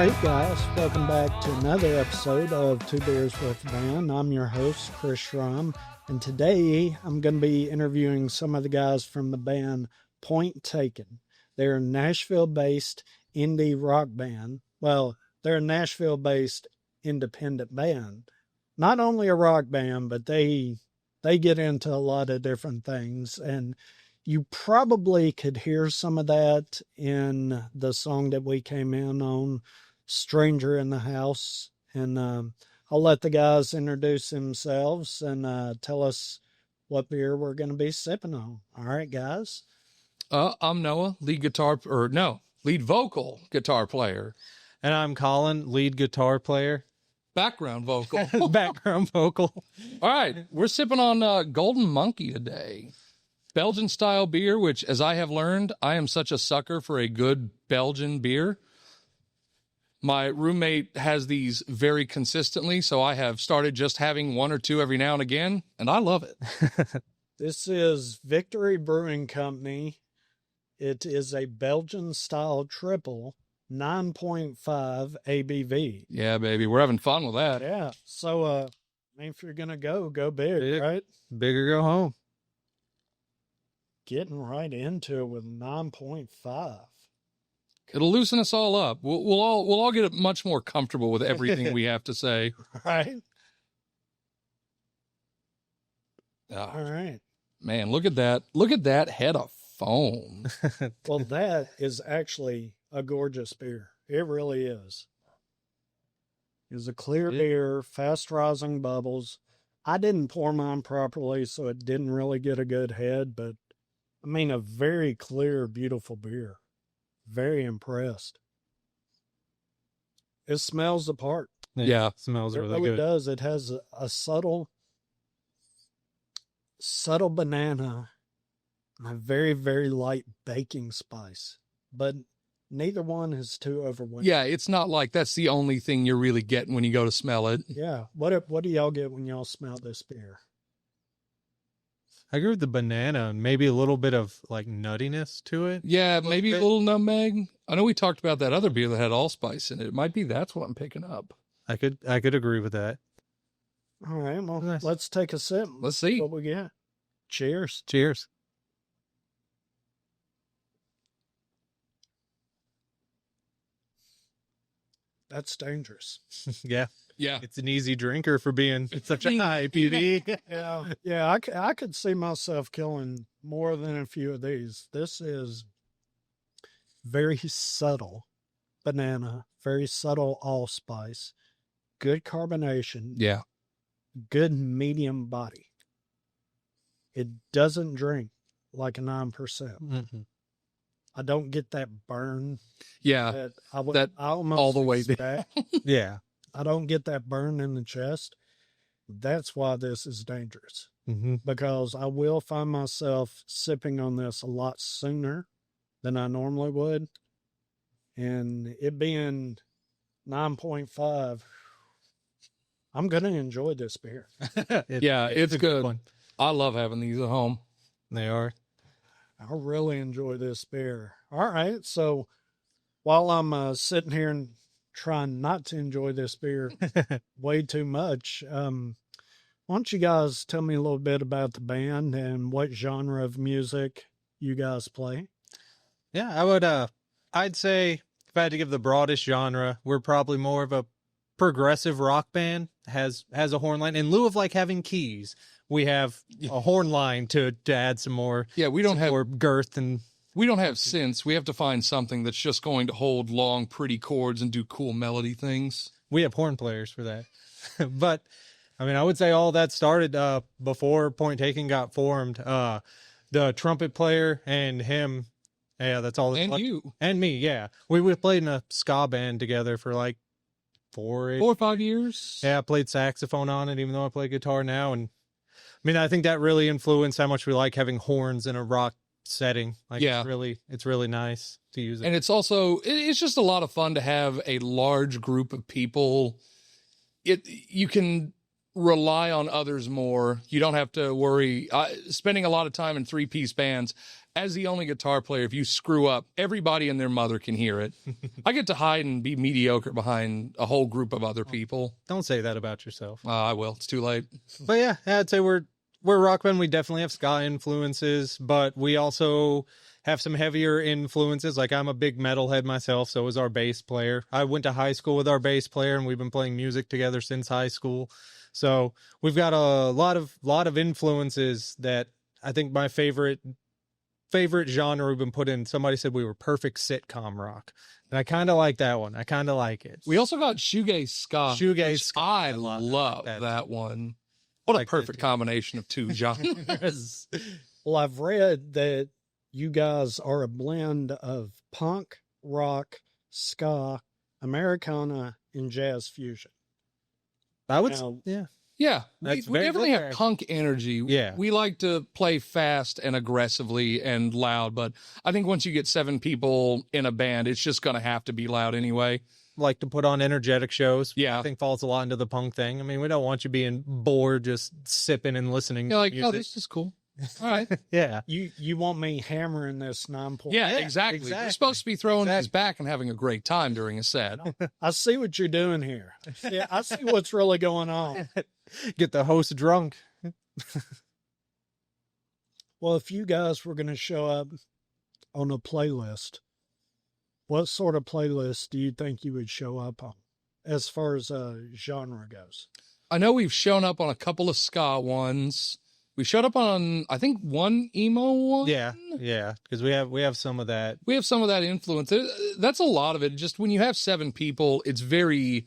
right, guys, welcome back to another episode of Two Beers with a Band. I'm your host, Chris Schramm, and today I'm going to be interviewing some of the guys from the band Point Taken. They're a Nashville-based indie rock band. Well, they're a Nashville-based independent band. Not only a rock band, but they get into a lot of different things, and you probably could hear some of that in the song that we came in on, Stranger in the House. And I'll let the guys introduce themselves and tell us what beer we're going to be sipping on. All right, guys. I'm Noah, lead vocal guitar player. And I'm Colin, lead guitar player. Background vocal. Background vocal. All right, we're sipping on Golden Monkey today. Belgian-style beer, which, as I have learned, I am such a sucker for a good Belgian beer. My roommate has these very consistently, so I have started just having one or two every now and again, and I love it. This is Victory Brewing Company. It is a Belgian-style Tripel, 9.5 ABV. Yeah, baby, we're having fun with that. Yeah, so if you're going to go big, right? Big or go home. Getting right into it with 9.5. It'll loosen us all up. We'll all get much more comfortable with everything we have to say. Right. Oh, All right. man, look at that. Look at that head of foam. Well, that is actually a gorgeous beer. It really is. It's a clear beer, fast rising bubbles. I didn't pour mine properly, so it didn't really get a good head, but I mean, a very clear, beautiful beer. Very impressed. It smells the part. Yeah. It smells It really really good. does. It has a subtle banana and a very, very light baking spice, but neither one is too overwhelming. Yeah, it's not like that's the only thing you're really getting when you go to smell it. Yeah. What do y'all get when y'all smell this beer? I agree with the banana and maybe a little bit of like nuttiness to it. Yeah, maybe a little nutmeg. I know we talked about that other beer that had allspice in it. It might be that's what I'm picking up. I could agree with that. All right. Well, Nice. let's take a sip. Let's see. What we get. Cheers. Cheers. That's dangerous. Yeah. Yeah. It's an easy drinker for being such a high ABV. Yeah. I could see myself killing more than a few of these. This is very subtle banana, very subtle allspice, good carbonation, Yeah. good medium body. It doesn't drink like a 9%. Mm-hmm. I don't get that burn. Yeah. That I almost all the way expect. Yeah. I don't get that burn in the chest. That's why this is dangerous. Mm-hmm. Because I will find myself sipping on this a lot sooner than I normally would. And it being 9.5, I'm going to enjoy this beer. It's a good. one. I love having these at home. They are. I really enjoy this beer. All right. So while I'm sitting here and trying not to enjoy this beer way too much, why don't you guys tell me a little bit about the band and what genre of music you guys play? Yeah, I'd say if I had to give the broadest genre, we're probably more of a progressive rock band, has a horn line. In lieu of like having keys, we have a horn line to add some more. Yeah, we don't have more girth, and we don't have synths. We have to find something that's just going to hold long, pretty chords and do cool melody things. we have horn players for that. But I mean, I would say all that started before Point Taken got formed. The trumpet player and him, yeah, that's all. And you. And me, yeah. We played in a ska band together for like 4 or 5 years. Yeah, I played saxophone on it, even though I play guitar now. And I mean, I think that really influenced how much we like having horns in a rock setting. Like, yeah. It's really nice to use it. And it's also, it's just a lot of fun to have a large group of people. You can rely on others more. You don't have to worry. Spending a lot of time in 3-piece bands, as the only guitar player, if you screw up, everybody and their mother can hear it. I get to hide and be mediocre behind a whole group of other people. Don't say that about yourself. I will. It's too late. But yeah, I'd say we're a rock band. We definitely have ska influences, but we also have some heavier influences. Like, I'm a big metalhead myself, so is our bass player. I went to high school with our bass player, and we've been playing music together since high school. So we've got a lot of influences that I think my favorite genre we've been put in. Somebody said we were perfect sitcom rock, and I kind of like that one. I kind of like it. We also got Shoegaze ska. Shoegaze ska. I love that one. What a perfect combination of two genres. Well, I've read that you guys are a blend of punk, rock, ska, Americana, and jazz fusion. I would, Now, Yeah, That's we very definitely good. have punk energy. Yeah. We like to play fast and aggressively and loud, but I think once you get 7 people in a band, it's just going to have to be loud anyway. like to put on energetic shows. Yeah. I think falls a lot into the punk thing. I mean, we don't want you being bored just sipping and listening. You're like, to music. oh, this is cool. All right. Yeah. You want me hammering this 9-point? Yeah, exactly. You're supposed to be throwing his back and having a great time during a set. I see what you're doing here. Yeah, I see what's really going on. Get the host drunk. Well, if you guys were going to show up on a playlist, what sort of playlist do you think you would show up on as far as genre goes? I know we've shown up on a couple of ska ones. We showed up on, I think, one emo one. Yeah. Yeah. Because we have some of that. We have some of that influence. That's a lot of it. Just when you have 7 people, it's very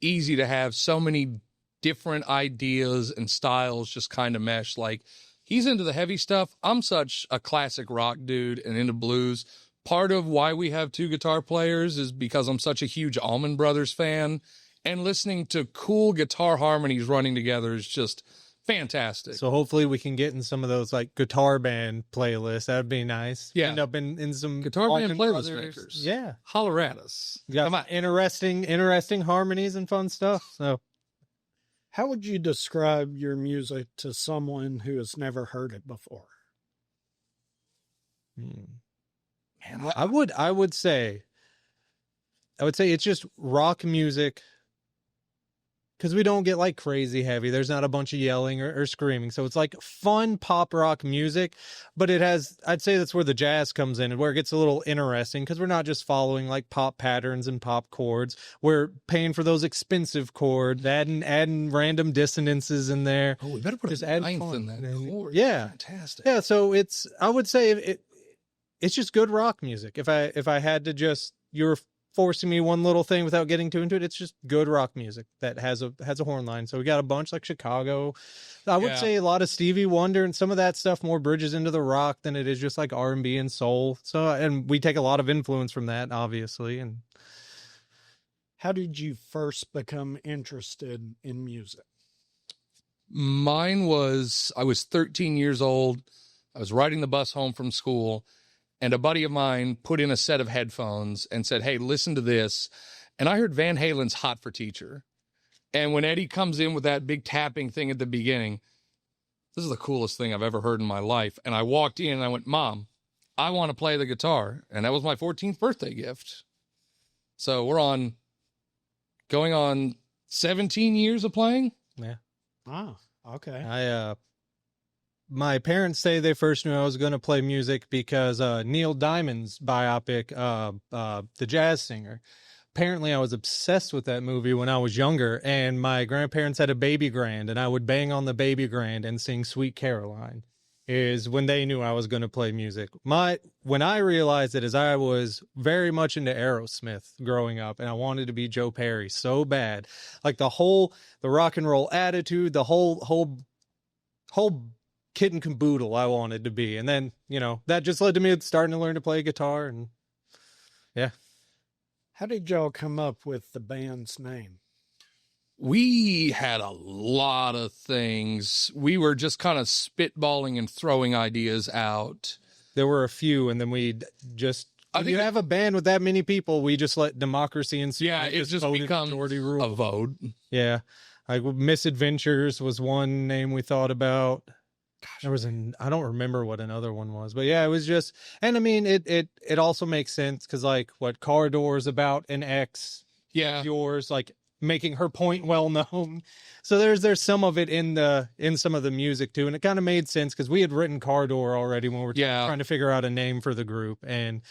easy to have so many different ideas and styles just kind of mesh. Like, he's into the heavy stuff. I'm such a classic rock dude and into blues. Part of why we have 2 guitar players is because I'm such a huge Allman Brothers fan, and listening to cool guitar harmonies running together is just fantastic. So hopefully we can get in some of those like guitar band playlists. That'd be nice. Yeah. End up in some Guitar band Allman playlist Brothers. makers. Yeah. Holler at us. Got Come on. interesting harmonies and fun stuff. So How would you describe your music to someone who has never heard it before? Man, I would say it's just rock music, because we don't get like crazy heavy. There's not a bunch of yelling or screaming. So it's like fun pop rock music, but I'd say that's where the jazz comes in and where it gets a little interesting, because we're not just following like pop patterns and pop chords. We're paying for those expensive chords, adding random dissonances in there. Oh, we better put Just a add ninth fun. in that chord. Yeah. Fantastic. Yeah. So I would say it's just good rock music. If I had to you're forcing me one little thing without getting too into it, it's just good rock music that has a horn line. So we got a bunch like Chicago. I would say a lot of Stevie Wonder and some of that stuff more bridges into the rock than it is just like R&B and soul. So, and we take a lot of influence from that, obviously. And How did you first become interested in music? Mine was, I was 13 years old. I was riding the bus home from school, and a buddy of mine put in a set of headphones and said, hey, listen to this. And I heard Van Halen's Hot for Teacher. And when Eddie comes in with that big tapping thing at the beginning, this is the coolest thing I've ever heard in my life. And I walked in and I went, Mom, I want to play the guitar. And that was my 14th birthday gift. So we're going on 17 years of playing. yeah. Ah, okay. My parents say they first knew I was going to play music because Neil Diamond's biopic, The Jazz Singer. Apparently, I was obsessed with that movie when I was younger, and my grandparents had a baby grand, and I would bang on the baby grand and sing Sweet Caroline. Is when they knew I was going to play music. When I realized it is I was very much into Aerosmith growing up, and I wanted to be Joe Perry so bad. Like the rock and roll attitude, the whole kit and caboodle I wanted to be. And then, that just led to me starting to learn to play guitar. And yeah. How did y'all come up with the band's name? We had a lot of things. We were just kind of spitballing and throwing ideas out. There were a few, and then we just, when you have a band with that many people, we just let democracy and it just becomes a vote. Yeah. Like Misadventures was one name we thought about. There was I don't remember what another one was, but yeah, it was just, and I mean, it also makes sense because like what Car Doors about an ex, yours, like making her point well known. So there's some of it in some of the music too, and it kind of made sense because we had written Car Door already when we were trying to figure out a name for the group, and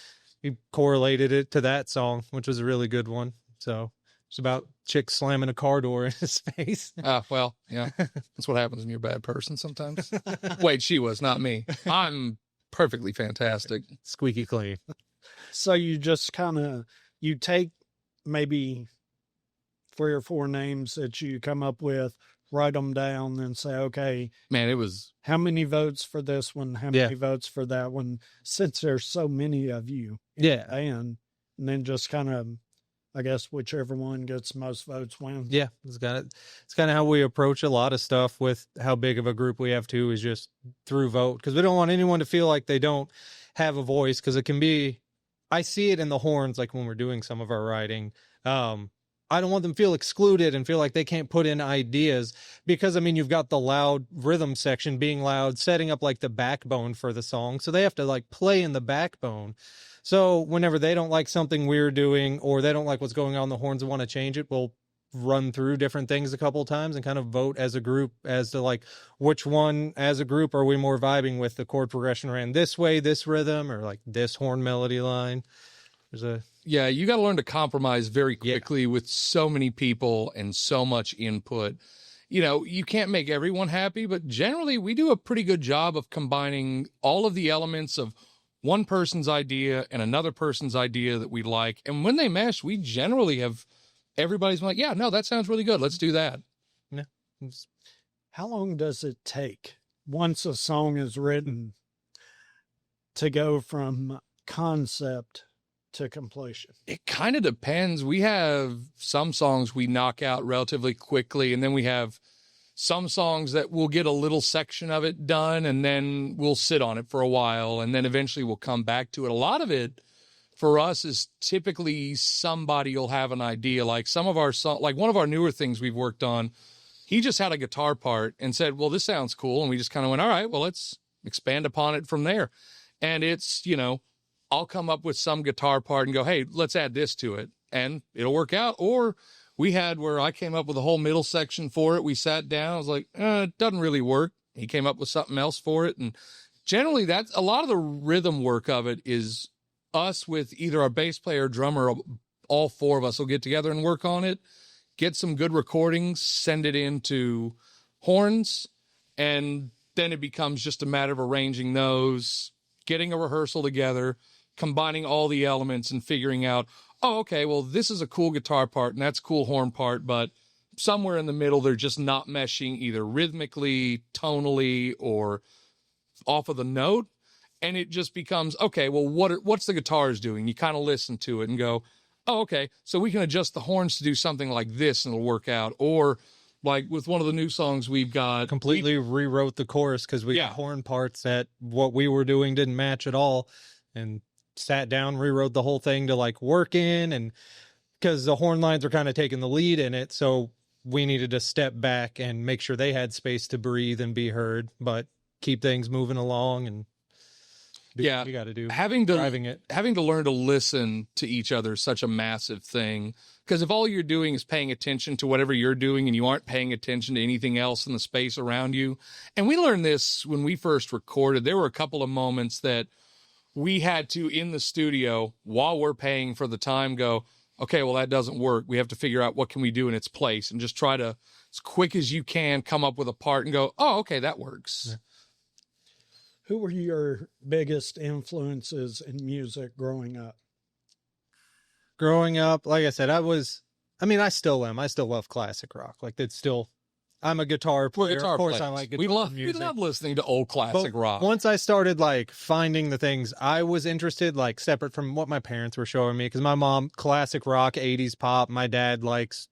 we correlated it to that song, which was a really good one. So it's about chick slamming a car door in his face. Well, yeah. That's what happens when you're a bad person sometimes. Wait, she was, not me. I'm perfectly fantastic. Squeaky clean. So you just you take maybe 3 or 4 names that you come up with, write them down, and say, okay, man, it was how many votes for this one? How many votes for that one? Since there's so many of you in the band, and then just I guess whichever one gets most votes wins. Yeah, it's kind of how we approach a lot of stuff with how big of a group we have too, is just through vote, because we don't want anyone to feel like they don't have a voice, because it can be, I see it in the horns, like when we're doing some of our writing. I don't want them to feel excluded and feel like they can't put in ideas, because I mean, you've got the loud rhythm section being loud, setting up like the backbone for the song. So they have to like play in the backbone. So whenever they don't like something we're doing, or they don't like what's going on in the horns and want to change it, we'll run through different things a couple of times and kind of vote as a group as to like which one as a group are we more vibing with. The chord progression ran this way, this rhythm, or like this horn melody line. Yeah, you got to learn to compromise very quickly with so many people and so much input. You know, you can't make everyone happy, but generally we do a pretty good job of combining all of the elements of one person's idea and another person's idea that we like. And when they mesh, we generally have everybody's like, yeah, no, that sounds really good. Let's do that. Yeah. How long does it take once a song is written to go from concept to completion? It kind of depends. We have some songs we knock out relatively quickly, and then we have some songs that we'll get a little section of it done, and then we'll sit on it for a while, and then eventually we'll come back to it. A lot of it for us is typically somebody will have an idea. Like some of our like one of our newer things we've worked on, he just had a guitar part and said, well, this sounds cool. And we just kind of went, all right, well, let's expand upon it from there. And it's, you know, I'll come up with some guitar part and go, hey, let's add this to it, and it'll work out. Or we had where I came up with a whole middle section for it. We sat down. I was like, it doesn't really work. He came up with something else for it. And generally that's a lot of the rhythm work of it is us with either our bass player, drummer, all 4 of us will get together and work on it, get some good recordings, send it into horns. And then it becomes just a matter of arranging those, getting a rehearsal together, combining all the elements and figuring out, oh, okay, well, this is a cool guitar part and that's a cool horn part, but somewhere in the middle, they're just not meshing either rhythmically, tonally, or off of the note. And it just becomes, okay, well, what's the guitars doing? You kind of listen to it and go, oh, okay, so we can adjust the horns to do something like this and it'll work out. Or like with one of the new songs we've got. Completely rewrote the chorus because we got horn parts that what we were doing didn't match at all. And sat down, rewrote the whole thing to like work in, and because the horn lines are kind of taking the lead in it, so we needed to step back and make sure they had space to breathe and be heard, but keep things moving along and do what we got to do. Having to learn to listen to each other is such a massive thing, because if all you're doing is paying attention to whatever you're doing and you aren't paying attention to anything else in the space around you. And we learned this when we first recorded. There were a couple of moments that we had to, in the studio, while we're paying for the time, go, okay, well, that doesn't work. We have to figure out what can we do in its place, and just try to, as quick as you can, come up with a part and go, oh, okay, that works. Yeah. Who were your biggest influences in music growing up? Growing up, like I said, I still am. I still love classic rock. Like, it's still, I'm a guitar player. Of course, I like guitar music. We love listening to old classic rock. Once I started like finding the things I was interested, like separate from what my parents were showing me, because my mom, classic rock, 80s pop. My dad likes,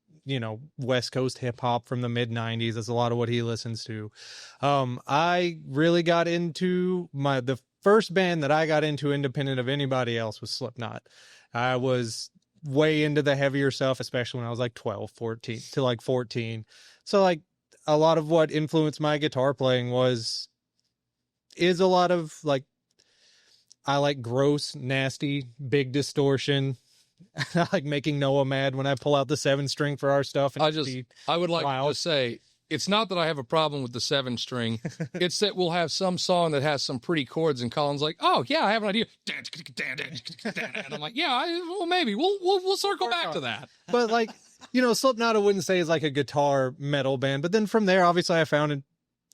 West Coast hip hop from the mid 90s. That's a lot of what he listens to. I really got into the first band that I got into independent of anybody else was Slipknot. I was way into the heavier stuff, especially when I was like 12, 14 to like 14. So like, a lot of what influenced my guitar playing was is a lot of like, I like gross, nasty, big distortion. I like making Noah mad when I pull out the 7-string for our stuff. And I would like loud. to say, it's not that I have a problem with the 7-string. It's that we'll have some song that has some pretty chords, and Colin's like, "Oh yeah, I have an idea." And I'm like, "Yeah, well maybe we'll circle back to that." But like, Slipknot I wouldn't say is like a guitar metal band. But then from there, obviously, I found it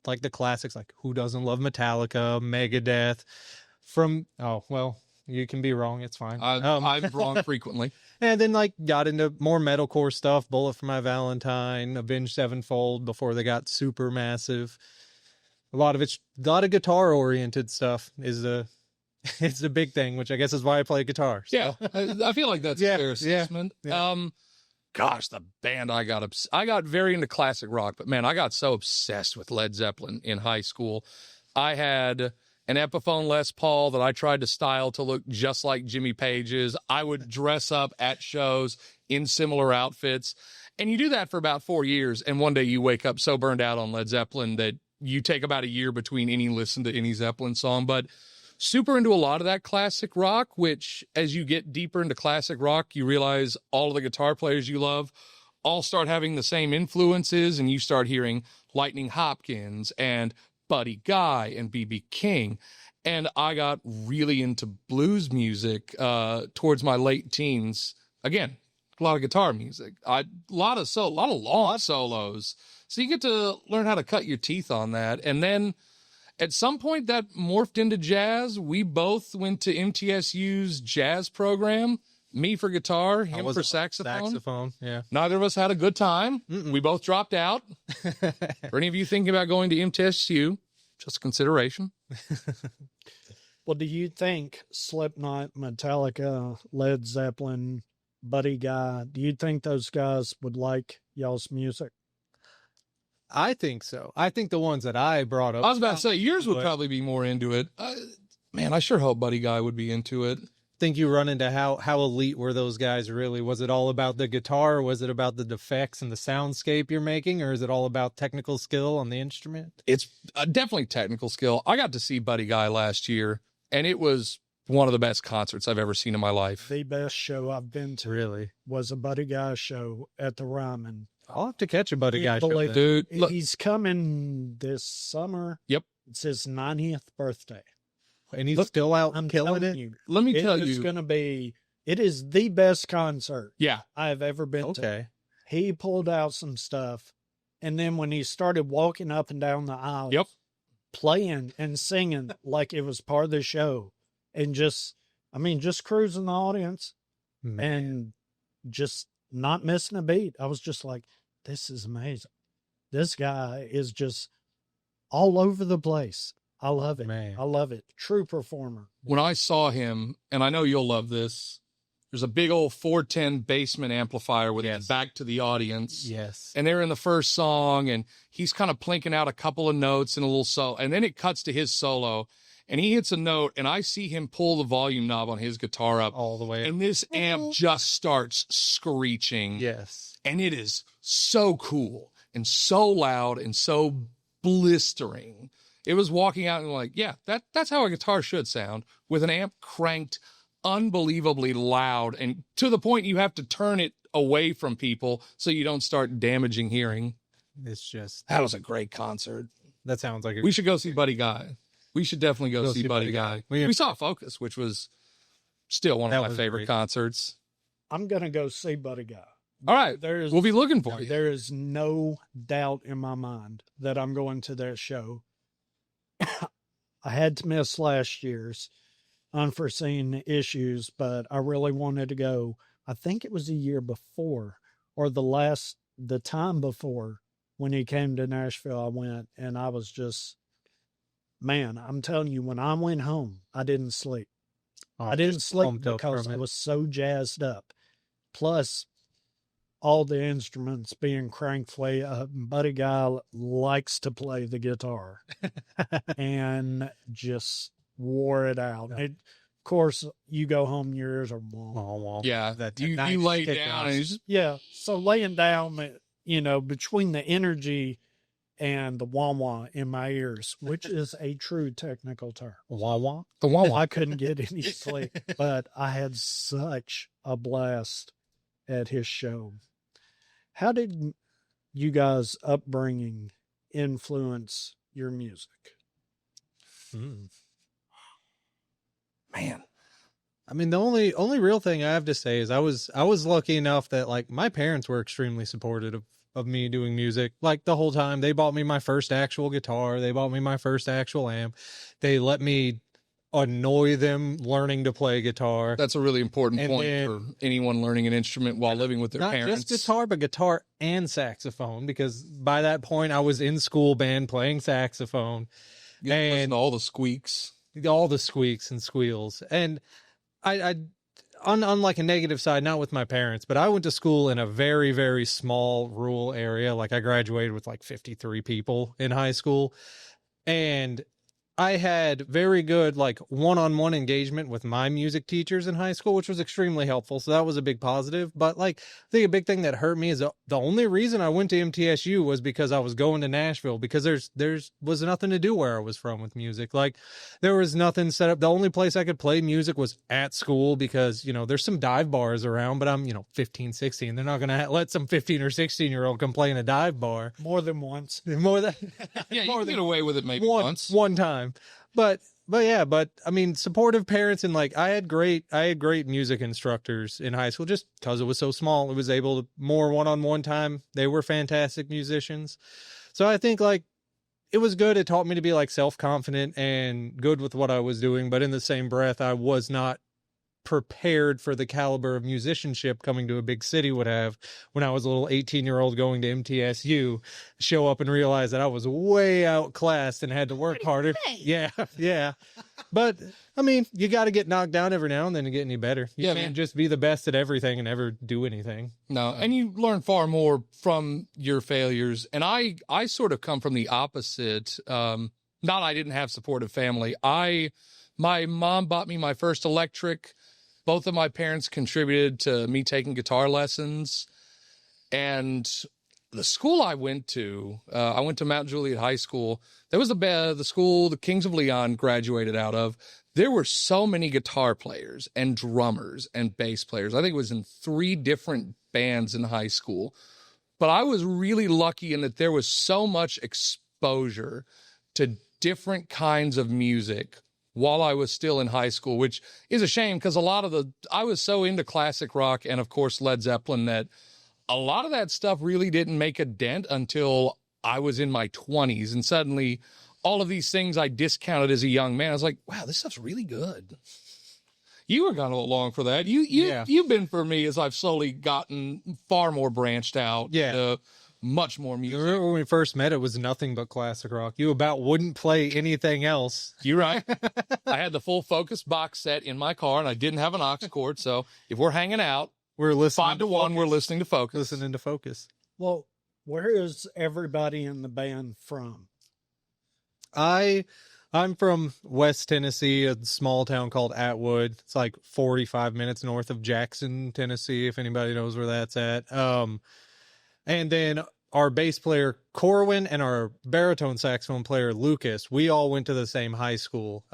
like the classics, like who doesn't love Metallica, Megadeth. You can be wrong. It's fine. I'm wrong frequently. And then like got into more metalcore stuff, Bullet for My Valentine, Avenged Sevenfold before they got super massive. A lot of guitar oriented stuff is it's a big thing, which I guess is why I play guitar. So. Yeah, I feel like that's a fair assessment. Yeah. Gosh, the band I got very into classic rock, but man, I got so obsessed with Led Zeppelin in high school. I had an Epiphone Les Paul that I tried to style to look just like Jimmy Page's. I would dress up at shows in similar outfits. And you do that for about 4 years. And one day you wake up so burned out on Led Zeppelin that you take about a year between any listen to any Zeppelin song. But super into a lot of that classic rock, which as you get deeper into classic rock, you realize all of the guitar players you love all start having the same influences. And you start hearing Lightning Hopkins and Buddy Guy and B.B. King. And I got really into blues music towards my late teens. Again, a lot of guitar music, a lot of long solos. So you get to learn how to cut your teeth on that. And then at some point that morphed into jazz. We both went to MTSU's jazz program. Me for guitar, him for saxophone. Yeah. Neither of us had a good time. We both dropped out. For any of you thinking about going to MTSU, just consideration. Well, do you think Slipknot, Metallica, Led Zeppelin, Buddy Guy, do you think those guys would like y'all's music? I think so. I think the ones that I brought up. I was about to say, yours would probably be more into it. Man, I sure hope Buddy Guy would be into it. Think you run into how elite were those guys really? Was it all about the guitar? Or was it about the effects and the soundscape you're making? Or is it all about technical skill on the instrument? It's definitely technical skill. I got to see Buddy Guy last year, and it was one of the best concerts I've ever seen in my life. The best show I've been to really was a Buddy Guy show at the Ryman. I'll have to catch a Buddy Guy show. Dude, look. He's coming this summer. Yep. It's his 90th birthday. And he's still out killing it. Let me tell you. It's going to be, it is the best concert I have ever been to. He pulled out some stuff. And then when he started walking up and down the aisle, playing and singing like it was part of the show, and just cruising the audience and just not missing a beat. I was just like, this is amazing. This guy is just all over the place. I love it. Man. I love it. True performer. When I saw him, and I know you'll love this, there's a big old 410 basement amplifier with his back to the audience. Yes. And they're in the first song, and he's kind of plinking out a couple of notes and a little solo. And then it cuts to his solo, and he hits a note, and I see him pull the volume knob on his guitar up all the way. And this amp just starts screeching. Yes. And it is so cool and so loud and so blistering. It was walking out and like, yeah, that's how a guitar should sound, with an amp cranked unbelievably loud, and to the point you have to turn it away from people so you don't start damaging hearing. It's just, that was a great concert. That sounds like we should go see Buddy Guy. We should definitely go see Buddy Guy. We saw Focus, which was still one of my favorite concerts. I'm going to go see Buddy Guy. All right. We'll be looking for you. There is no doubt in my mind that I'm going to that show. I had to miss last year's unforeseen issues, but I really wanted to go. I think it was a year before, or the time before when he came to Nashville, I went, and I was just, man, I'm telling you, when I went home, I didn't sleep. I didn't sleep because I was so jazzed up. Plus, all the instruments being cranked way up. Buddy Guy likes to play the guitar and just wore it out. Of course, you go home, your ears are wah. Yeah, you lay down and so laying down, between the energy and the wah-wah in my ears, which is a true technical term. Wah-wah? The wah I couldn't get any sleep, but I had such a blast at his show. How did you guys' upbringing influence your music? Man. I mean, the only real thing I have to say is I was lucky enough that like my parents were extremely supportive of me doing music. Like the whole time, they bought me my first actual guitar. They bought me my first actual amp. They let me annoy them learning to play guitar. That's a really important And point then- for anyone learning an instrument while living with their Not parents. just guitar, but guitar and saxophone, because by that point I was in school band playing saxophone. You listen and- to all the squeaks. All the squeaks and squeals. And I on like a negative side, not with my parents, but I went to school in a very, very small rural area. Like I graduated with like 53 people in high school. And I had very good like one-on-one engagement with my music teachers in high school, which was extremely helpful. So that was a big positive. But like I think a big thing that hurt me is the only reason I went to MTSU was because I was going to Nashville, because there was nothing to do where I was from with music. Like there was nothing set up. The only place I could play music was at school, because, you know, there's some dive bars around, but I'm, 15, 16. They're not going to let some 15 or 16-year-old come play in a dive bar. More than once. More than Yeah, you can get away with it maybe once. one time. But I mean, supportive parents, and like I had great music instructors in high school just because it was so small. It was able to more one-on-one time. They were fantastic musicians. So I think like it was good. It taught me to be like self-confident and good with what I was doing. But in the same breath, I was not prepared for the caliber of musicianship coming to a big city would have when I was a little 18-year-old going to MTSU, show up and realize that I was way outclassed and had to work harder. Yeah. But I mean, you got to get knocked down every now and then to get any better. You can't just be the best at everything and never do anything. No, and you learn far more from your failures. And I sort of come from the opposite. Not I didn't have supportive family. My mom bought me my first electric. Both of my parents contributed to me taking guitar lessons. And the school I went to Mount Juliet High School. That was the school the Kings of Leon graduated out of. There were so many guitar players and drummers and bass players. I think it was in 3 different bands in high school. But I was really lucky in that there was so much exposure to different kinds of music while I was still in high school, which is a shame because I was so into classic rock and of course Led Zeppelin that a lot of that stuff really didn't make a dent until I was in my 20s. And suddenly all of these things I discounted as a young man, I was like, wow, this stuff's really good. You were gone along for that. You've been for me as I've slowly gotten far more branched out. Yeah. Much more music. Remember when we first met, it was nothing but classic rock. You about wouldn't play anything else. You're right. I had the full Focus box set in my car, and I didn't have an aux cord. So if we're hanging out, We're listening 5 to 1, we're listening to Focus. listening to Focus. Well, where is everybody in the band from? I'm from West Tennessee, a small town called Atwood. It's like 45 minutes north of Jackson, Tennessee, if anybody knows where that's at. And then our bass player, Corwin, and our baritone saxophone player, Lucas, we all went to the same high school.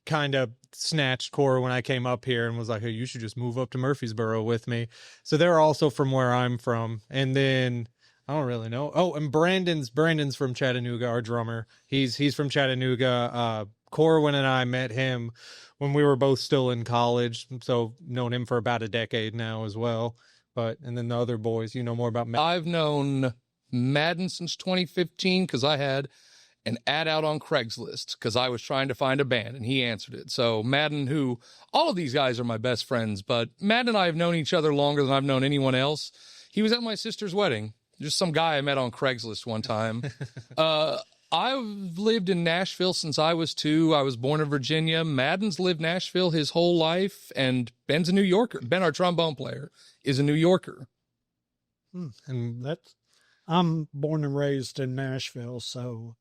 Kind of snatched Corwin when I came up here and was like, hey, you should just move up to Murfreesboro with me. So they're also from where I'm from. And then I don't really know. Oh, and Brandon's from Chattanooga, our drummer. He's from Chattanooga. Corwin and I met him when we were both still in college. So known him for about a decade now as well. And then the other boys, you know more about Matt. I've known Madden since 2015 because I had an ad out on Craigslist because I was trying to find a band and he answered it. So Madden, who all of these guys are my best friends, but Madden and I have known each other longer than I've known anyone else. He was at my sister's wedding. Just some guy I met on Craigslist one time. I've lived in Nashville since I was 2. I was born in Virginia. Madden's lived Nashville his whole life, and Ben's a New Yorker. Ben, our trombone player, is a New Yorker. And I'm born and raised in Nashville, so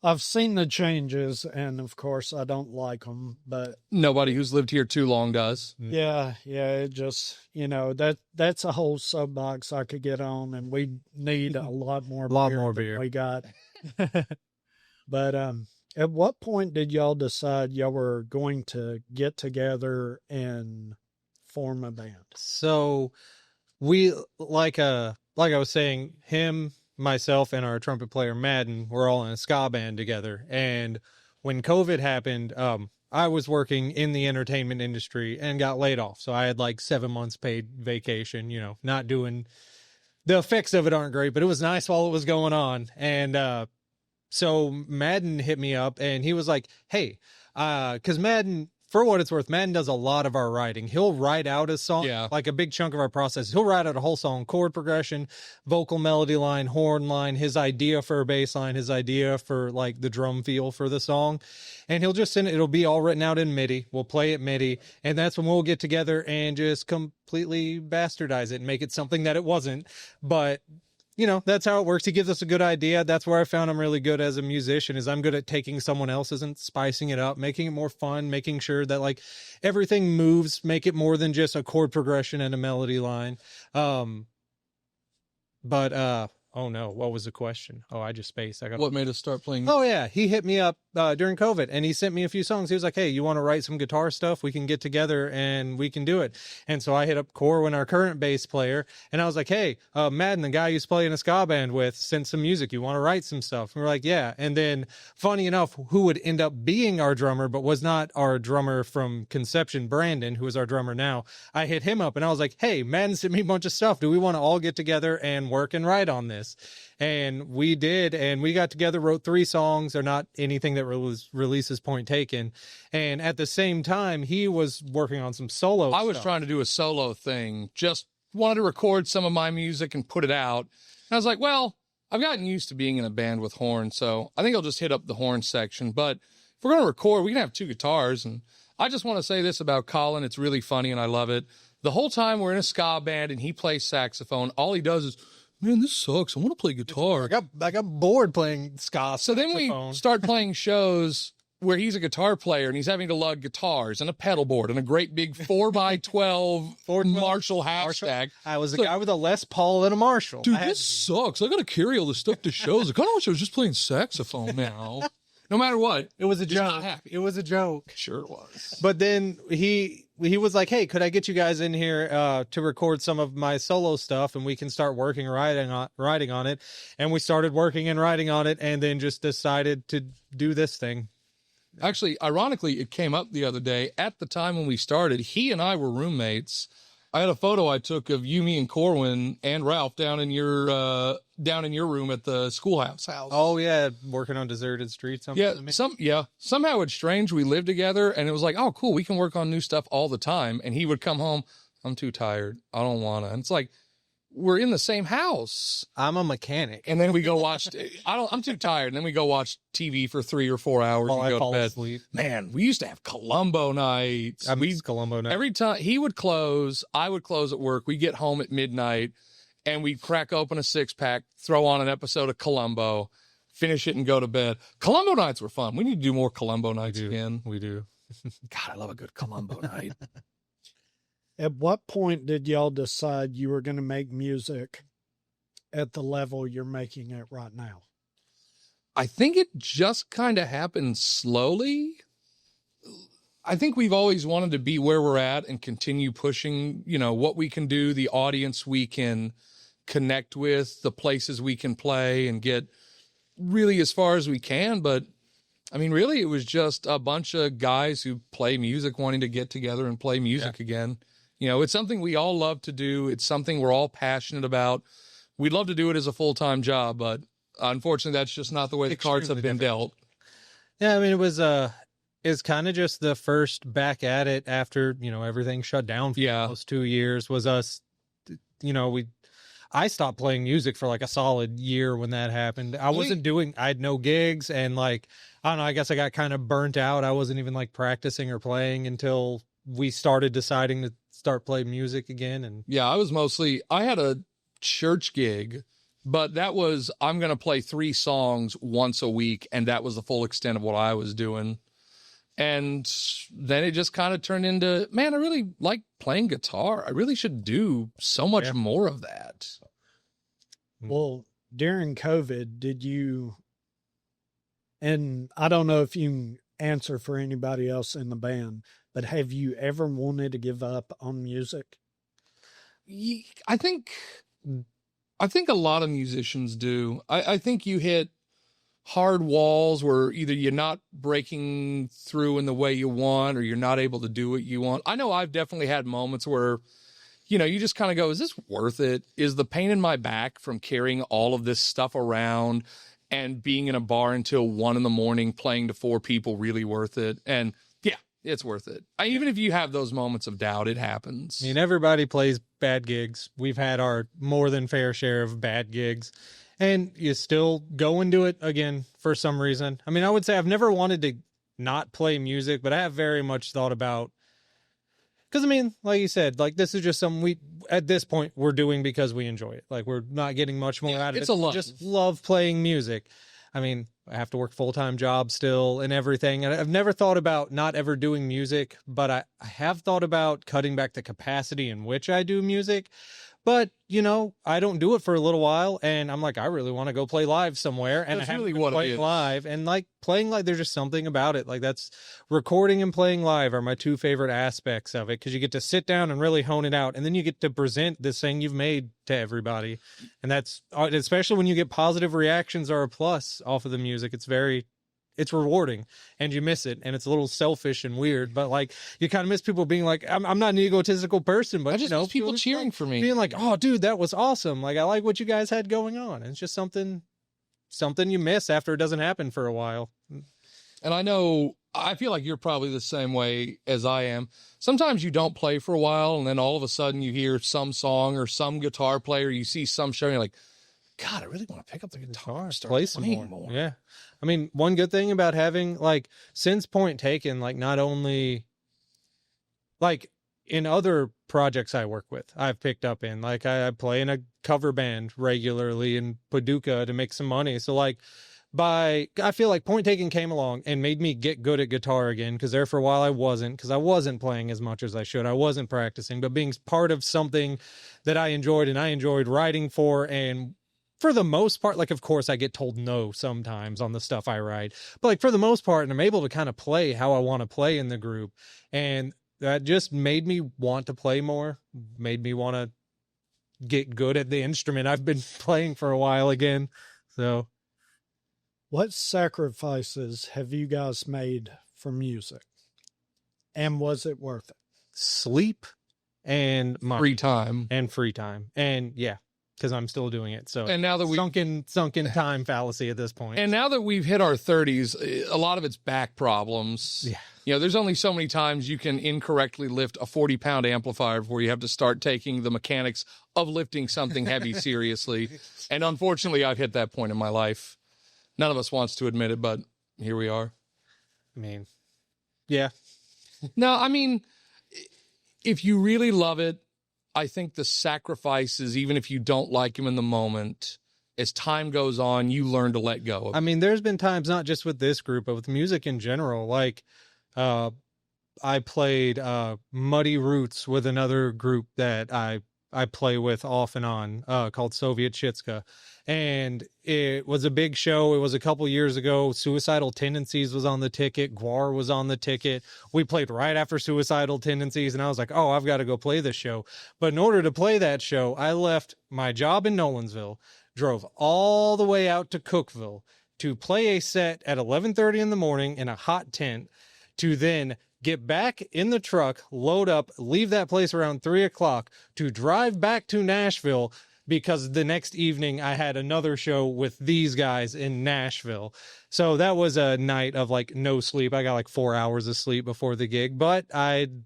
I've seen the changes, and of course I don't like them, but Nobody who's lived here too long does. yeah, it just, that's a whole soapbox I could get on, and we need a lot more beer than we got. But at what point did y'all decide y'all were going to get together and form a band? So we, like I was saying, him, myself, and our trumpet player Madden were all in a ska band together. And when COVID happened, I was working in the entertainment industry and got laid off. So I had like 7 months paid vacation, not doing, the effects of it aren't great, but it was nice while it was going on. And so Madden hit me up and he was like, hey, because Madden, for what it's worth, Madden does a lot of our writing. He'll write out a song, like a big chunk of our process. He'll write out a whole song, chord progression, vocal melody line, horn line, his idea for a bass line, his idea for like the drum feel for the song. And he'll just send it. It'll be all written out in MIDI. We'll play it MIDI. And that's when we'll get together and just completely bastardize it and make it something that it wasn't. But that's how it works. He gives us a good idea. That's where I found I'm really good as a musician, is I'm good at taking someone else's and spicing it up, making it more fun, making sure that like everything moves, make it more than just a chord progression and a melody line. Oh no, what was the question? Oh, I just spaced. What made us start playing? Oh yeah, he hit me up during COVID and he sent me a few songs. He was like, hey, you want to write some guitar stuff? We can get together and we can do it. And so I hit up Corwin, our current bass player, and I was like, hey, Madden, the guy you used to play in a ska band with, sent some music. You want to write some stuff? And we're like, yeah. And then funny enough, who would end up being our drummer, but was not our drummer from conception, Brandon, who is our drummer now, I hit him up and I was like, hey, Madden sent me a bunch of stuff. Do we want to all get together and work and write on this? And we did, and we got together, wrote 3 songs. They're not anything that was releases point taken. And at the same time, he was working on some solo stuff. I was trying to do a solo thing, just wanted to record some of my music and put it out. And I was like, well, I've gotten used to being in a band with horns, so I think I'll just hit up the horn section. But if we're going to record, we can have 2 guitars. And I just want to say this about Colin. It's really funny, and I love it. The whole time we're in a ska band and he plays saxophone, all he does is, man, this sucks. I want to play guitar. I got bored playing ska. So then we start playing shows where he's a guitar player and he's having to lug guitars and a pedal board and a great big 4x12 Marshall half stack. I was a guy with a Les Paul and a Marshall. Dude, this sucks. I got to carry all this stuff to shows. I kind of wish I was just playing saxophone now. No matter what. It was a joke. It was a joke. Sure it was. But then he was like, hey, could I get you guys in here to record some of my solo stuff and we can start working writing on it. And we started working and writing on it and then just decided to do this thing. Actually, ironically, it came up the other day. At the time when we started, he and I were roommates. I had a photo I took of you, me, and Corwin and Ralph down in your room at the schoolhouse house. Oh yeah, working on deserted streets. Somehow it's strange. We lived together, and it was like, oh, cool, we can work on new stuff all the time. And he would come home, I'm too tired, I don't wanna. And it's like, we're in the same house. I'm a mechanic, and then we go watch. I'm too tired, and then we go watch TV for 3 or 4 hours while and I go fall to bed. asleep. Man, we used to have Columbo nights. I miss Columbo nights. Every time he would close, I would close at work. We get home at midnight, and we'd crack open a 6-pack, throw on an episode of Columbo, finish it, and go to bed. Columbo nights were fun. We need to do more Columbo nights again. We do. God, I love a good Columbo night. At what point did y'all decide you were going to make music at the level you're making it right now? I think it just kind of happened slowly. I think we've always wanted to be where we're at and continue pushing, what we can do, the audience we can connect with, the places we can play and get really as far as we can. But I mean, really, it was just a bunch of guys who play music wanting to get together and play music again. It's something we all love to do. It's something we're all passionate about. We'd love to do it as a full-time job, but unfortunately, that's just not the way the cards have been dealt. Yeah, I mean, it's kind of just the first back at it after, everything shut down for almost 2 years was us, I stopped playing music for like a solid year when that happened. I had no gigs and I don't know, I guess I got kind of burnt out. I wasn't even practicing or playing until we started deciding to start playing music again. And yeah, I had a church gig But that was, I'm going to play 3 songs once a week, and that was the full extent of what I was doing. And then it just kind of turned into, man, I really like playing guitar. I really should do so much more of that. Well, during COVID, did you, and I don't know if you can answer for anybody else in the band, but have you ever wanted to give up on music? I think a lot of musicians do. I think you hit hard walls where either you're not breaking through in the way you want or you're not able to do what you want. I know I've definitely had moments where, you know, you just kind of go, is this worth it? Is the pain in my back from carrying all of this stuff around and being in a bar until 1 a.m. playing to 4 people really worth it? And yeah, it's worth it. Even if you have those moments of doubt, it happens. I mean, everybody plays bad gigs. We've had our more than fair share of bad gigs. And you still go and do it again for some reason. I mean, I would say I've never wanted to not play music, but I have very much thought about, because I mean, like you said, like this is just something at this point we're doing because we enjoy it. Like we're not getting much more out of it. It's a love. Just love playing music. I mean, I have to work full-time job still and everything. And I've never thought about not ever doing music, but I have thought about cutting back the capacity in which I do music. But, you know, I don't do it for a little while, and I'm like, I really want to go play live somewhere, and That's I haven't really been what it playing is. live, and like playing live, there's just something about it. Like that's recording and playing live are my 2 favorite aspects of it, because you get to sit down and really hone it out, and then you get to present this thing you've made to everybody, and that's especially when you get positive reactions or a plus off of the music. It's rewarding, and you miss it, and it's a little selfish and weird, but like you kind of miss people being like, I'm not an egotistical person, but I just you know, miss people cheering for me, being like, oh dude, that was awesome. Like I like what you guys had going on. And it's just something you miss after it doesn't happen for a while. And I feel like you're probably the same way as I am. Sometimes you don't play for a while, and then all of a sudden you hear some song or some guitar player, you see some show, and you're like, God, I really want to pick up the guitar and start play some playing more. more. Yeah. I mean, one good thing about having, like, since Point Taken, like, not only, like, in other projects I work with, I've picked up in, like, I play in a cover band regularly in Paducah to make some money. So, like, I feel like Point Taken came along and made me get good at guitar again, because there for a while I wasn't playing as much as I should. I wasn't practicing, but being part of something that I enjoyed and I enjoyed writing for, and for the most part, like, of course, I get told no sometimes on the stuff I write, but like for the most part, and I'm able to kind of play how I want to play in the group. And that just made me want to play more, made me want to get good at the instrument I've been playing for a while again. So what sacrifices have you guys made for music? And was it worth it? Sleep and Free time. And yeah, because I'm still doing it. So And now that we sunken time fallacy at this point. And now that we've hit our 30s, a lot of it's back problems. Yeah. You know, there's only so many times you can incorrectly lift a 40-pound amplifier before you have to start taking the mechanics of lifting something heavy seriously. And unfortunately, I've hit that point in my life. None of us wants to admit it, but here we are. I mean, yeah. No, I mean, if you really love it, I think the sacrifices, even if you don't like them in the moment, as time goes on, you learn to let go of. I mean, there's been times, not just with this group, but with music in general. Like, I played Muddy Roots with another group that I play with off and on, called Soviet Chitska. And it was a big show. It was a couple years ago. Suicidal Tendencies was on the ticket. Guar was on the ticket. We played right after Suicidal Tendencies, and I was like, oh, I've got to go play this show. But in order to play that show, I left my job in Nolensville, drove all the way out to Cookville to play a set at 11:30 in the morning in a hot tent, to then get back in the truck, load up, leave that place around 3 o'clock to drive back to Nashville, because the next evening I had another show with these guys in Nashville. So that was a night of like no sleep. I got like 4 hours of sleep before the gig, but I'd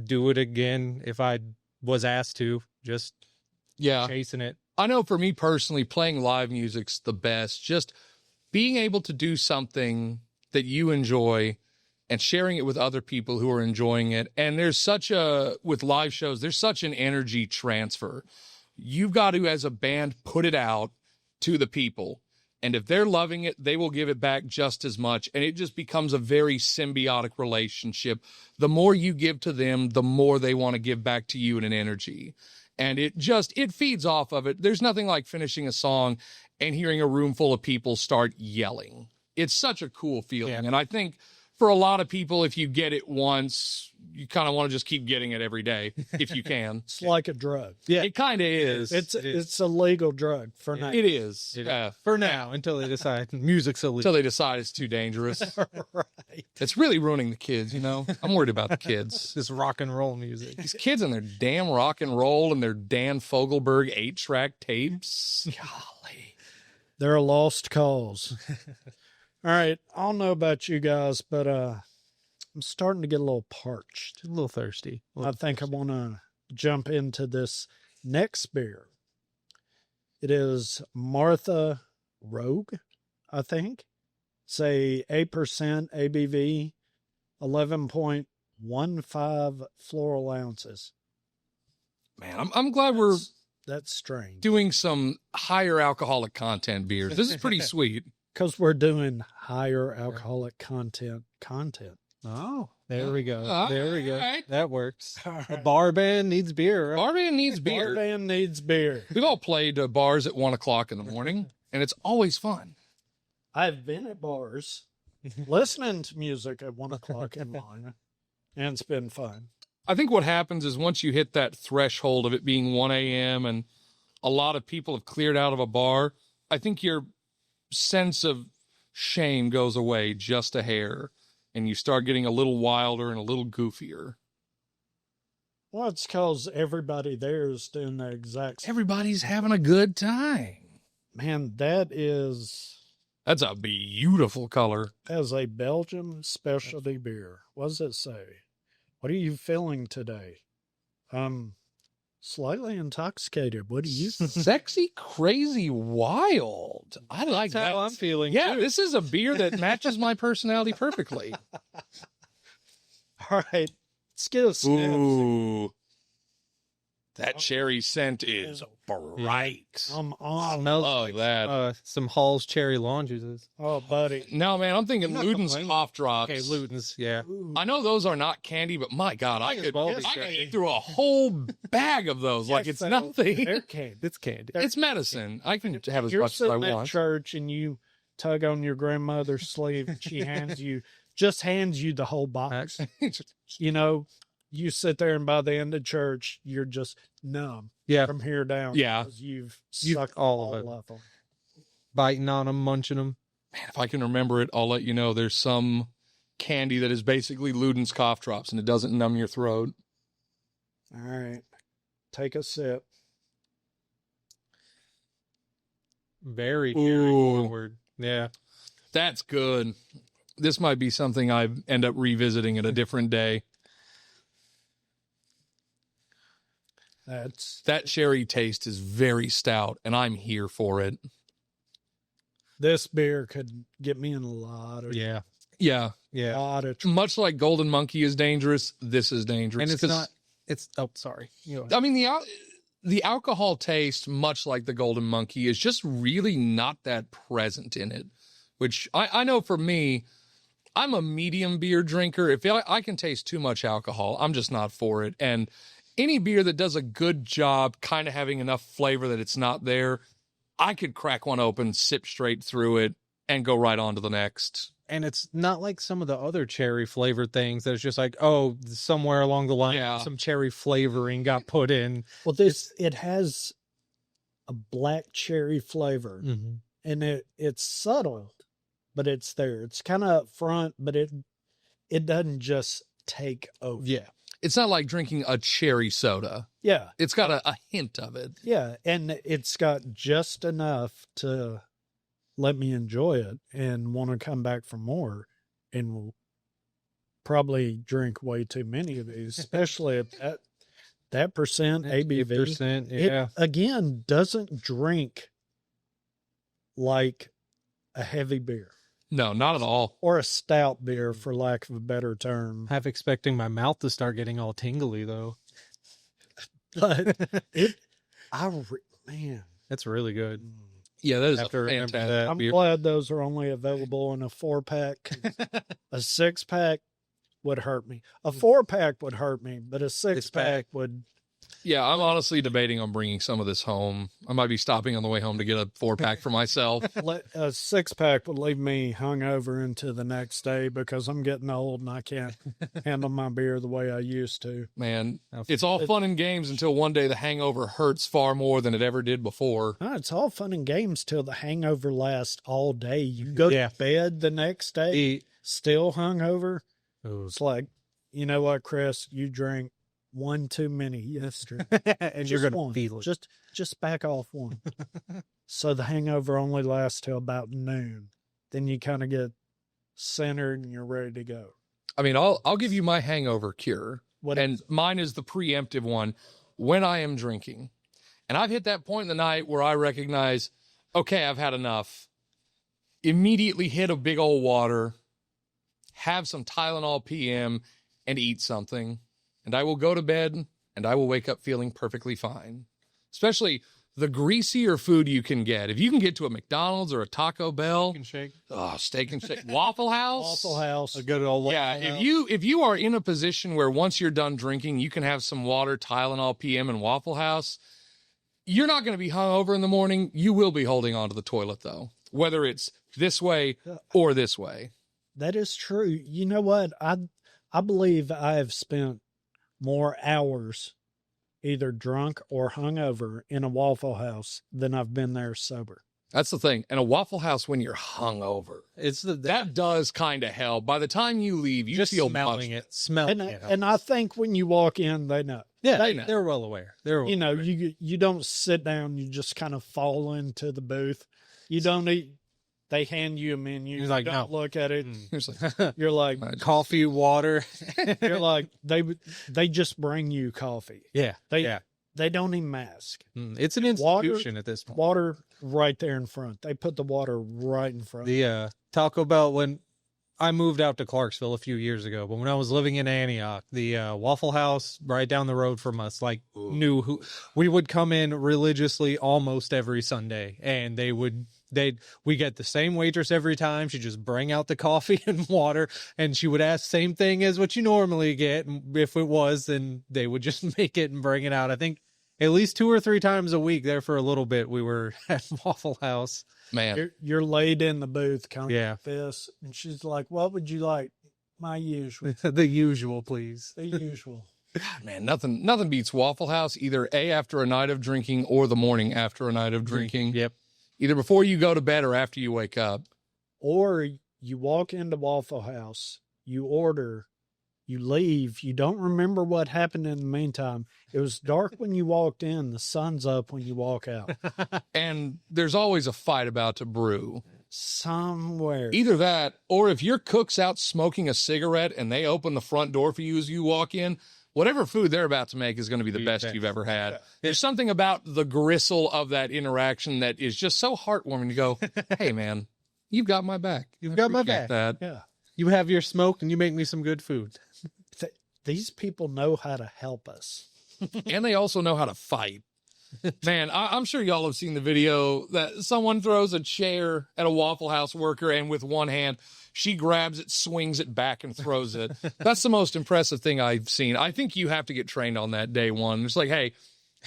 do it again if I was asked to, just chasing it. I know for me personally, playing live music's the best. Just being able to do something that you enjoy and sharing it with other people who are enjoying it. And with live shows, there's such an energy transfer. You've got to, as a band, put it out. to the people. And if they're loving it, they will give it back just as much. And it just becomes a very symbiotic relationship. The more you give to them, the more they want to give back to you in an energy. And it feeds off of it. There's nothing like finishing a song and hearing a room full of people start yelling. It's such a cool feeling. Yeah. And I think for a lot of people, if you get it once, you kind of want to just keep getting it every day if you can. It's like a drug. Yeah, it kind of is. It's a legal drug for now. It is. For now, until they decide music's illegal. Until they decide it's too dangerous. Right. It's really ruining the kids, you know? I'm worried about the kids. This rock and roll music. These kids and their damn rock and roll and their Dan Fogelberg 8-track tapes. Golly. They're a lost cause. All right. I don't know about you guys, but I'm starting to get a little parched. A little thirsty. I think I want to jump into this next beer. It is Martha Rogue, I think. Say 8% ABV, 11.15 floral ounces. Man, I'm glad we're That's strange. doing some higher alcoholic content beers. This is pretty sweet. Because we're doing higher alcoholic content. Oh, there we go. There we go. Alright. That works. All A right. bar band needs beer. Right? Bar band needs beer. Bar band needs beer. We've all played bars at 1 o'clock in the morning, and it's always fun. I've been at bars listening to music at 1 o'clock in the morning, and it's been fun. I think what happens is once you hit that threshold of it being 1 a.m. and a lot of people have cleared out of a bar, I think your sense of shame goes away just a hair, and you start getting a little wilder and a little goofier. Well, it's because everybody there is doing the exact same. Everybody's having a good time. Man, that is That's a beautiful color. as a Belgian specialty beer. What does it say? What are you feeling today? Slightly intoxicated. What do you think? Sexy, crazy, wild. I like That's that. how I'm feeling. Yeah, too. this is a beer that matches my personality perfectly. All right, let's get a sniff. Ooh. That cherry scent is bright. I'm I on. know Oh, that. some Hall's cherry launch juices. Oh, buddy. No, man, I'm thinking not Luden's complaining. cough drops. Okay, Luden's, yeah. Ooh. I know those are not candy, but my God, I could well be eat through a whole bag of those like it's nothing. They're candy. It's candy. It's medicine. I can have as You're much as I sitting at want. church and you tug on your grandmother's sleeve and she hands you the whole box. You know, you sit there and by the end of church, you're just numb Yeah, from here down. Yeah. because you've You- sucked all all of it. of them. biting on them, munching them. Man, if I can remember it, I'll let you know. There's some candy that is basically Luden's cough drops, and it doesn't numb your throat. All right, take a sip. Very Ooh. forward. Yeah. That's good. This might be something I end up revisiting at a different day. That cherry taste is very stout, and I'm here for it. This beer could get me in a lot of Yeah. Yeah. Yeah. lot of Much like Golden Monkey is dangerous, this is dangerous. And it's 'Cause, not, it's, oh, sorry. You know, I mean, the alcohol taste, much like the Golden Monkey, is just really not that present in it, which I know for me, I'm a medium beer drinker. If I can taste too much alcohol, I'm just not for it. And any beer that does a good job kind of having enough flavor that it's not there, I could crack one open, sip straight through it, and go right on to the next. and it's not like some of the other cherry flavored things that it's just like, oh, somewhere along the line, Yeah. some cherry flavoring got put in. Well, it has a black cherry flavor, Mm-hmm. and it's subtle, but it's there. It's kind of up front, but it doesn't just take over. Yeah. It's not like drinking a cherry soda. Yeah, It's got a hint of it. yeah, and it's got just enough to let me enjoy it and want to come back for more, and will probably drink way too many of these, especially at that percent ABV. 8%, yeah. It, again, doesn't drink like a heavy beer No, not at all. or a stout beer, for lack of a better term. Half expecting my mouth to start getting all tingly though. But man, That's really good. Yeah, that is Have to a remember fantastic that. I'm beer. glad those are only available in a 4-pack. A 6-pack would hurt me. A 4-pack would hurt me, but a 6-pack would. Yeah, I'm honestly debating on bringing some of this home. I might be stopping on the way home to get a 4-pack for myself. A 6-pack would leave me hungover into the next day because I'm getting old and I can't handle my beer the way I used to. Man, it's all fun and games until one day the hangover hurts far more than it ever did before. It's all fun and games till the hangover lasts all day. You go to bed the next day, still hungover. It's like, you know what, Chris? You drank one too many yesterday. And you're going to feel it. Just back off one. So the hangover only lasts till about noon. Then you kind of get centered and you're ready to go. I mean, I'll give you my hangover cure. And mine is the preemptive one when I am drinking. And I've hit that point in the night where I recognize, okay, I've had enough. Immediately hit a big old water, have some Tylenol PM, and eat something. And I will go to bed, and I will wake up feeling perfectly fine. Especially the greasier food you can get. If you can get to a McDonald's or a Taco Bell. Steak and shake. Oh, steak and shake. Waffle House. Waffle House. A good old Yeah, if you are in a position where once you're done drinking, you can have some water, Tylenol PM, and Waffle House, you're not going to be hungover in the morning. You will be holding onto the toilet, though, whether it's this way or this way. That is true. You know what? I believe I have spent more hours either drunk or hungover in a Waffle House than I've been there sober. That's the thing. And a Waffle House when you're hungover, that does kind of help. By the time you leave, you just feel smelling it. Smelling it. And I think when you walk in, they know. Yeah, they're well aware. You know, you don't sit down. You just kind of fall into the booth. You don't eat. They hand you a menu. You're like, don't no. look at it. Like, you're like coffee, water. You're like they just bring you coffee. Yeah, They don't even mask. It's an institution at this point. Water right there in front. They put the water right in front. The Taco Bell, when I moved out to Clarksville a few years ago, but when I was living in Antioch, the Waffle House right down the road from us, knew who we would come in religiously almost every Sunday, and we get the same waitress every time. She'd just bring out the coffee and water, and she would ask same thing as what you normally get. And if it was, then they would just make it and bring it out. I think at least 2 or 3 times a week there for a little bit, we were at Waffle House. Man, you're laid in the booth, kind of like this, and she's like, "What would you like?" My usual. The usual, please. The usual. God, man, nothing beats Waffle House, either after a night of drinking or the morning after a night of drinking. Yep. Either before you go to bed or after you wake up. Or you walk into Waffle House, you order, you leave, you don't remember what happened in the meantime. It was dark when you walked in, the sun's up when you walk out. And there's always a fight about to brew. Somewhere. Either that, or if your cook's out smoking a cigarette and they open the front door for you as you walk in, whatever food they're about to make is going to be the best you've ever had. Yeah. There's something about the gristle of that interaction that is just so heartwarming to go, hey, man, you've got my back. You've got my back. Yeah. You have your smoke and you make me some good food. These people know how to help us. And they also know how to fight. Man, I'm sure y'all have seen the video that someone throws a chair at a Waffle House worker, and with one hand, she grabs it, swings it back, and throws it. That's the most impressive thing I've seen. I think you have to get trained on that day one. It's like, hey,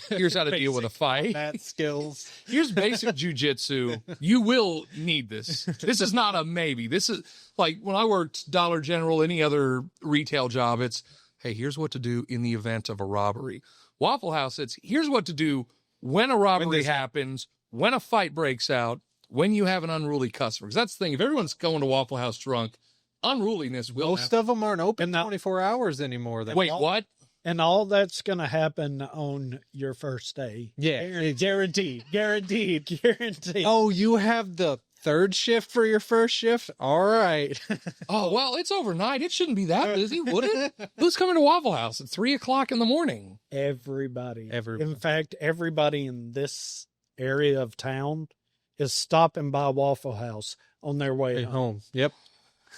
here's how to deal with a fight. Skills. Here's basic jujitsu. You will need this. This is not a maybe. This is like when I worked Dollar General, any other retail job, it's, hey, here's what to do in the event of a robbery. Waffle House, it's here's what to do when a robbery happens, when a fight breaks out, when you have an unruly customer. Because that's the thing. If everyone's going to Waffle House drunk, unruliness will Most of them aren't open 24 hours anymore. Wait, what? And all that's going to happen on your first day. Yeah. Guaranteed. Oh, you have the third shift for your first shift? All right. Oh, well, it's overnight. It shouldn't be that busy, would it? Who's coming to Waffle House at 3:00 in the morning? Everybody. In fact, everybody in this area of town is stopping by Waffle House on their way home. Yep.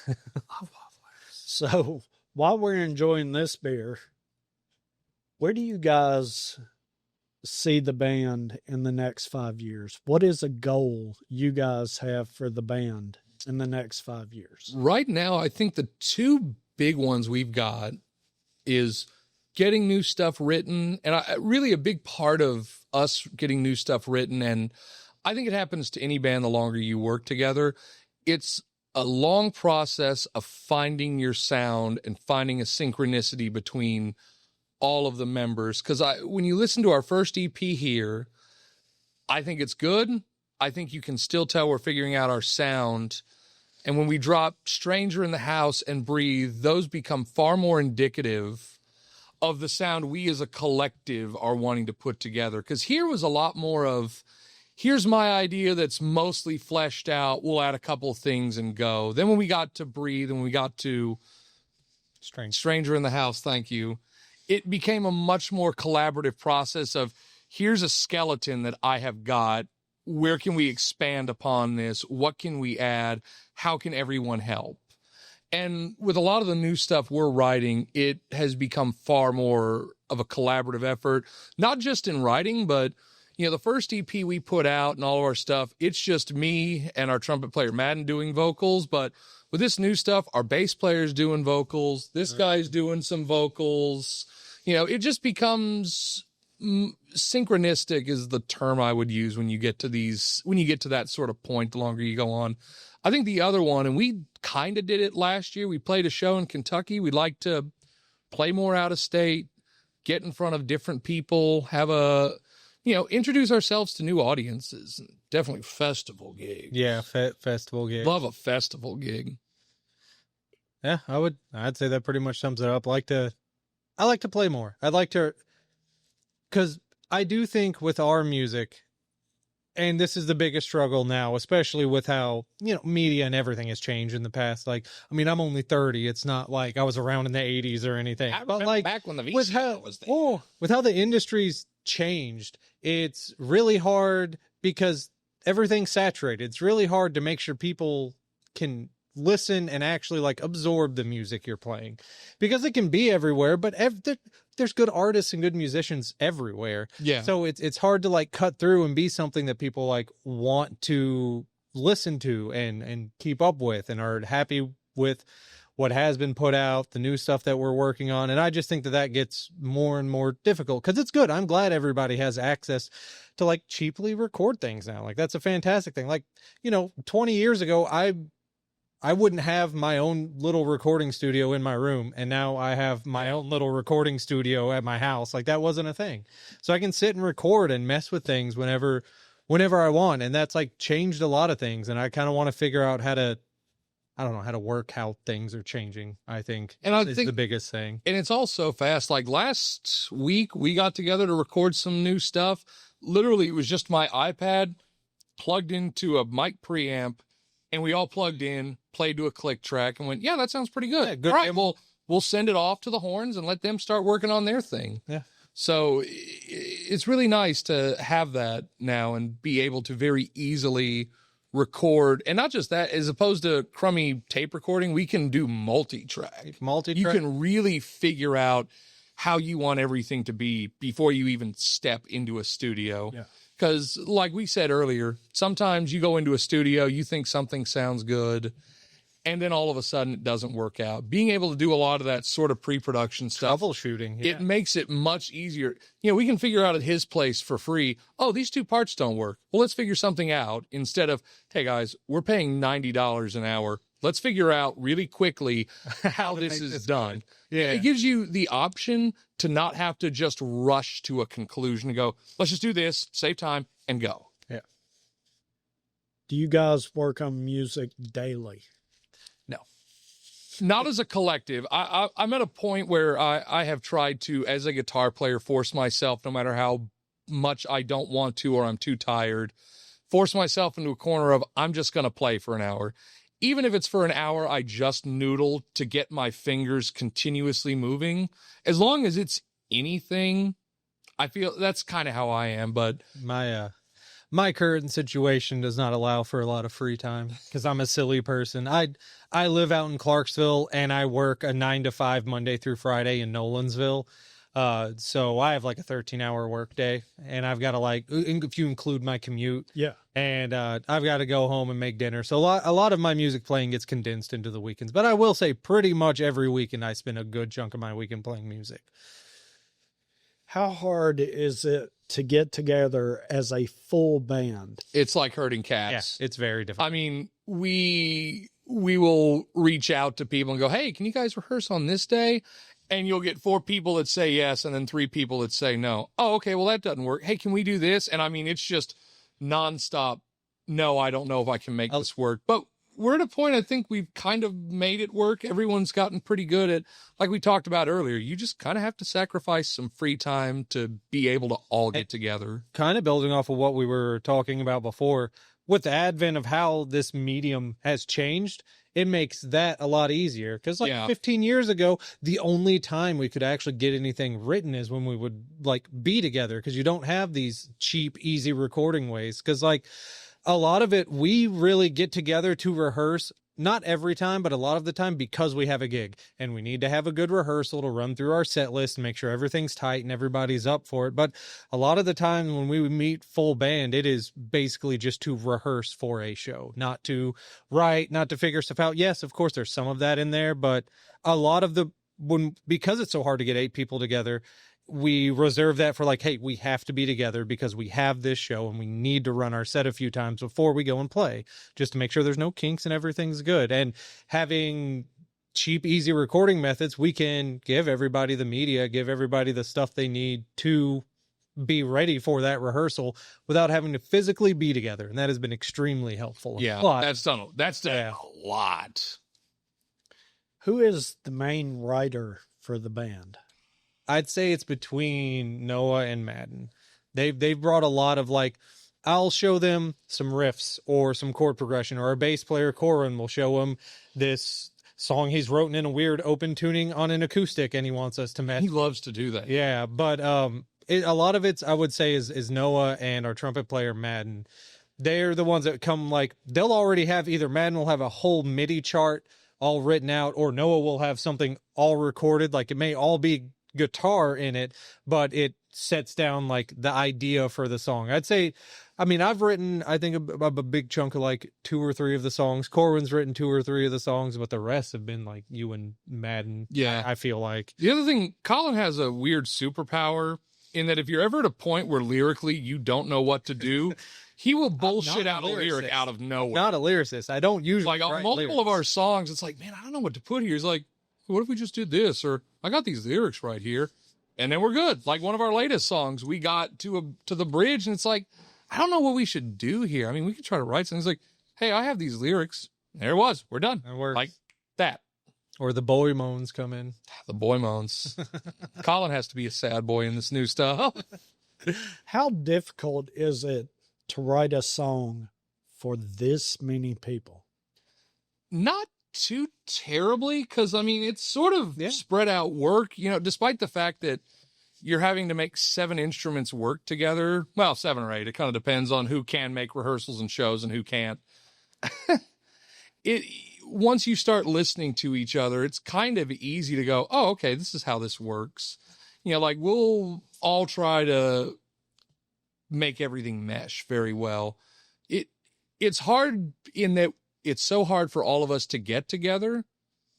I love Waffle House. So while we're enjoying this beer, where do you guys see the band in the next 5 years? What is a goal you guys have for the band in the next 5 years? Right now, I think the two big ones we've got is getting new stuff written. And really a big part of us getting new stuff written, and I think it happens to any band the longer you work together, it's a long process of finding your sound and finding a synchronicity between all of the members. Because when you listen to our first EP here, I think it's good. I think you can still tell we're figuring out our sound. And when we drop Stranger in the House and Breathe, those become far more indicative of the sound we as a collective are wanting to put together. Because here was a lot more of, here's my idea that's mostly fleshed out. We'll add a couple things and go. Then when we got to Breathe and we got to Stranger in the House, thank you, it became a much more collaborative process of, here's a skeleton that I have got. Where can we expand upon this? What can we add? How can everyone help? And with a lot of the new stuff we're writing, it has become far more of a collaborative effort, not just in writing, but, you know, the first EP we put out and all of our stuff, it's just me and our trumpet player, Madden, doing vocals. But with this new stuff, our bass player's doing vocals. This guy's doing some vocals. You know, it just becomes synchronistic is the term I would use when you get to that sort of point, the longer you go on. I think the other one, and we kind of did it last year, we played a show in Kentucky. We'd like to play more out of state, get in front of different people, introduce ourselves to new audiences. Definitely festival gig. Yeah, festival gig. Love a festival gig. Yeah, I'd say that pretty much sums it up. I like to play more. I'd like to, because I do think with our music, and this is the biggest struggle now, especially with how, media and everything has changed in the past. Like, I mean, I'm only 30. It's not like I was around in the 80s or anything. But like back when the VCR was there. With how the industry's changed, it's really hard because everything's saturated. It's really hard to make sure people can listen and actually absorb the music you're playing, because it can be everywhere, but there's good artists and good musicians everywhere. Yeah. So it's hard to cut through and be something that people want to listen to and keep up with and are happy with what has been put out, the new stuff that we're working on. And I just think that gets more and more difficult, because it's good. I'm glad everybody has access to cheaply record things now. That's a fantastic thing. 20 years ago, I wouldn't have my own little recording studio in my room, and now I have my own little recording studio at my house. That wasn't a thing. So I can sit and record and mess with things whenever I want, and that's changed a lot of things, and I kind of want to figure out how to work how things are changing, I think. And I think the biggest thing. And it's all so fast. Last week, we got together to record some new stuff. Literally, it was just my iPad plugged into a mic preamp, and we all plugged in, played to a click track, and went, yeah, that sounds pretty good. Yeah, good. All right, well, we'll send it off to the horns and let them start working on their thing. Yeah. So it's really nice to have that now and be able to very easily record. And not just that, as opposed to crummy tape recording, we can do multi-track. You can really figure out how you want everything to be before you even step into a studio. Yeah. Because like we said earlier, sometimes you go into a studio, you think something sounds good, and then all of a sudden it doesn't work out. Being able to do a lot of that sort of pre-production stuff, troubleshooting, it makes it much easier. We can figure out at his place for free, oh, these two parts don't work. Well, let's figure something out, instead of, hey guys, we're paying $90 an hour. Let's figure out really quickly how this is done. Yeah. It gives you the option to not have to just rush to a conclusion and go, let's just do this, save time, and go. Yeah. Do you guys work on music daily? No. Not as a collective. I'm at a point where I have tried to, as a guitar player, force myself, no matter how much I don't want to or I'm too tired, force myself into a corner of, I'm just going to play for an hour. Even if it's for an hour, I just noodle to get my fingers continuously moving. As long as it's anything, I feel that's kind of how I am. But my current situation does not allow for a lot of free time, because I'm a silly person. I live out in Clarksville, and I work a 9 to 5 Monday through Friday in Nolensville. So I have like a 13-hour work day, and I've got to, like, if you include my commute, and I've got to go home and make dinner. So a lot of my music playing gets condensed into the weekends. But I will say pretty much every weekend I spend a good chunk of my weekend playing music. How hard is it to get together as a full band? It's like herding cats. Yeah, it's very difficult. I mean, we will reach out to people and go, hey, can you guys rehearse on this day? And you'll get 4 people that say yes, and then 3 people that say no. Oh, okay, well, that doesn't work. Hey, can we do this? And I mean, it's just nonstop. No, I don't know if I can make this work. But we're at a point, I think we've kind of made it work. Everyone's gotten pretty good at, like we talked about earlier, you just kind of have to sacrifice some free time to be able to all get together. Kind of building off of what we were talking about before, with the advent of how this medium has changed, it makes that a lot easier. Because 15 years ago, the only time we could actually get anything written is when we would, like, be together, because you don't have these cheap, easy recording ways. Because, like, a lot of it, we really get together to rehearse, not every time, but a lot of the time, because we have a gig and we need to have a good rehearsal to run through our set list and make sure everything's tight and everybody's up for it. But a lot of the time when we meet full band, it is basically just to rehearse for a show, not to write, not to figure stuff out. Yes, of course, there's some of that in there, but a lot of because it's so hard to get 8 people together, we reserve that for, like, hey, we have to be together because we have this show and we need to run our set a few times before we go and play, just to make sure there's no kinks and everything's good. And having cheap, easy recording methods, we can give everybody the media, give everybody the stuff they need to be ready for that rehearsal without having to physically be together. And that has been extremely helpful. Yeah, that's done a lot. Who is the main writer for the band? I'd say it's between Noah and Madden. They've brought a lot of, like, I'll show them some riffs or some chord progression, or our bass player Colin will show them this song he's written in a weird open tuning on an acoustic, and he wants us to match. He loves to do that. Yeah, but a lot of it's, I would say, is Noah and our trumpet player Madden. They're the ones that come, like, they'll already have, either Madden will have a whole MIDI chart all written out, or Noah will have something all recorded. Like, it may all be guitar in it, but it sets down, like, the idea for the song. I'd say, I mean, I've written, I think, a big chunk of, like, 2 or 3 of the songs. Corwin's written 2 or 3 of the songs, but the rest have been, like, you and Madden. Yeah, I feel like. The other thing, Colin has a weird superpower in that if you're ever at a point where lyrically you don't know what to do, he will bullshit out a lyric out of nowhere. Not a lyricist. I don't usually, like, on multiple of our songs, it's like, man, I don't know what to put here. He's like, what if we just did this? Or I got these lyrics right here, and then we're good. Like, one of our latest songs, we got to the bridge, and it's like, I don't know what we should do here. I mean, we could try to write something. It's like, hey, I have these lyrics. There it was. We're done. It works. Like that. Or the boy moans come in. The boy moans. Colin has to be a sad boy in this new stuff. How difficult is it to write a song for this many people? Not too terribly, because I mean, it's sort of spread out work, you know, despite the fact that you're having to make 7 instruments work together. Well, 7 or 8, it kind of depends on who can make rehearsals and shows and who can't. Once you start listening to each other, it's kind of easy to go, oh, okay, this is how this works. You know, like, we'll all try to make everything mesh very well. It's hard in that it's so hard for all of us to get together,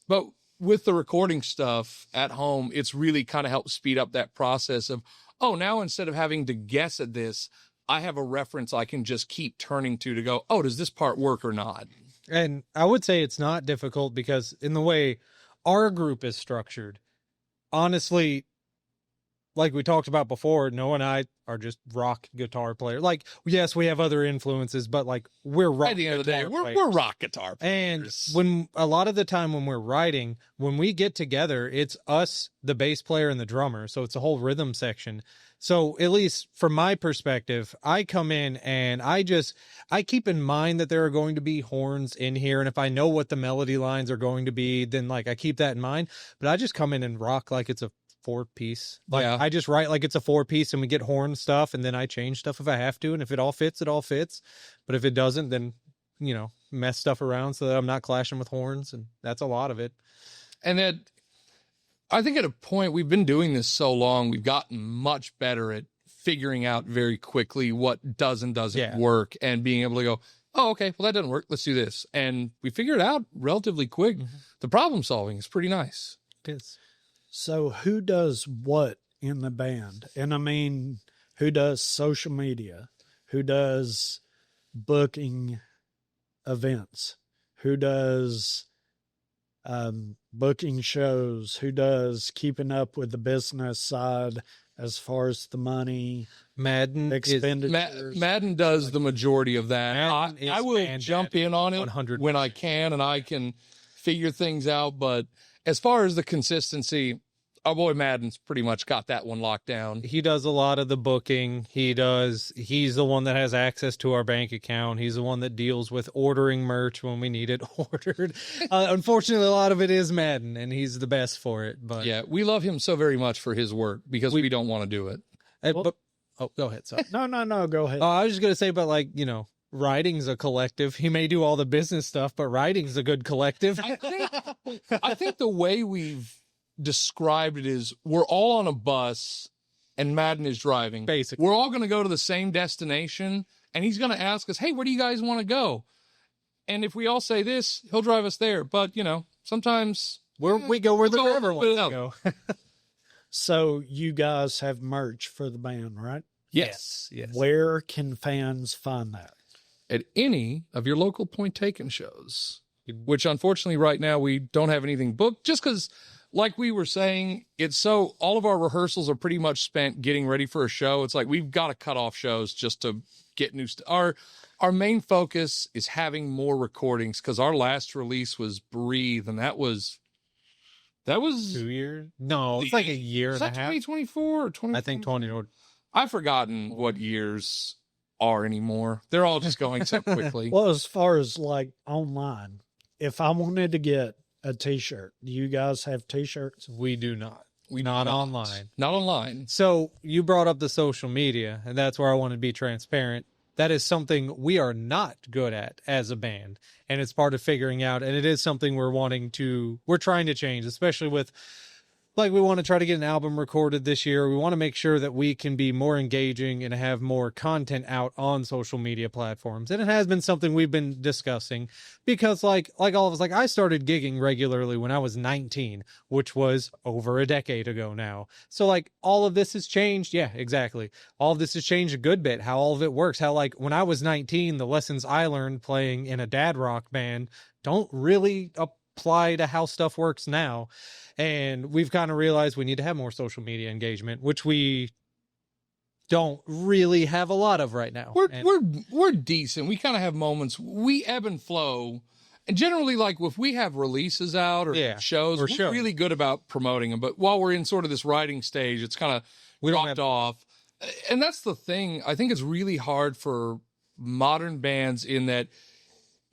but with the recording stuff at home, it's really kind of helped speed up that process of, oh, now instead of having to guess at this, I have a reference I can just keep turning to go, oh, does this part work or not? And I would say it's not difficult because in the way our group is structured, honestly, like we talked about before, Noah and I are just rock guitar players. Like, yes, we have other influences, but, like, we're rock. At the end of the day, we're rock guitar players. And when a lot of the time when we're writing, when we get together, it's us, the bass player, and the drummer. So it's a whole rhythm section. So at least from my perspective, I come in and I keep in mind that there are going to be horns in here. And if I know what the melody lines are going to be, then, like, I keep that in mind. But I just come in and rock like it's a 4-piece. Like, I just write like it's a 4-piece, and we get horn stuff, and then I change stuff if I have to, and if it all fits, it all fits. But if it doesn't, then, you know, mess stuff around so that I'm not clashing with horns, and that's a lot of it. And then I think at a point, we've been doing this so long, we've gotten much better at figuring out very quickly what does and doesn't work, and being able to go, oh, okay, well, that doesn't work. Let's do this. And we figure it out relatively quick. Mm-hmm. The problem solving is pretty nice. It is. So who does what in the band? And I mean, who does social media? Who does booking events? Who does booking shows? Who does keeping up with the business side as far as the money? Madden expenditures. Madden does the majority of that. I will jump in on it 100%. When I can, and I can figure things out. But as far as the consistency, our boy Madden's pretty much got that one locked down. He does a lot of the booking. He's the one that has access to our bank account. He's the one that deals with ordering merch when we need it ordered. Unfortunately, a lot of it is Madden, and he's the best for it. But yeah, we love him so very much for his work because we don't want to do it. Go ahead. Sorry. No, go ahead. I was just going to say about, like, writing's a collective. He may do all the business stuff, but writing's a good collective. I think the way we've described it is we're all on a bus and Madden is driving. Basically. We're all going to go to the same destination, and he's going to ask us, hey, where do you guys want to go? And if we all say this, he'll drive us there. But, sometimes we go where the river wants to go. So you guys have merch for the band, right? Yes. Where can fans find that? At any of your local Point Taken shows, which unfortunately right now we don't have anything booked, just because, like we were saying, all of our rehearsals are pretty much spent getting ready for a show. It's like we've got to cut off shows just to get new stuff. Our main focus is having more recordings, because our last release was Breathe, and that was 2 years? No, it's like a year and a half. 2024 or 20? I think 20. I've forgotten what years are anymore. They're all just going so quickly. Well, as far as like online, if I wanted to get a t-shirt, do you guys have t-shirts? We do not. Not online. Not online. So you brought up the social media, and that's where I want to be transparent. That is something we are not good at as a band, and it's part of figuring out, and it is something we're trying to change, especially with, like, we want to try to get an album recorded this year. We want to make sure that we can be more engaging and have more content out on social media platforms. And it has been something we've been discussing, because like all of us, like, I started gigging regularly when I was 19, which was over a decade ago now. So, like, all of this has changed. Yeah, exactly. All of this has changed a good bit, how all of it works. How, like, when I was 19, the lessons I learned playing in a dad rock band don't really apply to how stuff works now. And we've kind of realized we need to have more social media engagement, which we don't really have a lot of right now. We're decent. We kind of have moments. We ebb and flow. And generally, like, if we have releases out or shows, we're really good about promoting them. But while we're in sort of this writing stage, it's kind of dropped off. And that's the thing. I think it's really hard for modern bands in that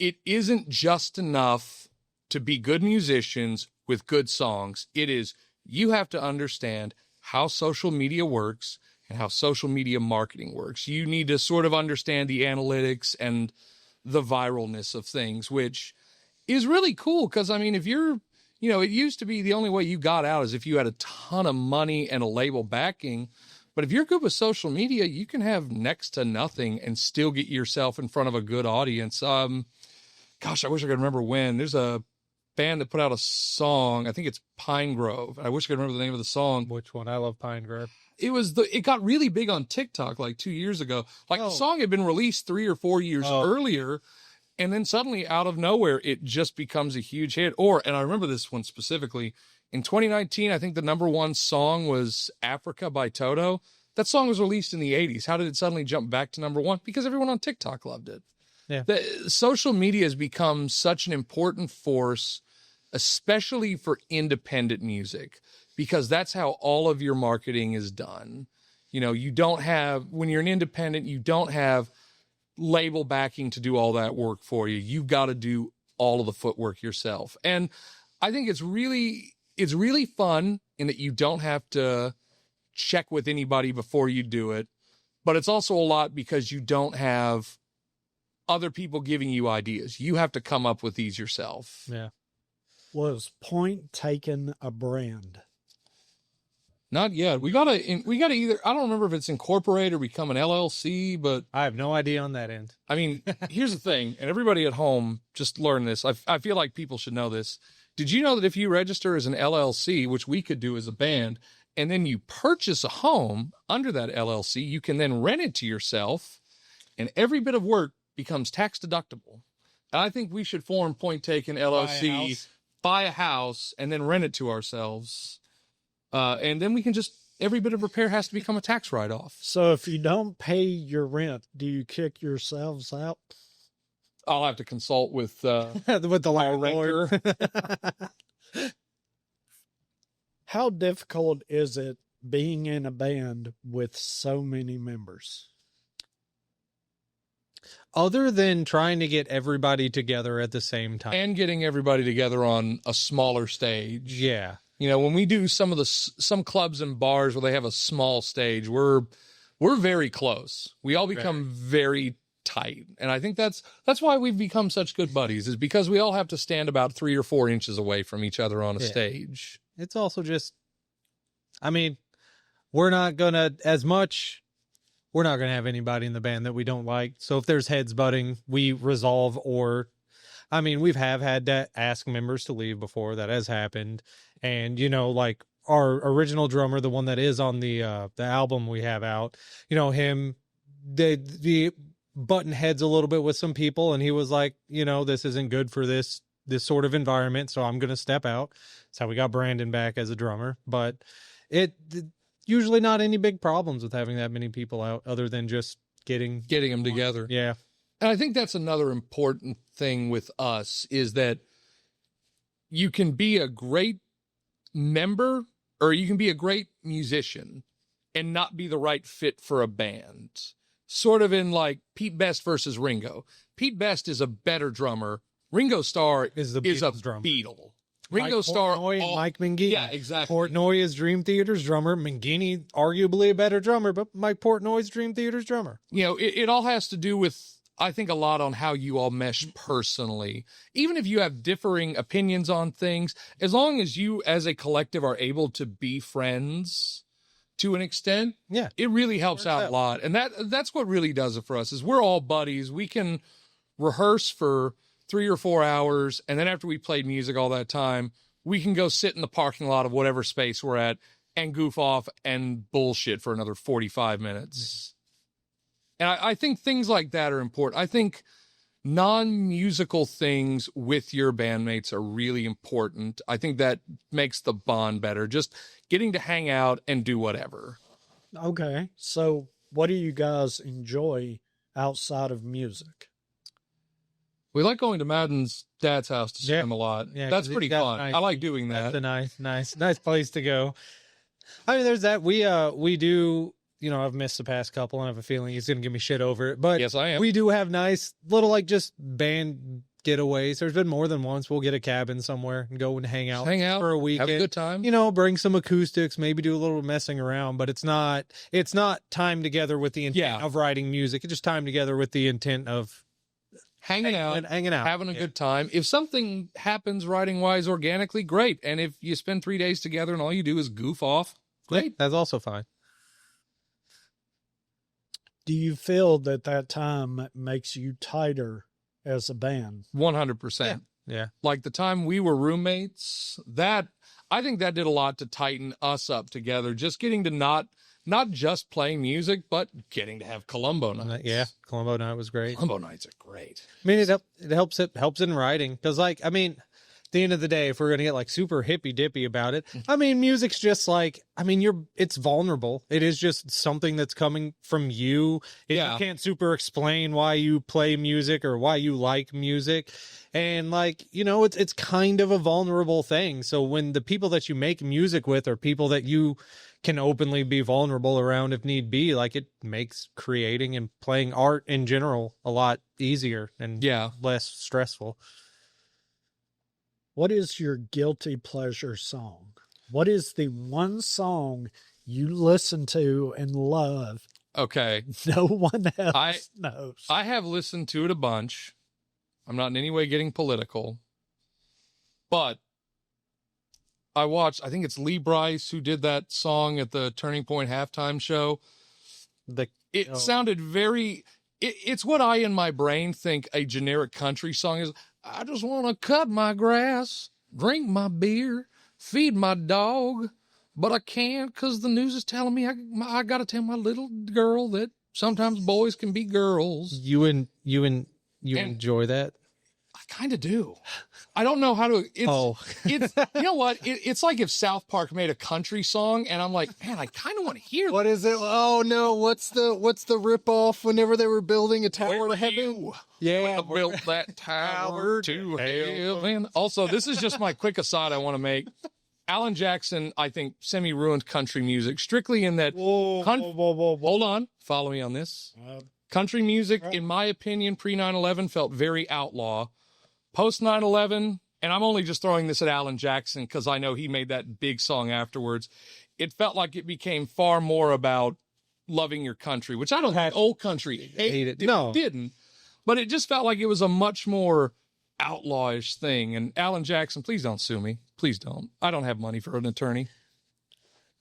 it isn't just enough to be good musicians with good songs. It is, you have to understand how social media works and how social media marketing works. You need to sort of understand the analytics and the viralness of things, which is really cool. Because, I mean, if you're, it used to be the only way you got out is if you had a ton of money and a label backing. But if you're good with social media, you can have next to nothing and still get yourself in front of a good audience. Gosh, I wish I could remember when. There's a band that put out a song. I think it's Pine Grove. I wish I could remember the name of the song. Which one? I love Pine Grove. It got really big on TikTok like 2 years ago. Like, the song had been released 3 or 4 years earlier, and then suddenly out of nowhere it just becomes a huge hit. And I remember this one specifically. In 2019, I think the number one song was Africa by Toto. That song was released in the 80s. How did it suddenly jump back to number one? Because everyone on TikTok loved it. Yeah. The social media has become such an important force, especially for independent music, because that's how all of your marketing is done. You don't have, when you're an independent, you don't have label backing to do all that work for you. You've got to do all of the footwork yourself. And I think it's really fun in that you don't have to check with anybody before you do it, but it's also a lot because you don't have other people giving you ideas. You have to come up with these yourself. Yeah. Was Point Taken a brand? Not yet. We gotta either, I don't remember if it's incorporate or become an LLC, but I have no idea on that end. I mean, here's the thing, and everybody at home, just learn this. I feel like people should know this. Did you know that if you register as an LLC, which we could do as a band, and then you purchase a home under that LLC, you can then rent it to yourself, and every bit of work becomes tax deductible. And I think we should form Point Taken LLC, buy a house, and then rent it to ourselves. And then we can just, every bit of repair has to become a tax write-off. So if you don't pay your rent, do you kick yourselves out? I'll have to consult with the landlord. How difficult is it being in a band with so many members? Other than trying to get everybody together at the same time. And getting everybody together on a smaller stage. Yeah. You know, when we do some clubs and bars where they have a small stage, we're very close. We all become very tight. And I think that's why we've become such good buddies, is because we all have to stand about 3 or 4 inches away from each other on a stage. It's also just, I mean, we're not going to have anybody in the band that we don't like. So if there's heads butting, we resolve, or, I mean, we've had to ask members to leave before. That has happened. And, you know, like our original drummer, the one that is on the album we have out, you know, the button heads a little bit with some people, and he was like, you know, this isn't good for this sort of environment, so I'm going to step out. That's how we got Brandon back as a drummer. But it usually not any big problems with having that many people out, other than just getting them together. Yeah. And I think that's another important thing with us, is that you can be a great member, or you can be a great musician and not be the right fit for a band. Sort of in like Pete Best versus Ringo. Pete Best is a better drummer. Ringo Starr is a Beatle. Ringo Starr, Mike Mangini. Yeah, exactly. Portnoy is Dream Theater's drummer. Mangini, arguably a better drummer, but Mike Portnoy's Dream Theater's drummer. You know, it all has to do with, I think, a lot on how you all mesh personally. Even if you have differing opinions on things, as long as you as a collective are able to be friends to an extent, yeah, it really helps out a lot. And that's what really does it for us, is we're all buddies. We can rehearse for 3 or 4 hours, and then after we played music all that time, we can go sit in the parking lot of whatever space we're at and goof off and bullshit for another 45 minutes. And I think things like that are important. I think non-musical things with your bandmates are really important. I think that makes the bond better. Just getting to hang out and do whatever. Okay. So what do you guys enjoy outside of music? We like going to Madden's dad's house to swim a lot. Yeah, that's pretty fun. Nice, I like doing that. That's a nice place to go. I mean, there's that. We do, you know, I've missed the past couple, and I have a feeling he's going to give me shit over it. But yes, I am. We do have nice little, like, just band getaways. There's been more than once. We'll get a cabin somewhere and go and hang out for a weekend. Have a good time. You know, bring some acoustics, maybe do a little messing around, but it's not time together with the intent of writing music. It's just time together with the intent of hanging out, having a good time. If something happens writing-wise organically, great. And if you spend 3 days together and all you do is goof off, great. Yeah, that's also fine. Do you feel that time makes you tighter as a band? 100%. Yeah. Like the time we were roommates, I think that did a lot to tighten us up together. Just getting to not just playing music, but getting to have Columbo nights. Yeah, Columbo night was great. Columbo nights are great. I mean, it helps in writing, because, like, I mean, at the end of the day, if we're gonna get like super hippy dippy about it, I mean, music's just like, I mean, it's vulnerable. It is just something that's coming from you. You can't super explain why you play music or why you like music, and, like, you know, it's kind of a vulnerable thing. So when the people that you make music with are people that you can openly be vulnerable around if need be, like, it makes creating and playing art in general a lot easier and less stressful. What is your guilty pleasure song? What is the one song you listen to and love? Okay. No one else knows. I have listened to it a bunch. I'm not in any way getting political, but I watched, I think it's Lee Brice who did that song at the Turning Point halftime show. It sounded very, it's what I in my brain think a generic country song is. I just want to cut my grass, drink my beer, feed my dog, but I can't because the news is telling me I got to tell my little girl that sometimes boys can be girls. You enjoy that? I kind of do. I don't know how to. It's you know what? It's like if South Park made a country song, and I'm like, man, I kind of want to hear. What is it? Oh no! What's the ripoff? Whenever they were building a tower to heaven. Yeah, built that tower to heaven. Also, this is just my quick aside I want to make. Alan Jackson, I think, semi-ruined country music, strictly in that. Whoa. Hold on, follow me on this. Country music, in my opinion, pre 9/11 felt very outlaw. Post 9/11, and I'm only just throwing this at Alan Jackson because I know he made that big song afterwards. It felt like it became far more about loving your country, which I don't have. Old country Hate it. No, didn't. But it just felt like it was a much more outlawish thing. And Alan Jackson, please don't sue me. Please don't. I don't have money for an attorney.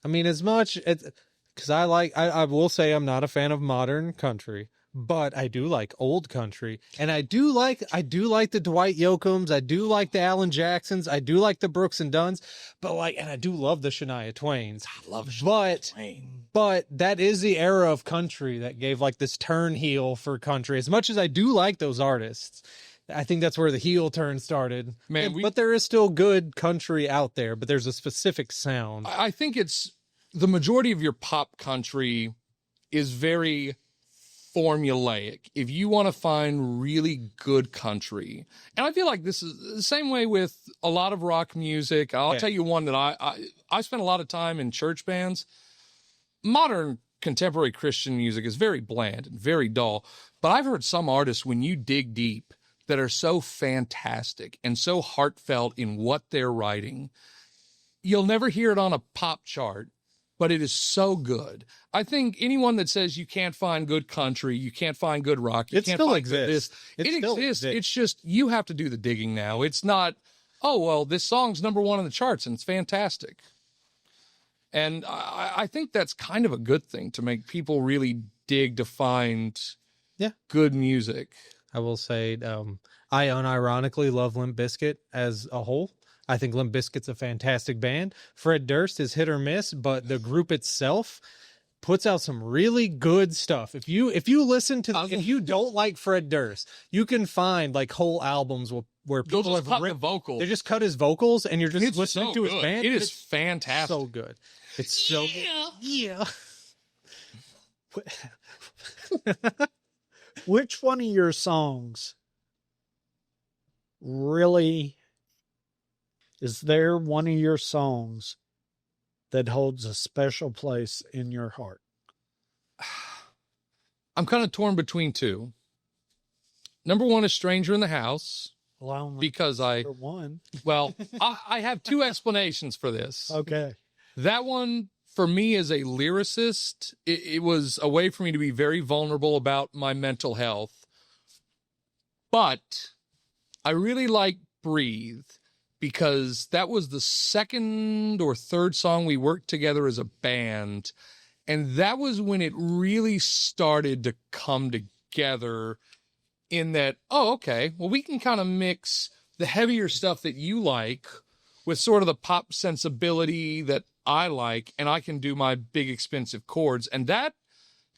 I mean, as much because I will say I'm not a fan of modern country. But I do like old country, and I do like the Dwight Yoakams, I do like the Alan Jacksons, I do like the Brooks and Dunns, and I do love the Shania Twains. I love Shania Twain. But that is the era of country that gave like this turn heel for country. As much as I do like those artists, I think that's where the heel turn started. Man, but there is still good country out there, but there's a specific sound. I think it's the majority of your pop country is very formulaic. If you want to find really good country, and I feel like this is the same way with a lot of rock music. I'll tell you one that I spent a lot of time in church bands. Modern contemporary Christian music is very bland and very dull, but I've heard some artists, when you dig deep, that are so fantastic and so heartfelt in what they're writing. You'll never hear it on a pop chart, but it is so good. I think anyone that says you can't find good country, you can't find good rock, you can't find exists. It exists. It's just you have to do the digging now. It's not, oh, well, this song's #1 in the charts and it's fantastic. And I think that's kind of a good thing, to make people really dig to find good music. I will say I unironically love Limp Bizkit as a whole. I think Limp Bizkit's a fantastic band. Fred Durst is hit or miss, but the group itself puts out some really good stuff. If you listen to, if you don't like Fred Durst, you can find like whole albums where people have cut the vocals. They just cut his vocals, and you're just listening to his band. It is fantastic. So good. It's so good. Yeah. Which one of your songs really, is there one of your songs that holds a special place in your heart? I'm kind of torn between two. #1 is Stranger in the House. Well, because one. Well, I have two explanations for this. Okay. That one, for me as a lyricist, it was a way for me to be very vulnerable about my mental health. But I really like Breathe, because that was the second or third song we worked together as a band. And that was when it really started to come together, in that, oh, okay, well, we can kind of mix the heavier stuff that you like with sort of the pop sensibility that I like, and I can do my big expensive chords. And that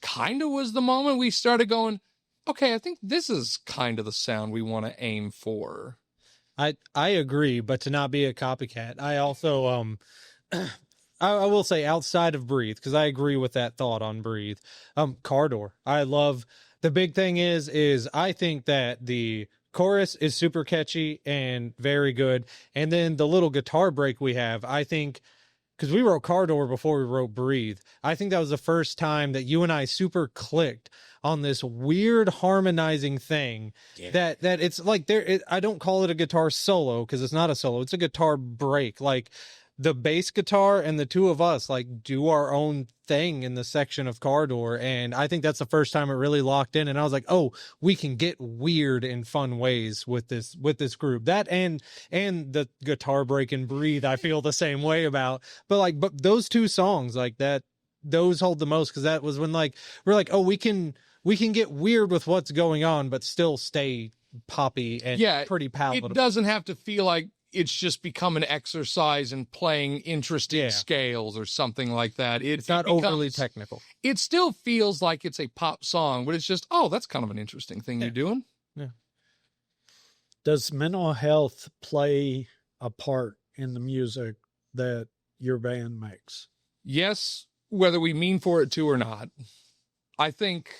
kind of was the moment we started going, okay, I think this is kind of the sound we want to aim for. I agree, but to not be a copycat, I also I will say, outside of Breathe, because I agree with that thought on Breathe. Car Door. I love, the big thing is I think that the chorus is super catchy and very good, and then the little guitar break we have, I think, because we wrote Car Door before we wrote Breathe, I think that was the first time that you and I super clicked on this weird harmonizing thing. that it's like, I don't call it a guitar solo, because it's not a solo, it's a guitar break. Like, the bass guitar and the two of us like do our own thing in the section of car door. And I think that's the first time it really locked in. And I was like, oh, we can get weird in fun ways with this group. That and the guitar break and breathe, I feel the same way about. But those two songs like that, those hold the most, because that was when like we're like, oh, we can get weird with what's going on, but still stay poppy and pretty palatable. It doesn't have to feel like it's just become an exercise in playing interesting scales or something like that. It's not overly technical. It still feels like it's a pop song, but it's just, oh, that's kind of an interesting thing you're doing. Yeah. Does mental health play a part in the music that your band makes? Yes, whether we mean for it to or not. I think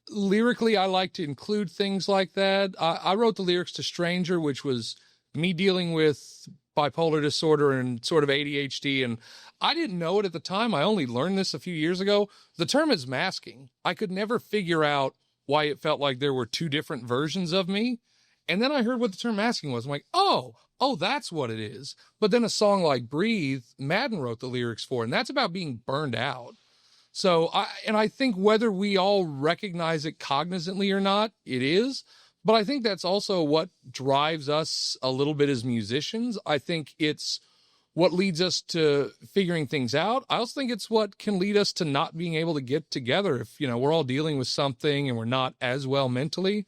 lyrically, I like to include things like that. I wrote the lyrics to Stranger, which was me dealing with bipolar disorder and sort of ADHD. And I didn't know it at the time. I only learned this a few years ago. The term is masking. I could never figure out why it felt like there were two different versions of me. And then I heard what the term masking was. I'm like, oh, that's what it is. But then a song like Breathe, Madden wrote the lyrics for, and that's about being burned out. So I think whether we all recognize it cognizantly or not, it is. But I think that's also what drives us a little bit as musicians. I think it's what leads us to figuring things out. I also think it's what can lead us to not being able to get together. If, we're all dealing with something and we're not as well mentally,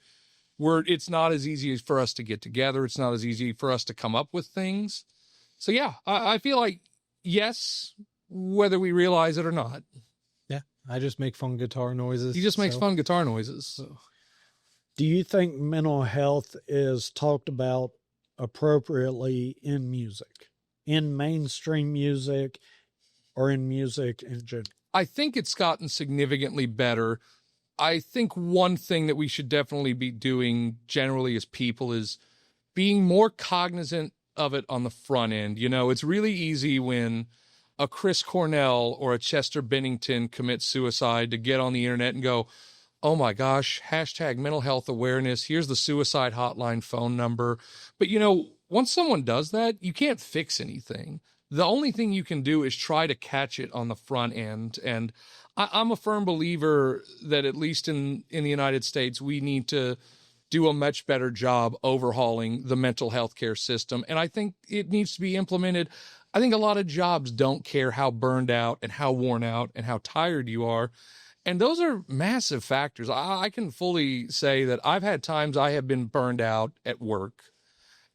it's not as easy for us to get together. It's not as easy for us to come up with things. So yeah, I feel like yes, whether we realize it or not. Yeah, I just make fun guitar noises. He just makes fun guitar noises. So. Do you think mental health is talked about appropriately in music, in mainstream music, or in music in general? I think it's gotten significantly better. I think one thing that we should definitely be doing generally as people is being more cognizant of it on the front end. It's really easy when a Chris Cornell or a Chester Bennington commits suicide to get on the internet and go, oh my gosh, hashtag mental health awareness. Here's the suicide hotline phone number. But once someone does that, you can't fix anything. The only thing you can do is try to catch it on the front end. And I'm a firm believer that at least in the United States, we need to do a much better job overhauling the mental health care system. And I think it needs to be implemented. I think a lot of jobs don't care how burned out and how worn out and how tired you are. And those are massive factors. I can fully say that I've had times I have been burned out at work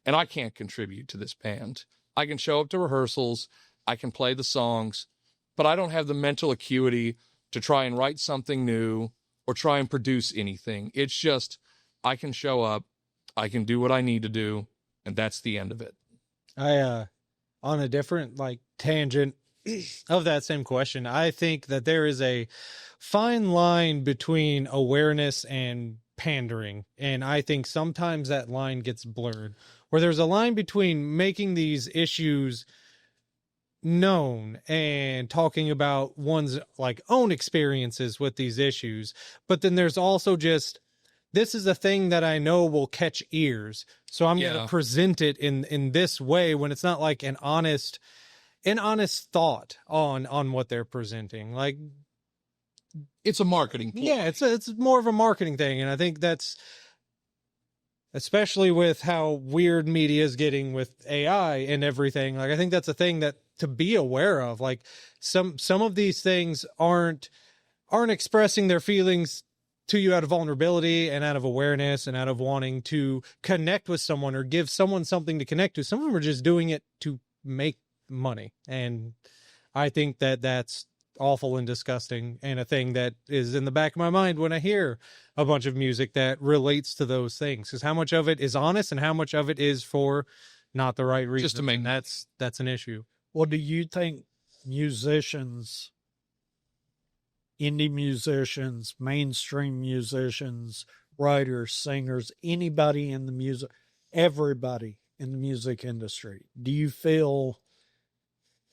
and I can't contribute to this band. I can show up to rehearsals, I can play the songs, but I don't have the mental acuity to try and write something new or try and produce anything. It's just, I can show up, I can do what I need to do, and that's the end of it. On a different tangent of that same question, I think that there is a fine line between awareness and pandering. And I think sometimes that line gets blurred, where there's a line between making these issues known and talking about one's own experiences with these issues. But then there's also just, this is a thing that I know will catch ears, so I'm going to present it in this way, when it's not an honest thought on what they're presenting. It's a marketing ploy. Yeah, it's more of a marketing thing. And I think that's, especially with how weird media is getting with AI and everything. I think that's a thing that to be aware of. Some of these things aren't expressing their feelings to you out of vulnerability and out of awareness and out of wanting to connect with someone or give someone something to connect to. Some of them are just doing it to make money. And I think that that's awful and disgusting, and a thing that is in the back of my mind when I hear a bunch of music that relates to those things, because how much of it is honest and how much of it is for not the right reason. Just to make, that's an issue. Well, do you think musicians, indie musicians, mainstream musicians, writers, singers, anybody in the music, everybody in the music industry, do you feel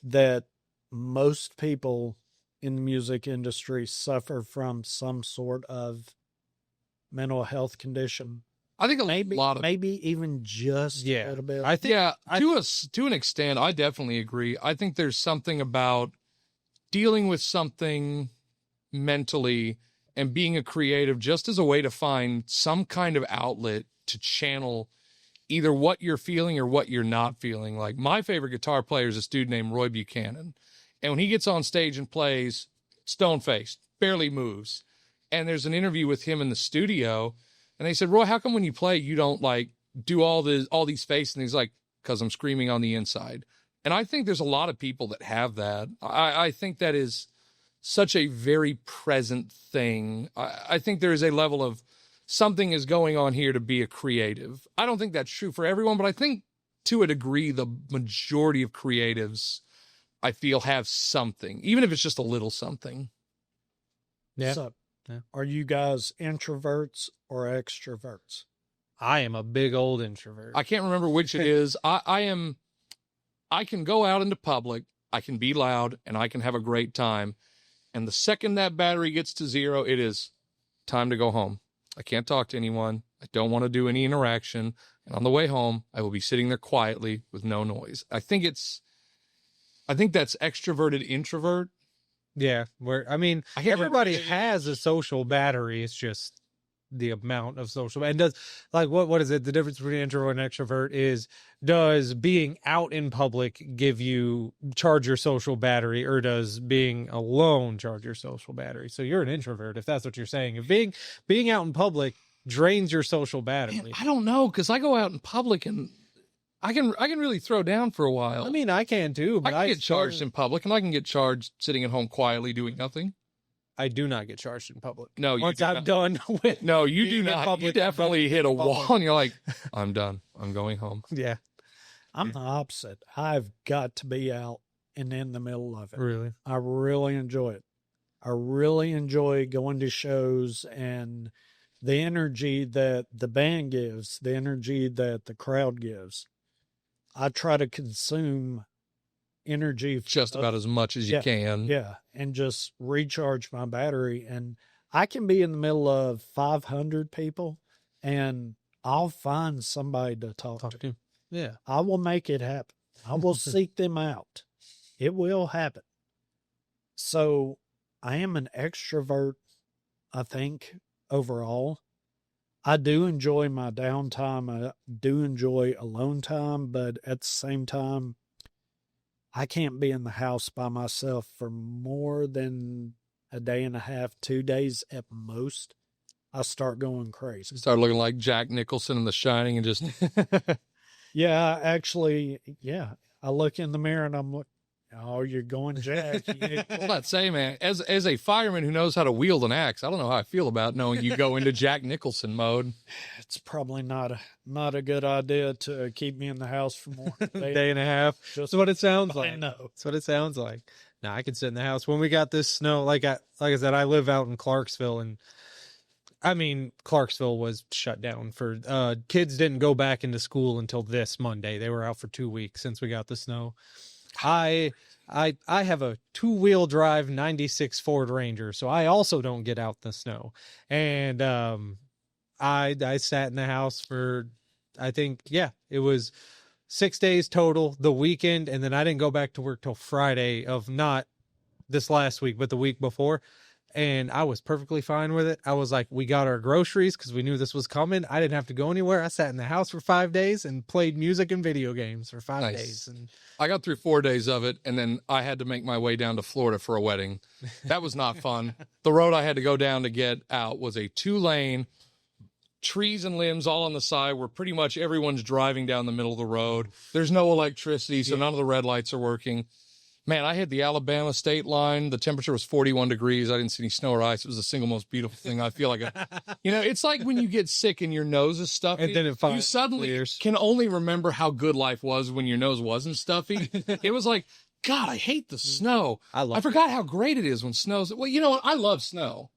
that most people in the music industry suffer from some sort of mental health condition? I think maybe a lot of maybe even just a little bit. I think to an extent, I definitely agree. I think there's something about dealing with something mentally and being a creative just as a way to find some kind of outlet to channel either what you're feeling or what you're not feeling. Like my favorite guitar player is this dude named Roy Buchanan. And when he gets on stage and plays, stone-faced, barely moves. And there's an interview with him in the studio. And they said, Roy, how come when you play, you don't like do all these faces? And he's like, because I'm screaming on the inside. And I think there's a lot of people that have that. I think that is such a very present thing. I think there is a level of something is going on here to be a creative. I don't think that's true for everyone, but I think to a degree, the majority of creatives, I feel, have something, even if it's just a little something. Yeah. So, are you guys introverts or extroverts? I am a big old introvert. I can't remember which it is. I can go out into public, I can be loud, and I can have a great time. And the second that battery gets to zero, it is time to go home. I can't talk to anyone. I don't want to do any interaction. And on the way home, I will be sitting there quietly with no noise. I think that's extroverted introvert. Yeah, everybody has a social battery. It's just the amount of social, and does like what is it? The difference between introvert and extrovert is, does being out in public charge your social battery, or does being alone charge your social battery? So you're an introvert if that's what you're saying. If being out in public drains your social battery. Man, I don't know, because I go out in public and I can really throw down for a while. I mean, I can too, but I can get charged in public, and I can get charged sitting at home quietly doing nothing. I do not get charged in public. No, once I'm done with. No, you do not. Public, you definitely hit a wall, and you're like, I'm done. I'm going home. Yeah, I'm the opposite. I've got to be out and in the middle of it. Really, I really enjoy it. I really enjoy going to shows and the energy that the band gives, the energy that the crowd gives. I try to consume energy just about as much as you can. Yeah, and just recharge my battery. And I can be in the middle of 500 people and I'll find somebody to talk to. Yeah. I will make it happen. I will seek them out. It will happen. So I am an extrovert, I think, overall. I do enjoy my downtime. I do enjoy alone time, but at the same time, I can't be in the house by myself for more than a day and a half, 2 days at most. I start going crazy. Start looking like Jack Nicholson in The Shining and just... Yeah, actually, yeah. I look in the mirror and I'm like, oh, you're going Jack. Well, I'd say, man, as a fireman who knows how to wield an axe, I don't know how I feel about knowing you go into Jack Nicholson mode. It's probably not a good idea to keep me in the house for more than a day and a half. Just that's what it sounds like. I know. That's what it sounds like. Now I could sit in the house. When we got this snow, like I said, I live out in Clarksville, and I mean, Clarksville was shut down for kids didn't go back into school until this Monday. They were out for 2 weeks since we got the snow. I have a 2-wheel drive 96 Ford Ranger, so I also don't get out in the snow. And I sat in the house for, I think, it was 6 days total, the weekend, and then I didn't go back to work till Friday of not this last week, but the week before. And I was perfectly fine with it. I was like, we got our groceries because we knew this was coming. I didn't have to go anywhere. I sat in the house for 5 days and played music and video games for 5 days. And I got through 4 days of it, and then I had to make my way down to Florida for a wedding. That was not fun. The road I had to go down to get out was a 2-lane, trees and limbs all on the side where pretty much everyone's driving down the middle of the road. There's no electricity, so none of the red lights are working. Man, I hit the Alabama state line. The temperature was 41 degrees. I didn't see any snow or ice. It was the single most beautiful thing. I feel like, it's like when you get sick and your nose is stuffy. And then you suddenly can only remember how good life was when your nose wasn't stuffy. It was like, God, I hate the snow. I forgot how great it is when snow's. Well, you know what? I love snow.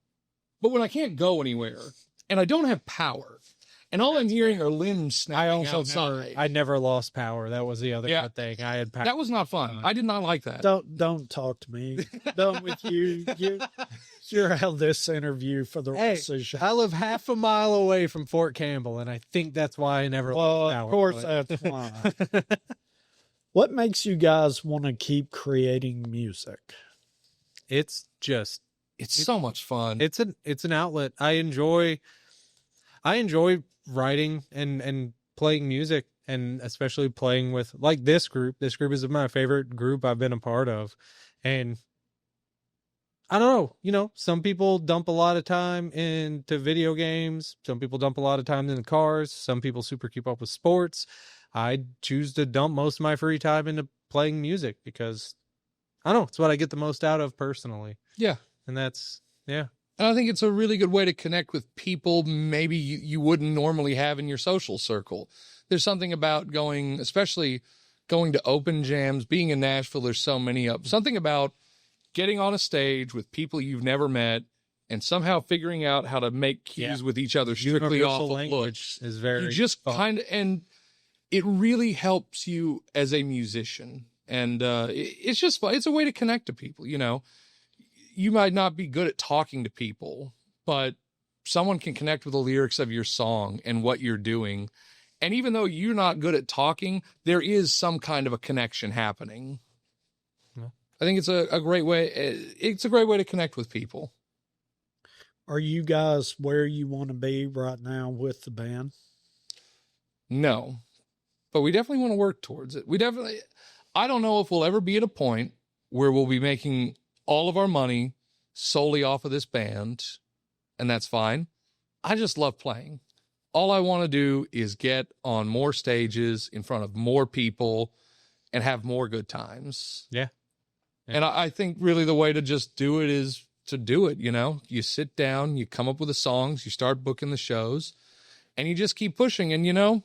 But when I can't go anywhere and I don't have power And all I'm hearing are limbs snapping outside. I never lost power. That was the other good thing. I had power. That was not fun. I did not like that. Don't talk to me. Done with you. You're out of this interview for the rest of the show. I live half a mile away from Fort Campbell, and I think that's why I never lost power. Of course, that's why. What makes you guys want to keep creating music? It's so much fun. It's an outlet. I enjoy writing and playing music, and especially playing with like this group. This group is my favorite group I've been a part of. And I don't know, some people dump a lot of time into video games. Some people dump a lot of time into cars. Some people super keep up with sports. I choose to dump most of my free time into playing music because I don't know, it's what I get the most out of personally. Yeah. And that's, yeah. And I think it's a really good way to connect with people maybe you wouldn't normally have in your social circle. There's something about especially going to open jams, being in Nashville, there's so many of something about getting on a stage with people you've never met and somehow figuring out how to make cues with each other strictly off of language is very you just kind of, and it really helps you as a musician. And it's just fun. It's a way to connect to people, you know. You might not be good at talking to people, but someone can connect with the lyrics of your song and what you're doing. And even though you're not good at talking, there is some kind of a connection happening. Yeah. I think it's a great way. It's a great way to connect with people. Are you guys where you want to be right now with the band? No, but we definitely want to work towards it. I don't know if we'll ever be at a point where we'll be making all of our money solely off of this band, and that's fine. I just love playing. All I want to do is get on more stages in front of more people and have more good times. Yeah. And I think really the way to just do it is to do it, you know? You sit down, you come up with the songs, you start booking the shows, and you just keep pushing. And, you know,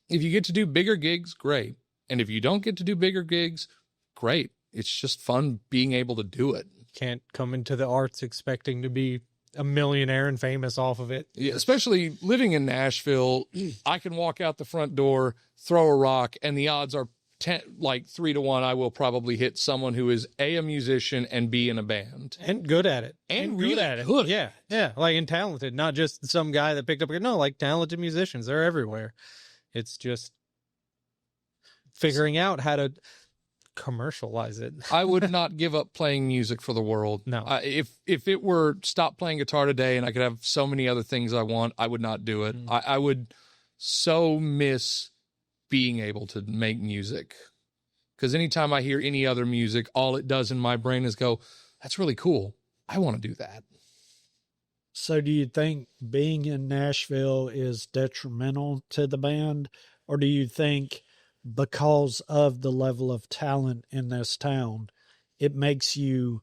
if you get to do bigger gigs, great. And if you don't get to do bigger gigs, great. It's just fun being able to do it. Can't come into the arts expecting to be a millionaire and famous off of it. Yeah, especially living in Nashville, I can walk out the front door, throw a rock, and the odds are 3 to 1. I will probably hit someone who is A, a musician, and B, in a band. And good at it. And really good at it. Yeah. Yeah. Like, and talented, not just some guy that picked up. No, like talented musicians. They're everywhere. It's just figuring out how to commercialize it. I would not give up playing music for the world. No. If it were stop playing guitar today and I could have so many other things I want, I would not do it. I would so miss being able to make music, because anytime I hear any other music, all it does in my brain is go, that's really cool. I want to do that. So do you think being in Nashville is detrimental to the band, or do you think because of the level of talent in this town, it makes you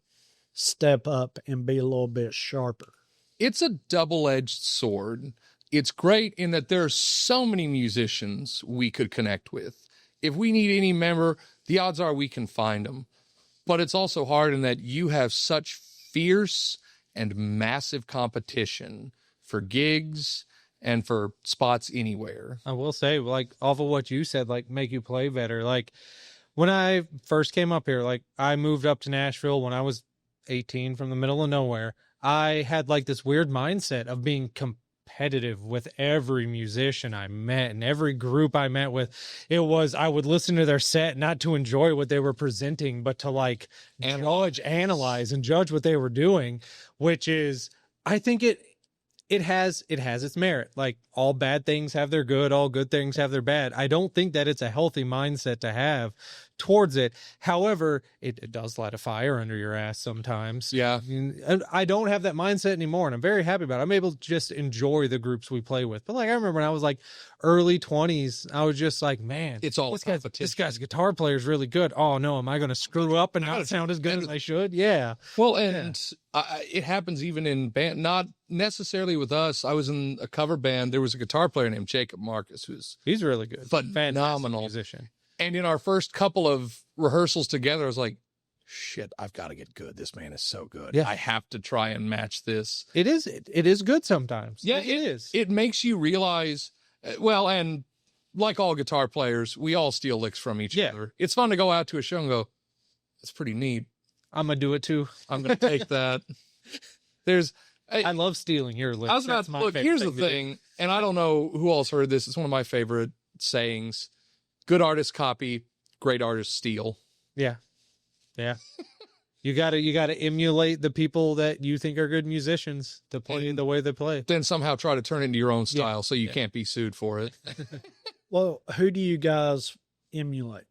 step up and be a little bit sharper? It's a double-edged sword. It's great in that there are so many musicians we could connect with. If we need any member, the odds are we can find them. But it's also hard in that you have such fierce and massive competition for gigs and for spots anywhere. I will say, like, off of what you said, like, make you play better. Like, when I first came up here, like, I moved up to Nashville when I was 18 from the middle of nowhere. I had, like, this weird mindset of being competitive with every musician I met and every group I met with. It was, I would listen to their set, not to enjoy what they were presenting, but to, like, analyze and judge what they were doing, which is, I think it has its merit. Like, all bad things have their good, all good things have their bad. I don't think that it's a healthy mindset to have towards it. However, it does light a fire under your ass sometimes. Yeah. I don't have that mindset anymore, and I'm very happy about it. I'm able to just enjoy the groups we play with. But, like, I remember when I was, like, early 20s, I was just like, man, it's all this guy's guitar player is really good. Oh, no, am I going to screw up and not sound as good as I should? Yeah. Well, and it happens even in band, not necessarily with us. I was in a cover band. There was a guitar player named Jacob Marcus, he's really good. Phenomenal musician. And in our first couple of rehearsals together, I was like, shit, I've got to get good. This man is so good. Yeah. I have to try and match this. It is good sometimes. Yeah, it is. It makes you realize, well, and like all guitar players, we all steal licks from each other. It's fun to go out to a show and go, that's pretty neat. I'm going to do it too. I'm going to take that. I love stealing your licks. I was about to look. Here's the thing, and I don't know who else heard this. It's one of my favorite sayings: "Good artists copy, great artists steal." Yeah. You gotta emulate the people that you think are good musicians to play the way they play. Then somehow try to turn it into your own style, so you can't be sued for it. Well, who do you guys emulate?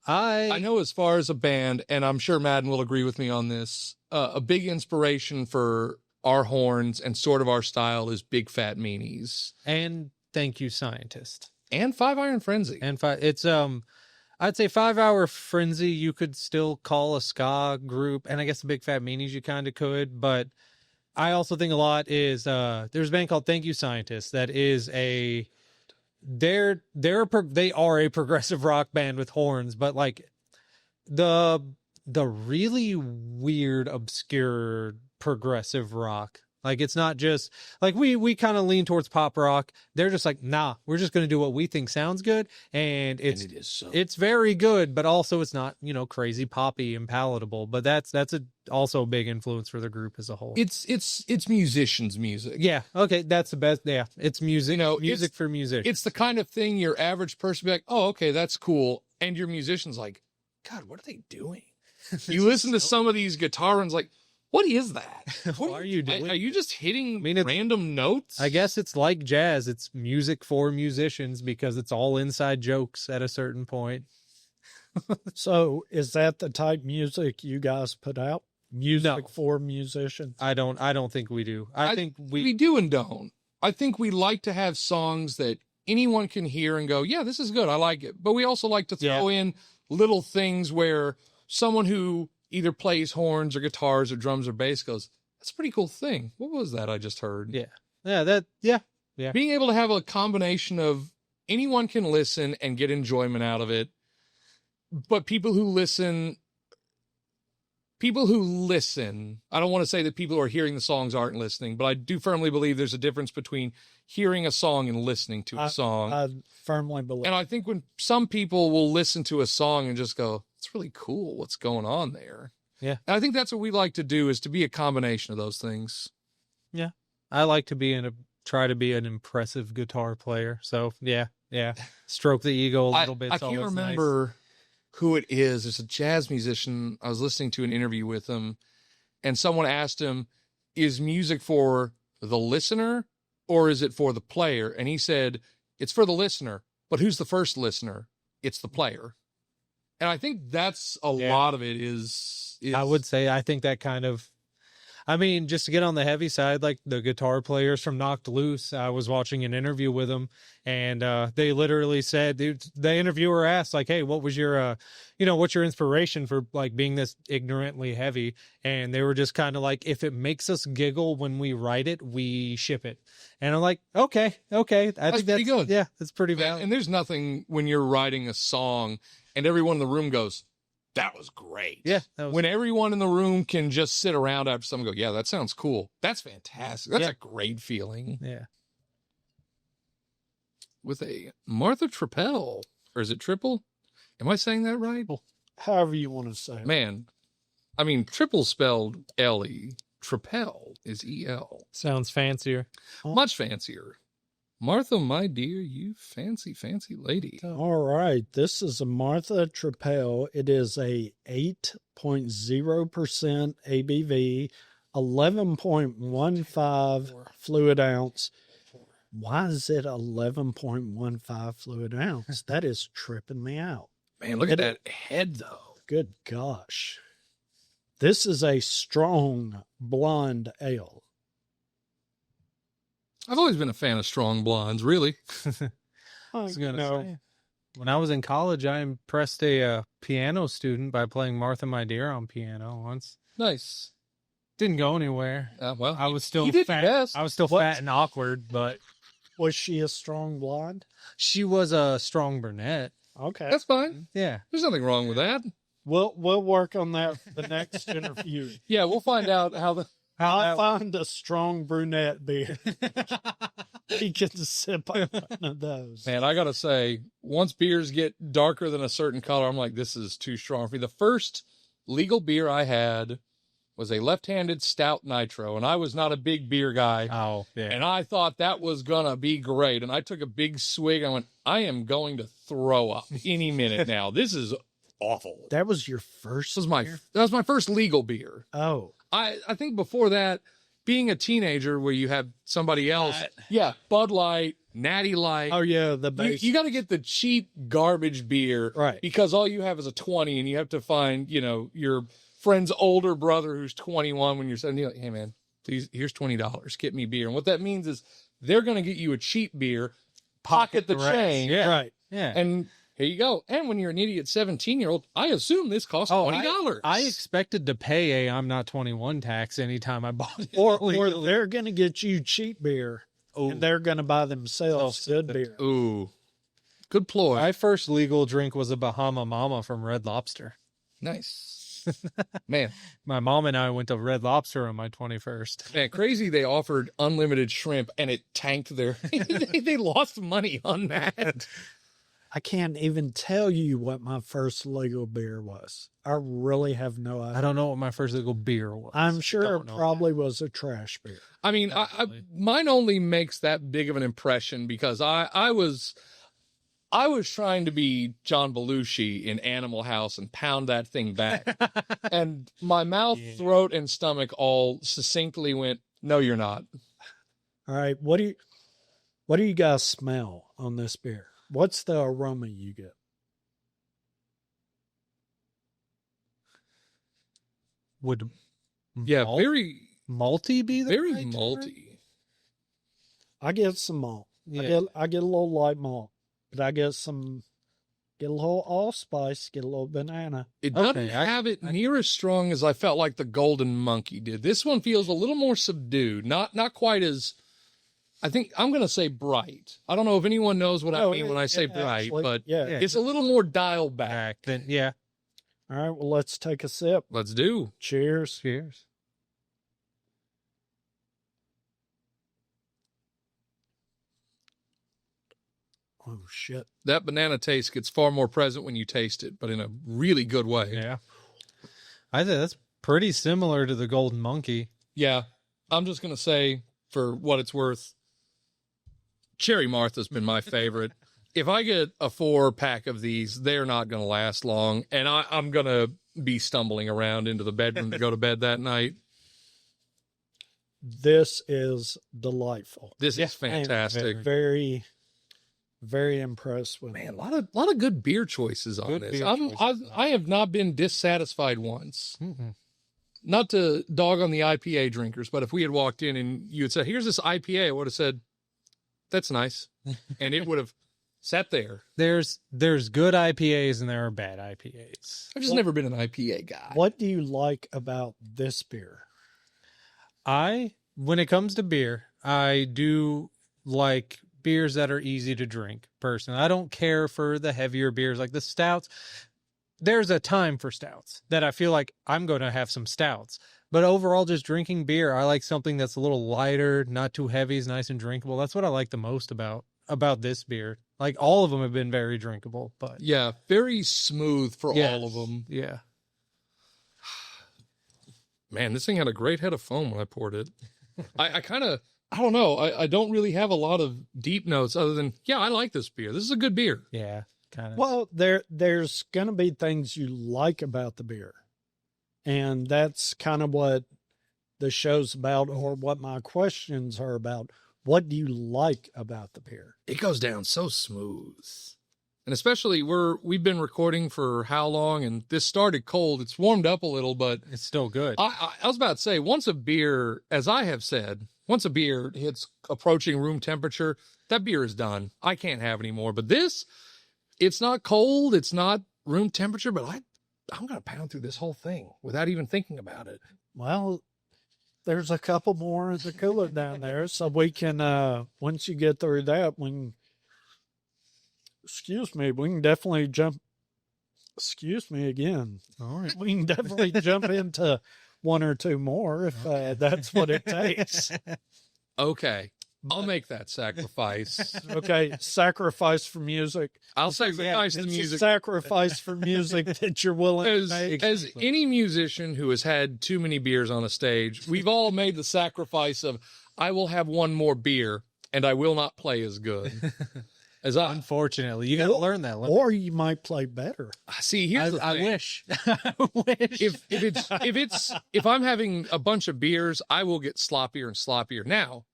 I know as far as a band, and I'm sure Madden will agree with me on this, a big inspiration for our horns and sort of our style is Big Fat Meanies. And Thank You, Scientist. And 5 Iron Frenzy. And it's I'd say 5 Hour Frenzy you could still call a ska group, and I guess the Big Fat Meanies you kind of could, but I also think a lot is there's a band called Thank You, Scientist that is they are a progressive rock band with horns, but like the really weird, obscure progressive rock. Like, it's not just like we kind of lean towards pop rock. They're just like, nah, we're just going to do what we think sounds good. And it's very good, but also it's not, crazy poppy and palatable, but that's also a big influence for the group as a whole. It's musicians' music. Yeah. Okay. That's the best. Yeah. It's music, music for musicians. It's the kind of thing your average person be like, oh, okay, that's cool. And your musician's like, God, what are they doing? You listen to some of these guitar runs like, what is that? What are you doing? Are you just hitting random notes? I guess it's like jazz. It's music for musicians because it's all inside jokes at a certain point. So is that the type music you guys put out? Music for musicians? I don't think we do. I think we do and don't. I think we like to have songs that anyone can hear and go, yeah, this is good. I like it. But we also like to throw in little things where someone who either plays horns or guitars or drums or bass goes, that's a pretty cool thing. What was that I just heard? Yeah. Being able to have a combination of anyone can listen and get enjoyment out of it, but people who listen, I don't want to say that people who are hearing the songs aren't listening, but I do firmly believe there's a difference between hearing a song and listening to a song. I firmly believe. And I think when some people will listen to a song and just go, it's really cool what's going on there. Yeah. And I think that's what we like to do, is to be a combination of those things. Yeah. I like to try to be an impressive guitar player. So yeah. Stroke the ego a little bit. I can't remember who it is. There's a jazz musician. I was listening to an interview with him, and someone asked him, is music for the listener or is it for the player? And he said, it's for the listener, but who's the first listener? It's the player. And I think that's a lot of it is. I would say, I think that kind of, just to get on the heavy side, like the guitar players from Knocked Loose, I was watching an interview with them, and they literally said, the interviewer asked, like, hey, what was your, what's your inspiration for like being this ignorantly heavy? And they were just kind of like, if it makes us giggle when we write it, we ship it. And I'm like, okay. I think that's pretty good. Yeah, that's pretty valid. And there's nothing when you're writing a song and everyone in the room goes, that was great. Yeah. When everyone in the room can just sit around after someone go, yeah, that sounds cool. That's fantastic. That's a great feeling. Yeah. With a Martha Tripel, or is it Triple? Am I saying that right? However you want to say it. Man, Triple spelled L-E. Tripel is E-L. Sounds fancier. Much fancier. Martha, my dear, you fancy, fancy lady. All right. This is a Martha Tripel. It is a 8.0% ABV, 11.15 fluid ounce. Why is it 11.15 fluid ounce? That is tripping me out. Man, look at that head, though. Good gosh. This is a strong blonde ale. I've always been a fan of strong blondes, really. I was going to say, when I was in college, I impressed a piano student by playing Martha, My Dear on piano once. Nice. Didn't go anywhere. Well, I was still fat. Best. I was still fat and awkward, but was she a strong blonde? She was a strong brunette. Okay. That's fine. Yeah. There's nothing wrong with that. We'll work on that for the next interview. Yeah, we'll find out how I'll find a strong brunette beer. He can sip on one of those. Man, I gotta say, once beers get darker than a certain color, I'm like, this is too strong for me. The first legal beer I had was a left-handed stout nitro, and I was not a big beer guy. Oh, yeah. And I thought that was gonna be great. And I took a big swig. I went, I am going to throw up any minute now. This is awful. That was your first beer? That was my first legal beer. Oh. I think before that, being a teenager where you have somebody else, Bud Light, Natty Light. Oh, yeah, the base. You got to get the cheap garbage beer, right? Because all you have is a 20, and you have to find, your friend's older brother who's 21 when you're 70. Like, hey man, please, here's $20. Get me beer. And what that means is they're going to get you a cheap beer, pocket the change, right? Yeah, and here you go. And when you're an idiot 17-year-old, I assume this costs $20. I expected to pay a I'm not 21 tax anytime I bought it. Or they're going to get you cheap beer, and they're going to buy themselves good beer. Ooh, good ploy. My first legal drink was a Bahama Mama from Red Lobster. Nice. Man. My mom and I went to Red Lobster on my 21st. Man, crazy they offered unlimited shrimp, and it tanked their... they lost money on that. I can't even tell you what my first legal beer was. I really have no idea. I don't know what my first legal beer was. I'm sure it probably was a trash beer. I mean, mine only makes that big of an impression because I was trying to be John Belushi in Animal House and pound that thing back. And my mouth, throat, and stomach all succinctly went, no, you're not. All right. What do you guys smell on this beer? What's the aroma you get? Would very malty be the very right malty. Term? I get some malt. Yeah. I get a little light malt, but I get a little allspice, get a little banana. It doesn't have it near as strong as I felt like the Golden Monkey did. This one feels a little more subdued, not quite as. I think I'm going to say bright. I don't know if anyone knows what I mean when I say bright, actually, but yeah. It's a little more dialed back. Then, yeah. All right, well, let's take a sip. Let's do. Cheers. Cheers. Oh, shit. That banana taste gets far more present when you taste it, but in a really good way. Yeah. I think that's pretty similar to the Golden Monkey. Yeah. I'm just going to say, for what it's worth, Cherry Martha's been my favorite. If I get a 4-pack of these, they're not going to last long, and I'm going to be stumbling around into the bedroom to go to bed that night. This is delightful. This is fantastic. Very, very impressed with Man, a lot of good beer choices on this. I have not been dissatisfied once. Mm-mm. Not to dog on the IPA drinkers, but if we had walked in and you had said, here's this IPA, I would have said, that's nice. And it would have sat there. There's good IPAs and there are bad IPAs. I've just never been an IPA guy. What do you like about this beer? When it comes to beer, I do like beers that are easy to drink, personally. I don't care for the heavier beers like the stouts. There's a time for stouts that I feel like I'm going to have some stouts. But overall, just drinking beer, I like something that's a little lighter, not too heavy, is nice and drinkable. That's what I like the most about this beer. Like, all of them have been very drinkable. But yeah, very smooth for all of them. Yeah. Man, this thing had a great head of foam when I poured it. I don't know. I don't really have a lot of deep notes other than, I like this beer. This is a good beer. Yeah, kind of. Well, there's going to be things you like about the beer. And that's kind of what the show's about, or what my questions are about. What do you like about the beer? It goes down so smooth. And especially we've been recording for how long, and this started cold. It's warmed up a little, but it's still good. I was about to say, once a beer, as I have said, once a beer hits approaching room temperature, that beer is done. I can't have any more. But this, it's not cold. It's not room temperature, but I'm going to pound through this whole thing without even thinking about it. Well, there's a couple more in the cooler down there, so we can, once you get through that, we can definitely jump Excuse me again. All right. We can definitely jump into one or two more if that's what it takes. Okay. I'll make that sacrifice. Okay. Sacrifice for music. I'll sacrifice the It's a music. sacrifice for music that you're willing to make. As any musician who has had too many beers on a stage, we've all made the sacrifice of, I will have one more beer and I will not play as good. Unfortunately, you got to learn that. Or you might play better. See, here's the thing. I wish. I wish. If I'm having a bunch of beers, I will get sloppier and sloppier. Now,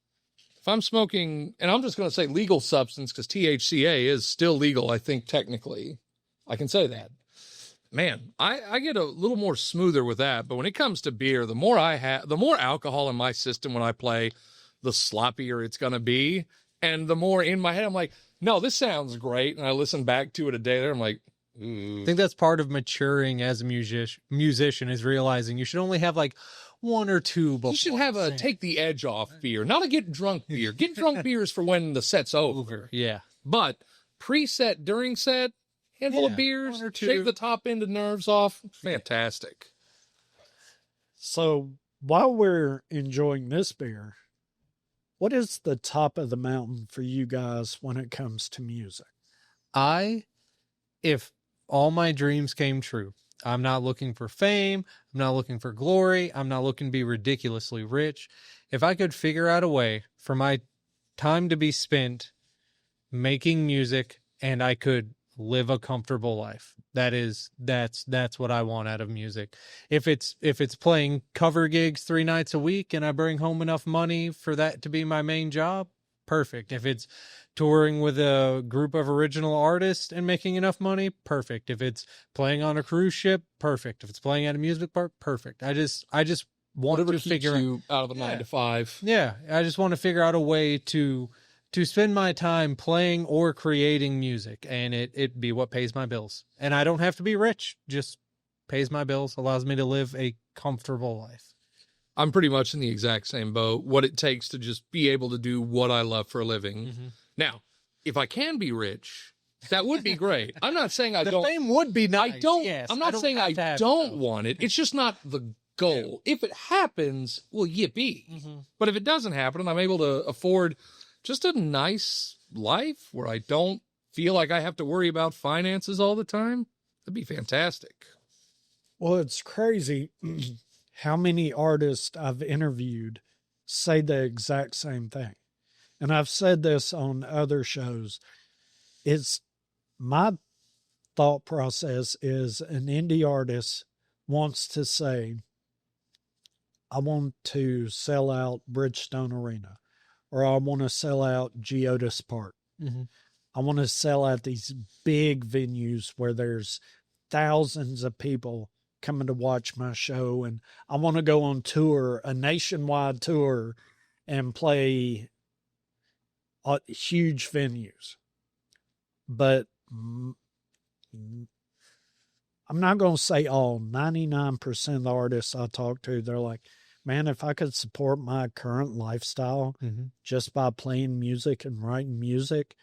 if I'm smoking, and I'm just going to say legal substance because THCA is still legal, I think technically, I can say that. Man, I get a little more smoother with that. But when it comes to beer, the more alcohol in my system when I play, the sloppier it's going to be, and the more in my head I'm like, no, this sounds great. And I listen back to it a day later. I'm like, ooh. I think that's part of maturing as a musician is realizing you should only have like one or two. You should have a take the edge off beer, not a get drunk beer. Get drunk beer is for when the set's over. Yeah. But pre-set, during set, handful of beers, shake the top end of nerves off. Fantastic. So while we're enjoying this beer, what is the top of the mountain for you guys when it comes to music? If all my dreams came true, I'm not looking for fame. I'm not looking for glory. I'm not looking to be ridiculously rich. If I could figure out a way for my time to be spent making music and I could live a comfortable life, that's what I want out of music. If it's playing cover gigs 3 nights a week and I bring home enough money for that to be my main job, perfect. If it's touring with a group of original artists and making enough money, perfect. If it's playing on a cruise ship, perfect. If it's playing at a music park, perfect. I just want to figure you out of a 9 to 5. Yeah, I just want to figure out a way to spend my time playing or creating music, and it be what pays my bills. And I don't have to be rich, just pays my bills, allows me to live a comfortable life. I'm pretty much in the exact same boat. What it takes to just be able to do what I love for a living. Mm-hmm. Now, if I can be rich, that would be great. I'm not saying the fame would be nice. I'm not saying I don't want it. It's just not the goal. Yeah. If it happens, well, yippee. Mm-hmm. But if it doesn't happen and I'm able to afford just a nice life where I don't feel like I have to worry about finances all the time, that'd be fantastic. Well, it's crazy how many artists I've interviewed say the exact same thing. And I've said this on other shows. It's my thought process is an indie artist wants to say, I want to sell out Bridgestone Arena, or I want to sell out Geodis Park. Mm-hmm. I want to sell out these big venues where there's thousands of people coming to watch my show, and I want to go on tour, a nationwide tour, and play huge venues. But I'm not going to say all. 99% of the artists I talk to, they're like, man, if I could support my current lifestyle just by playing music and writing music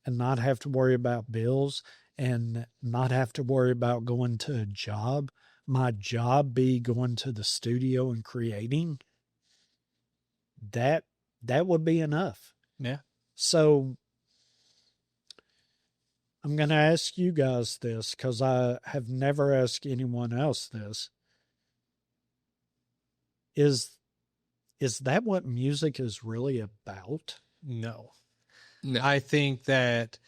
and not have to worry about bills and not have to worry about going to a job, my job be going to the studio and creating, that would be enough. Yeah. So I'm going to ask you guys this because I have never asked anyone else this. Is that what music is really about? No. I think that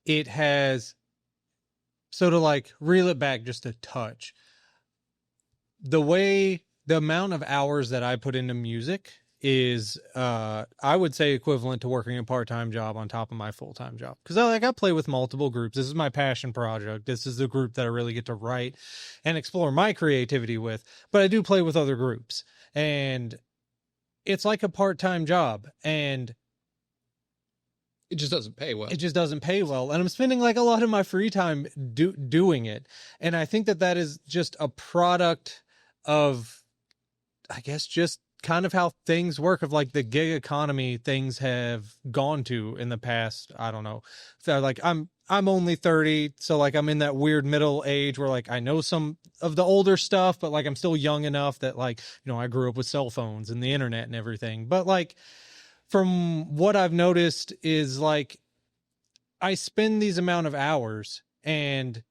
it has, so to like reel it back just a touch, the amount of hours that I put into music is, I would say equivalent to working a part-time job on top of my full-time job. Cause I play with multiple groups. This is my passion project. This is the group that I really get to write and explore my creativity with, but I do play with other groups. And it's like a part-time job, and it just doesn't pay well. And I'm spending like a lot of my free time doing it. And I think that is just a product of, I guess, just kind of how things work, of like the gig economy things have gone to in the past. I don't know. So like I'm I'm only 30, so like I'm in that weird middle age where like I know some of the older stuff, but like I'm still young enough that like, I grew up with cell phones and the internet and everything. But like from what I've noticed is like I spend these amount of hours and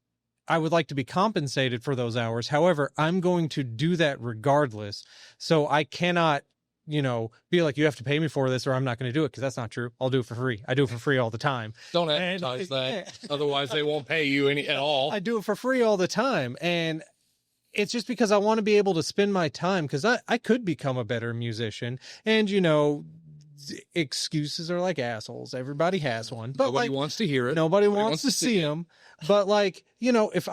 I would like to be compensated for those hours. However, I'm going to do that regardless. So I cannot, be like, you have to pay me for this or I'm not going to do it, because that's not true. I'll do it for free. I do it for free all the time. Don't advertise that. Otherwise, they won't pay you at all. I do it for free all the time. And it's just because I want to be able to spend my time, because I could become a better musician. And, excuses are like assholes. Everybody has one. But nobody wants to hear it. Nobody wants to see them. But like, if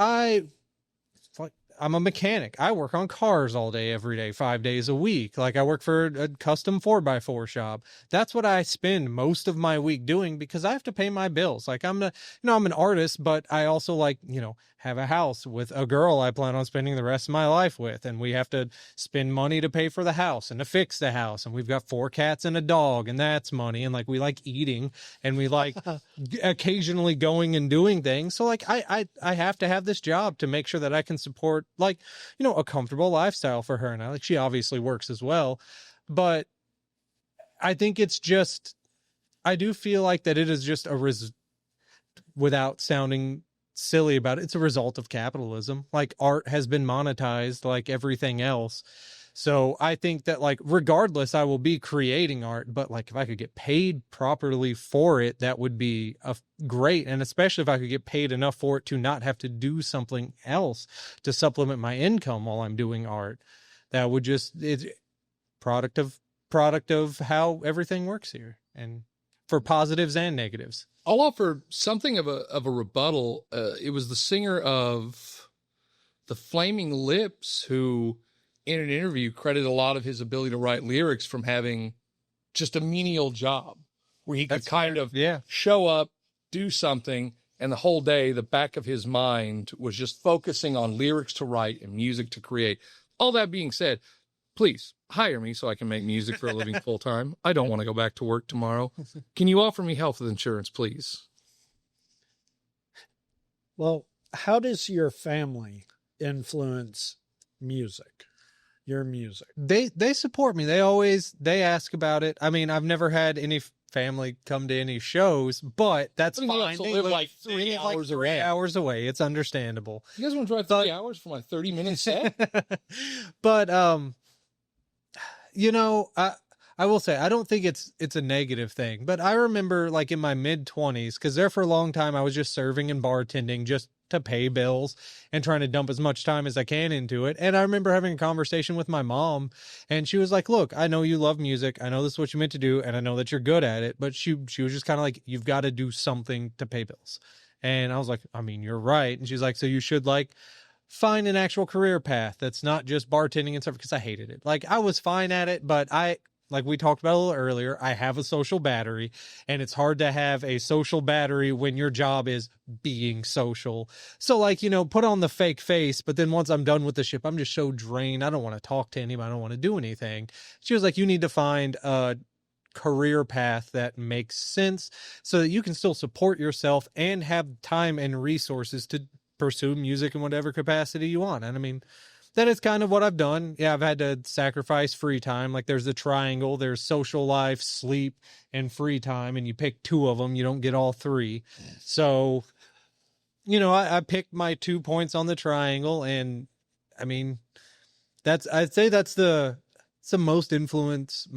I'm a mechanic. I work on cars all day, every day, 5 days a week. Like I work for a custom 4x4 shop. That's what I spend most of my week doing, because I have to pay my bills. Like I'm an artist, but I also like, have a house with a girl I plan on spending the rest of my life with. And we have to spend money to pay for the house and to fix the house. And we've got 4 cats and a dog, and that's money. And like, we like eating, and we like occasionally going and doing things. So like, I have to have this job to make sure that I can support like, a comfortable lifestyle for her. And she obviously works as well, but I think it's just, I do feel like that it is just without sounding silly about it, it's a result of capitalism. Like art has been monetized like everything else. So I think that like, regardless, I will be creating art, but like if I could get paid properly for it, that would be great. And especially if I could get paid enough for it to not have to do something else to supplement my income while I'm doing art, that would it's product of how everything works here, and for positives and negatives. I'll offer something of a rebuttal. It was the singer of the Flaming Lips who, in an interview, credited a lot of his ability to write lyrics from having just a menial job where he could show up, do something, and the whole day, the back of his mind was just focusing on lyrics to write and music to create. All that being said, please hire me so I can make music for a living full time. I don't want to go back to work tomorrow. Can you offer me health insurance, please? Well, how does your family influence music? Your music? They support me. They ask about it. I mean, I've never had any family come to any shows, but that's fine. They live like 3 hours away. Away. It's understandable. You guys want to drive 3 hours for my 30-minute set? But I will say, I don't think it's a negative thing, but I remember like in my mid-20s, because there for a long time I was just serving and bartending just to pay bills and trying to dump as much time as I can into it. And I remember having a conversation with my mom, and she was like, look, I know you love music. I know this is what you meant to do, and I know that you're good at it. But she was just kind of like, you've got to do something to pay bills. And I was like, I mean, you're right. And she's like, so you should like find an actual career path that's not just bartending and stuff, because I hated it. Like I was fine at it, but like we talked about a little earlier, I have a social battery, and it's hard to have a social battery when your job is being social. So like, put on the fake face, but then once I'm done with the ship, I'm just so drained. I don't want to talk to anybody. I don't want to do anything. She was like, you need to find a career path that makes sense so that you can still support yourself and have time and resources to pursue music in whatever capacity you want. And I mean, that is kind of what I've done. Yeah, I've had to sacrifice free time. Like there's the triangle, there's social life, sleep, and free time, and you pick 2 of them. You don't get all 3. So, I picked my 2 points on the triangle, and I mean, I'd say that's the most influence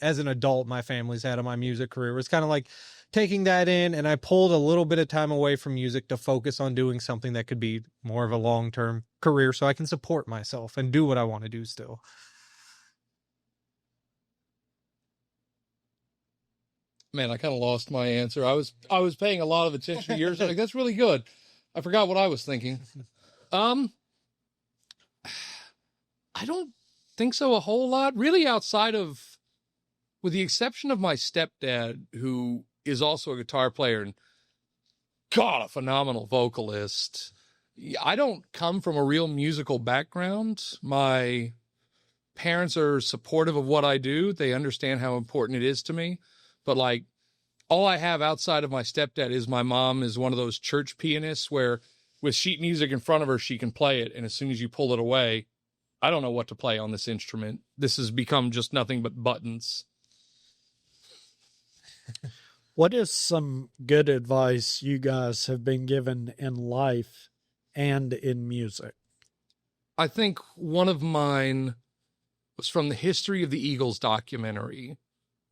as an adult, my family's had on my music career. It's kind of like taking that in, and I pulled a little bit of time away from music to focus on doing something that could be more of a long-term career so I can support myself and do what I want to do still. Man, I kind of lost my answer. I was paying a lot of attention to yours. Like, that's really good. I forgot what I was thinking. I don't think so a whole lot, really, outside of, with the exception of my stepdad, who is also a guitar player and a phenomenal vocalist. I don't come from a real musical background. My parents are supportive of what I do. They understand how important it is to me. But like, all I have outside of my stepdad is my mom is one of those church pianists where with sheet music in front of her, she can play it. And as soon as you pull it away, I don't know what to play on this instrument. This has become just nothing but buttons. What is some good advice you guys have been given in life and in music? I think one of mine was from the History of the Eagles documentary,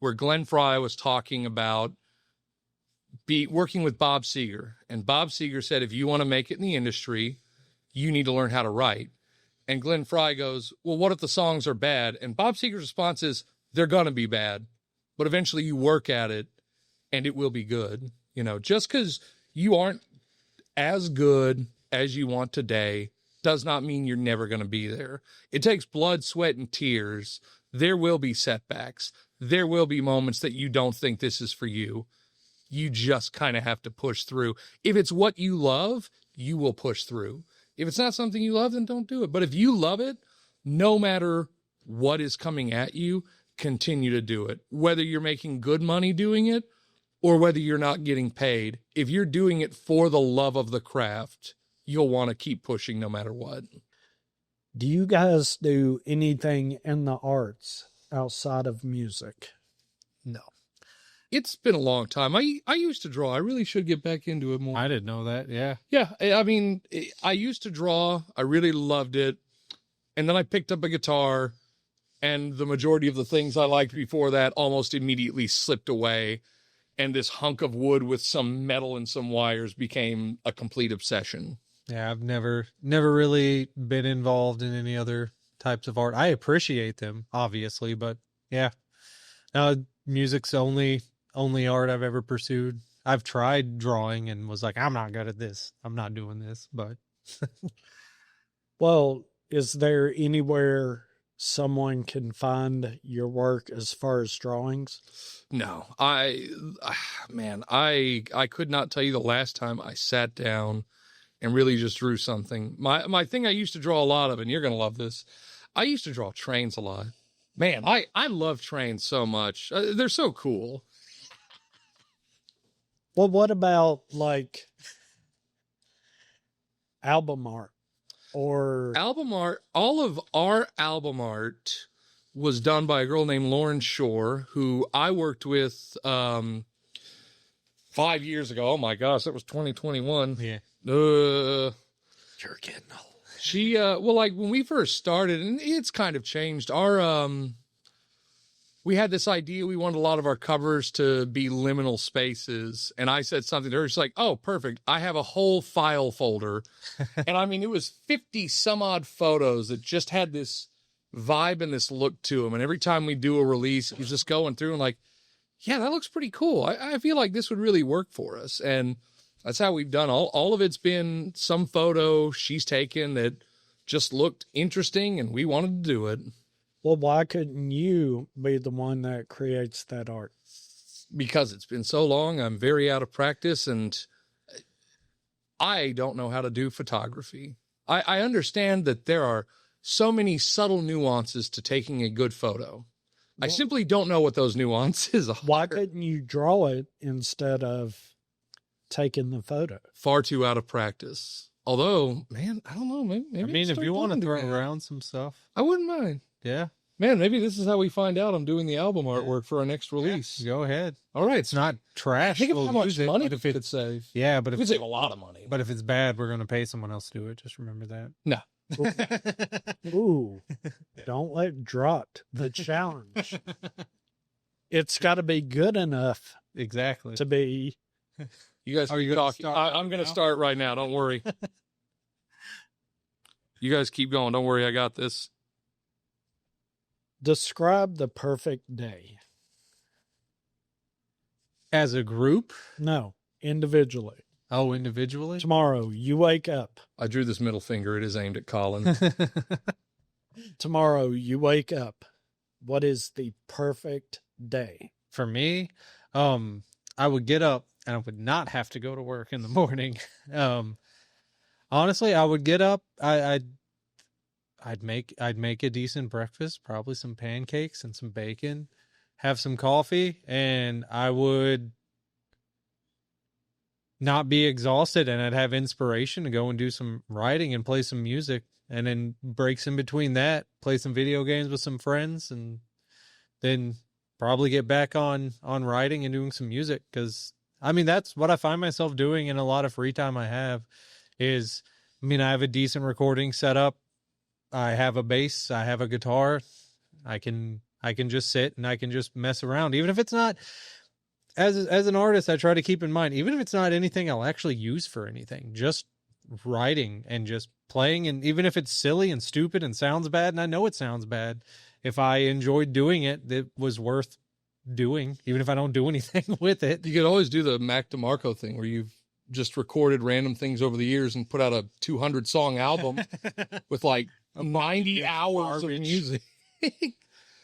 where Glenn Frey was talking about working with Bob Seger. And Bob Seger said, if you want to make it in the industry, you need to learn how to write. And Glenn Frey goes, well, what if the songs are bad? And Bob Seger's response is, they're going to be bad, but eventually you work at it and it will be good. You know, just because you aren't as good as you want today does not mean you're never going to be there. It takes blood, sweat, and tears. There will be setbacks. There will be moments that you don't think this is for you. You just kind of have to push through. If it's what you love, you will push through. If it's not something you love, then don't do it. But if you love it, no matter what is coming at you, continue to do it. Whether you're making good money doing it or whether you're not getting paid, if you're doing it for the love of the craft, you'll want to keep pushing no matter what. Do you guys do anything in the arts outside of music? No. It's been a long time. I used to draw. I really should get back into it more. I didn't know that. Yeah. Yeah. I mean, I used to draw. I really loved it. And then I picked up a guitar, and the majority of the things I liked before that almost immediately slipped away. And this hunk of wood with some metal and some wires became a complete obsession. Yeah, I've never really been involved in any other types of art. I appreciate them, obviously, but yeah. Music's the only art I've ever pursued. I've tried drawing and was like, I'm not good at this. I'm not doing this, but Well, is there anywhere someone can find your work as far as drawings? No, I could not tell you the last time I sat down and really just drew something. My thing I used to draw a lot of, and you're going to love this. I used to draw trains a lot. Man, I love trains so much. They're so cool. Well, what about like album art or Album art? All of our album art was done by a girl named Lauren Shore, who I worked with 5 years ago. Oh my gosh, that was 2021. yeah. you're getting old? She, well, like when we first started, and it's kind of changed, we had this idea. We wanted a lot of our covers to be liminal spaces. And I said something to her. She's like, oh, perfect. I have a whole file folder. And I mean, it was 50 some odd photos that just had this vibe and this look to them. And every time we do a release, he's just going through and like, yeah, that looks pretty cool. I feel like this would really work for us. And that's how we've done all of it's been some photo she's taken that just looked interesting and we wanted to do it. Well, why couldn't you be the one that creates that art? Because it's been so long, I'm very out of practice and I don't know how to do photography. I understand that there are so many subtle nuances to taking a good photo. I simply don't know what those nuances are. Why couldn't you draw it instead of taking the photo? Far too out of practice. Although, man, I don't know. Maybe I mean, if start you want to doing throw that. around some stuff, I wouldn't mind. yeah, Man, maybe this is how we find out I'm doing the album artwork for our next release. go ahead. All right. It's not trash. Think of We'll how much use it, money but if we it, could save. yeah, but We if could save a lot of money. but if it's bad, we're going to pay someone else to do it. Just remember that. No. Ooh, don't let Drot the challenge. It's got to be good enough Exactly. to be. You guys Are you keep gonna talking. start I'm going to now? start right now. Don't worry. You guys keep going. Don't worry. I got this. Describe the perfect day. As a group? No, individually. Oh, individually? Tomorrow, you wake up. I drew this middle finger. It is aimed at Colin. Tomorrow, you wake up. What is the perfect day? For me, I would get up and I would not have to go to work in the morning. Honestly, I would get up. I'd make a decent breakfast, probably some pancakes and some bacon, have some coffee, and I would not be exhausted, and I'd have inspiration to go and do some writing and play some music, and then breaks in between that, play some video games with some friends, and then probably get back on writing and doing some music. Because I mean, that's what I find myself doing in a lot of free time I have is, I mean, I have a decent recording setup. I have a bass, I have a guitar. I can just sit and I can just mess around. Even if it's not, as an artist, I try to keep in mind, even if it's not anything I'll actually use for anything, just writing and just playing. And even if it's silly and stupid and sounds bad, and I know it sounds bad, if I enjoyed doing it, it was worth doing, even if I don't do anything with it. You could always do the Mac DeMarco thing where you've just recorded random things over the years and put out a 200 song album with like 90 hours of music.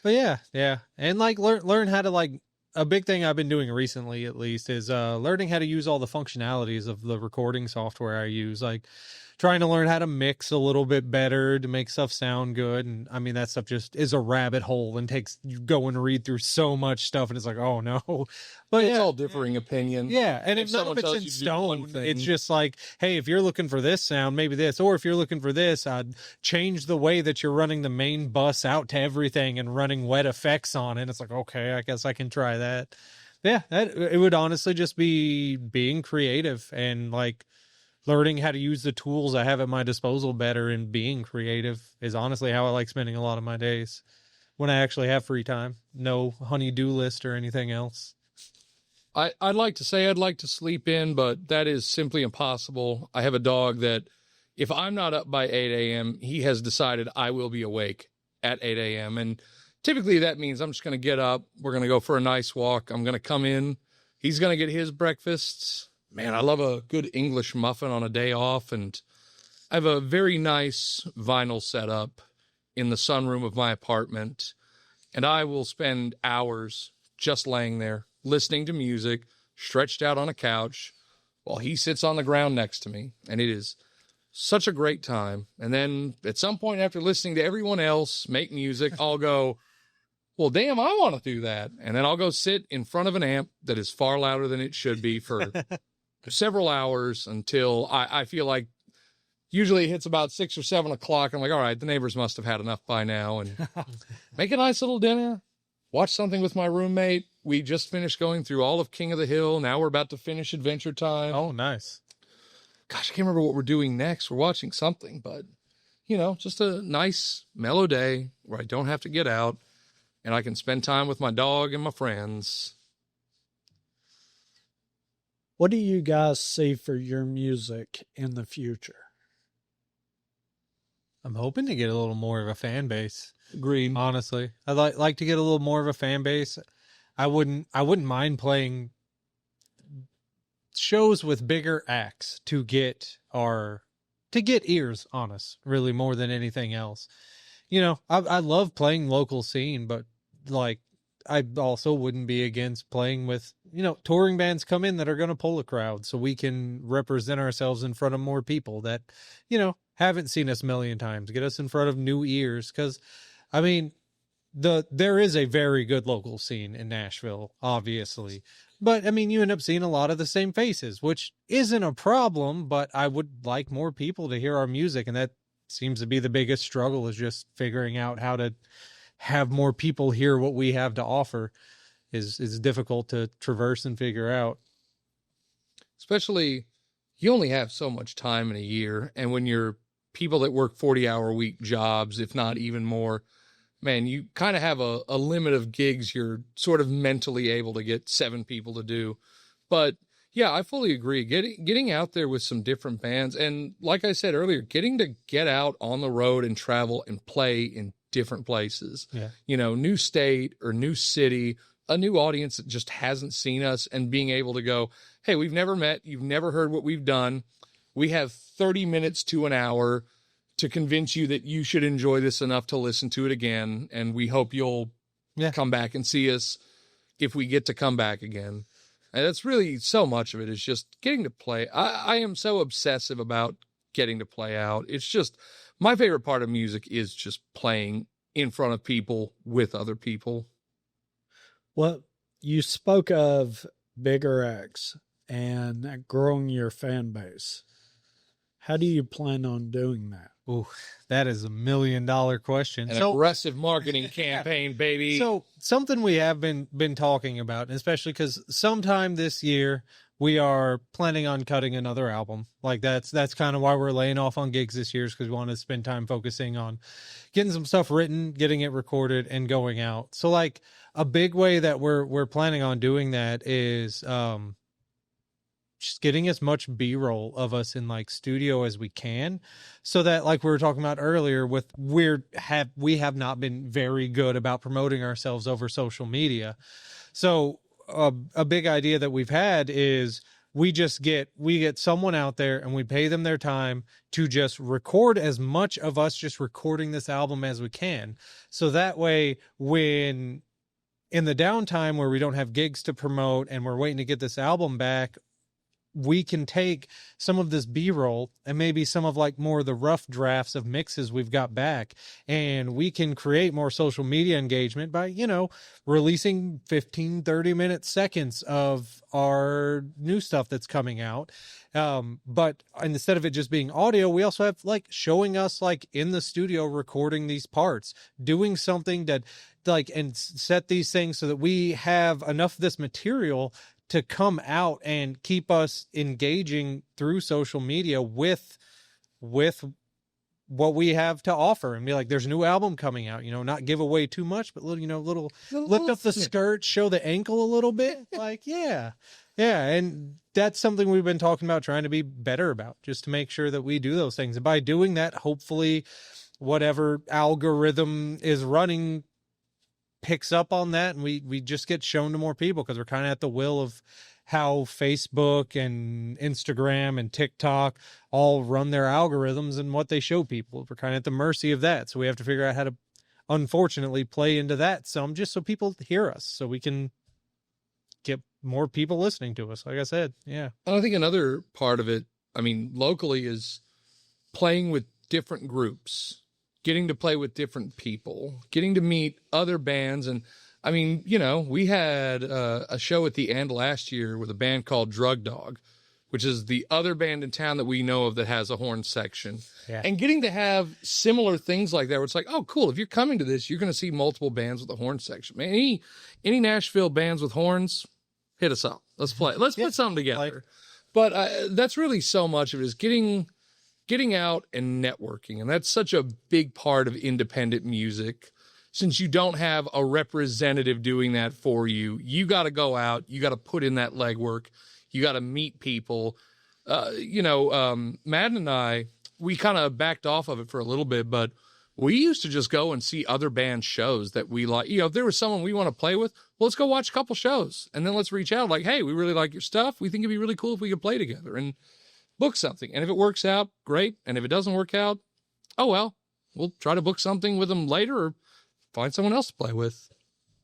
But yeah. And like learn how to, like, a big thing I've been doing recently, at least, is learning how to use all the functionalities of the recording software I use. Like trying to learn how to mix a little bit better to make stuff sound good. And I mean, that stuff just is a rabbit hole and takes you go and read through so much stuff. And it's like, oh no, but it's all differing opinion. Yeah. And if none of it's in stone, it's just like, hey, if you're looking for this sound, maybe this, or if you're looking for this, I'd change the way that you're running the main bus out to everything and running wet effects on it. It's like, okay, I guess I can try that. Yeah. It would honestly just be being creative and like, learning how to use the tools I have at my disposal better and being creative is honestly how I like spending a lot of my days when I actually have free time. No honey-do list or anything else. I'd like to say I'd like to sleep in, but that is simply impossible. I have a dog that if I'm not up by 8 a.m., he has decided I will be awake at 8 a.m. And typically that means I'm just going to get up. We're going to go for a nice walk. I'm going to come in. He's going to get his breakfasts. Man, I love a good English muffin on a day off, and I have a very nice vinyl setup in the sunroom of my apartment, and I will spend hours just laying there, listening to music, stretched out on a couch, while he sits on the ground next to me, and it is such a great time. And then at some point after listening to everyone else make music, I'll go, well, damn, I want to do that. And then I'll go sit in front of an amp that is far louder than it should be for several hours until I feel like usually it hits about 6 or 7 o'clock. I'm like, all right, the neighbors must have had enough by now, and make a nice little dinner, watch something with my roommate. We just finished going through all of King of the Hill. Now we're about to finish Adventure Time. Oh, nice. Gosh, I can't remember what we're doing next. We're watching something, but you know, just a nice mellow day where I don't have to get out and I can spend time with my dog and my friends. What do you guys see for your music in the future? I'm hoping to get a little more of a fan base. Agreed. Honestly, I'd like to get a little more of a fan base. I wouldn't mind playing shows with bigger acts to get ears on us, really, more than anything else. You know, I love playing local scene, but like, I also wouldn't be against playing with, you know, touring bands come in that are going to pull a crowd so we can represent ourselves in front of more people that, you know, haven't seen us a million times, get us in front of new ears. Cause I mean, there is a very good local scene in Nashville, obviously, but I mean, you end up seeing a lot of the same faces, which isn't a problem, but I would like more people to hear our music. And that seems to be the biggest struggle, is just figuring out how to have more people hear what we have to offer is difficult to traverse and figure out. Especially, you only have so much time in a year. And when you're people that work 40-hour-a-week jobs, if not even more, man, you kind of have a limit of gigs you're sort of mentally able to get 7 people to do. But yeah, I fully agree. Getting out there with some different bands. And like I said earlier, getting to get out on the road and travel and play in different places, you know, new state or new city, a new audience that just hasn't seen us, and being able to go, hey, we've never met. You've never heard what we've done. We have 30 minutes to an hour to convince you that you should enjoy this enough to listen to it again. And we hope you'll come back and see us if we get to come back again. And that's really so much of it, is just getting to play. I am so obsessive about getting to play out. It's just, my favorite part of music is just playing in front of people with other people. Well, you spoke of bigger acts, and growing your fan base. How do you plan on doing that? Ooh, that is $1 million question. An aggressive marketing campaign, baby. So something we have been talking about, especially because sometime this year we are planning on cutting another album. Like that's kind of why we're laying off on gigs this year, is because we want to spend time focusing on getting some stuff written, getting it recorded, and going out. So like a big way that we're planning on doing that is just getting as much B-roll of us in like studio as we can, so that, like we were talking about earlier, we have not been very good about promoting ourselves over social media. So a big idea that we've had is we get someone out there and we pay them their time to just record as much of us just recording this album as we can. So that way, when in the downtime where we don't have gigs to promote and we're waiting to get this album back, we can take some of this B-roll and maybe some of like more of the rough drafts of mixes we've got back, and we can create more social media engagement by, releasing 15, 30-minute seconds of our new stuff that's coming out. But instead of it just being audio, we also have like showing us like in the studio recording these parts, doing something that like, and set these things so that we have enough of this material to come out and keep us engaging through social media with what we have to offer, and be like, there's a new album coming out, not give away too much, but little lift up the skirt, show the ankle a little bit. Like, yeah. And that's something we've been talking about, trying to be better about, just to make sure that we do those things. And by doing that, hopefully whatever algorithm is running picks up on that, and we just get shown to more people, because we're kind of at the will of how Facebook and Instagram and TikTok all run their algorithms and what they show people. We're kind of at the mercy of that. So we have to figure out how to, unfortunately, play into that some, just so people hear us, so we can get more people listening to us. Like I said, yeah. And I think another part of it, locally, is playing with different groups, getting to play with different people, getting to meet other bands. And we had a show at the end last year with a band called Drug Dog, which is the other band in town that we know of that has a horn section. Yeah. And getting to have similar things like that, where it's like, oh, cool, if you're coming to this, you're going to see multiple bands with a horn section. Man, any Nashville bands with horns, hit us up. Let's play. Let's put something together. But that's really so much of it, is getting out and networking. And that's such a big part of independent music. Since you don't have a representative doing that for you, you got to go out, you got to put in that legwork, you got to meet people. Madden and I, we kind of backed off of it for a little bit, but we used to just go and see other band shows that we like. If there was someone we want to play with, well, let's go watch a couple shows, and then let's reach out like, hey, we really like your stuff. We think it'd be really cool if we could play together and book something. And if it works out, great. And if it doesn't work out, oh well, we'll try to book something with them later, or find someone else to play with.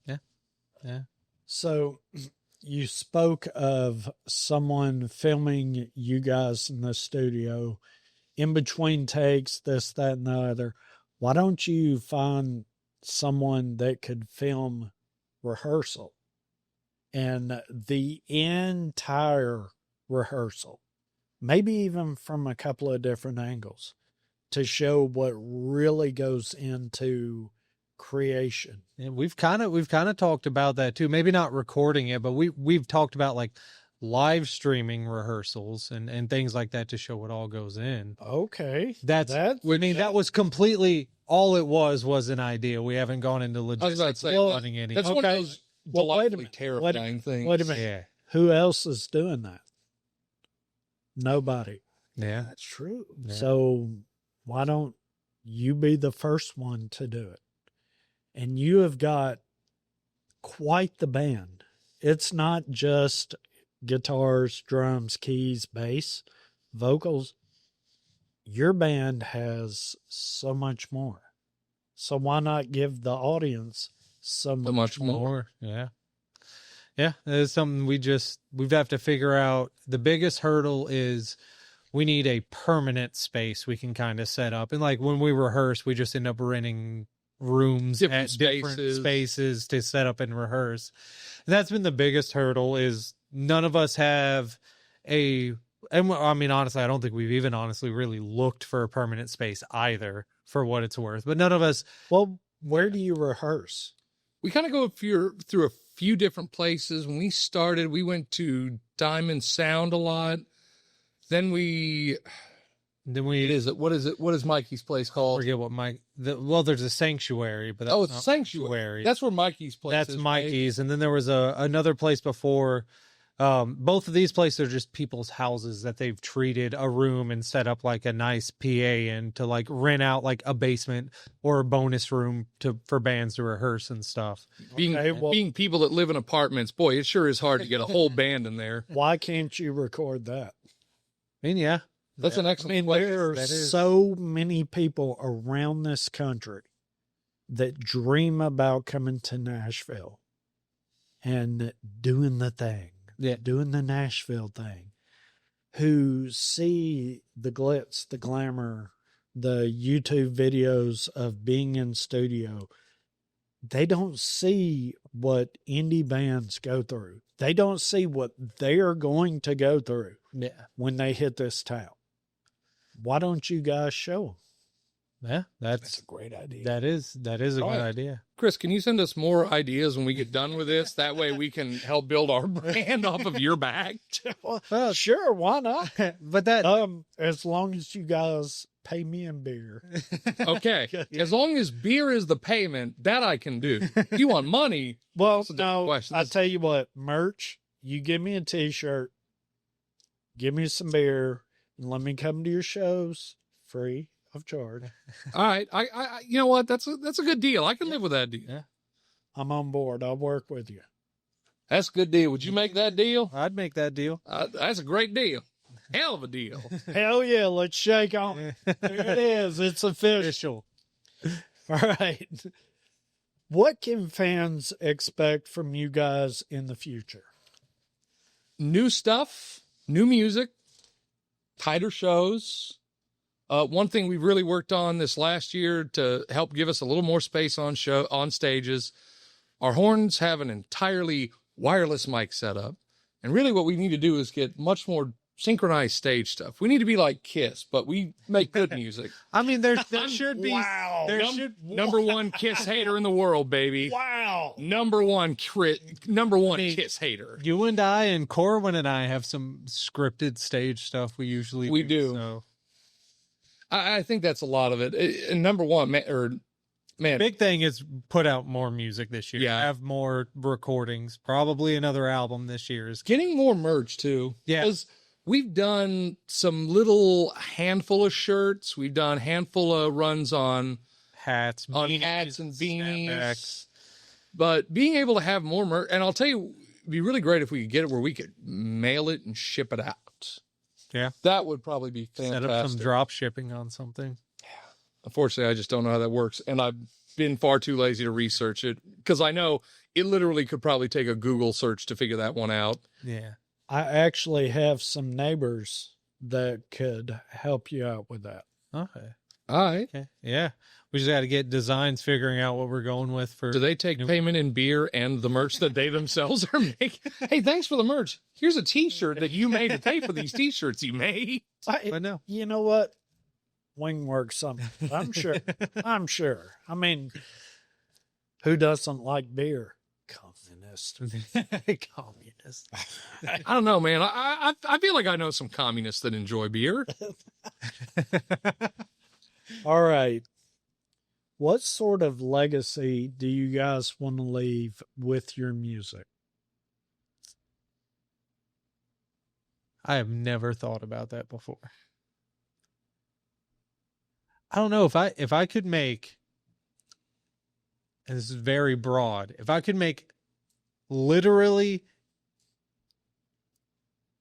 Yeah. So you spoke of someone filming you guys in the studio in between takes, this, that, and the other. Why don't you find someone that could film rehearsal and the entire rehearsal, maybe even from a couple of different angles, to show what really goes into creation? And we've kind of talked about that too. Maybe not recording it, but we've talked about like live streaming rehearsals and things like that to show what all goes in. Okay. That was completely all it was an idea. We haven't gone into logistics running any. That's one of those delightfully terrifying things. Wait a minute. Yeah. Who else is doing that? Nobody. Yeah. That's true. Yeah. So why don't you be the first one to do it? And you have got quite the band. It's not just guitars, drums, keys, bass, vocals. Your band has so much more. So why not give the audience so much more? Yeah. Yeah. It's something we have to figure out. The biggest hurdle is we need a permanent space we can kind of set up. And like when we rehearse, we just end up renting rooms different spaces to set up and rehearse. And that's been the biggest hurdle, is none of us have I mean, honestly, I don't think we've even honestly really looked for a permanent space either, for what it's worth. But none of us. Well, where do you rehearse? We kind of go through a few different places. When we started, we went to Diamond Sound a lot. Then what is Mikey's place called? Forget what Mike. There's a Sanctuary, but that's it's Sanctuary. That's where Mikey's place is. That's Mikey's, right? And then there was another place before. Both of these places are just people's houses that they've treated a room and set up like a nice PA in to like rent out like a basement or a bonus room for bands to rehearse and stuff. Being people that live in apartments, boy, it sure is hard to get a whole band in there. Why can't you record that? I mean, yeah. That's an excellent question. There are so many people around this country that dream about coming to Nashville and doing the thing. Yeah. Doing the Nashville thing, who see the glitz, the glamour, the YouTube videos of being in studio. They don't see what indie bands go through. They don't see what they're going to go through when they hit this town. Why don't you guys show them? Yeah, that's a great idea. That is a good idea. Chris, can you send us more ideas when we get done with this? That way we can help build our brand off of your back. Well, sure, why not? But that as long as you guys pay me in beer. Okay. As long as beer is the payment, that I can do. If you want money. Well, no, I'll tell you what, merch, you give me a t-shirt, give me some beer, and let me come to your shows free of charge. All right. I you know what? That's a good deal. I can live with that deal. Yeah. I'm on board. I'll work with you. That's a good deal. Would you make that deal? I'd make that deal. That's a great deal. Hell of a deal. Hell yeah. Let's shake on it. There it is. It's official. All right. What can fans expect from you guys in the future? New stuff, new music, tighter shows. One thing we've really worked on this last year to help give us a little more space on stages, our horns have an entirely wireless mic setup. And really what we need to do is get much more synchronized stage stuff. We need to be like Kiss, but we make good music. I mean, there should be. Wow. Number one Kiss hater in the world, baby. Wow. Number one Kiss hater. You and I and Corwin and I have some scripted stage stuff we usually do. So. I think that's a lot of it. And number one, man, big thing is put out more music this year. Yeah. Have more recordings. Probably another album this year. Getting more merch too. Yeah. Because we've done some little handful of shirts. We've done handful of runs on hats and beanies. Setbacks. But being able to have more merch, and I'll tell you, it'd be really great if we could get it where we could mail it and ship it out. Yeah. That would probably be fantastic. Set up some drop shipping on something. Yeah. Unfortunately, I just don't know how that works. And I've been far too lazy to research it because I know it literally could probably take a Google search to figure that one out. Yeah. I actually have some neighbors that could help you out with that. Okay. All right. Okay. Yeah. We just got to get designs figuring out what we're going with for. Do they take payment in beer and the merch that they themselves are making? Hey, thanks for the merch. Here's a t-shirt that you made to pay for these t-shirts you made. I know. You know what? Wing works something. I'm sure. I'm sure. I mean, who doesn't like beer? Communist. Communist. I don't know, man. I feel like I know some communists that enjoy beer. All right. What sort of legacy do you guys want to leave with your music? I have never thought about that before. I don't know if I could make, and this is very broad, if I could make literally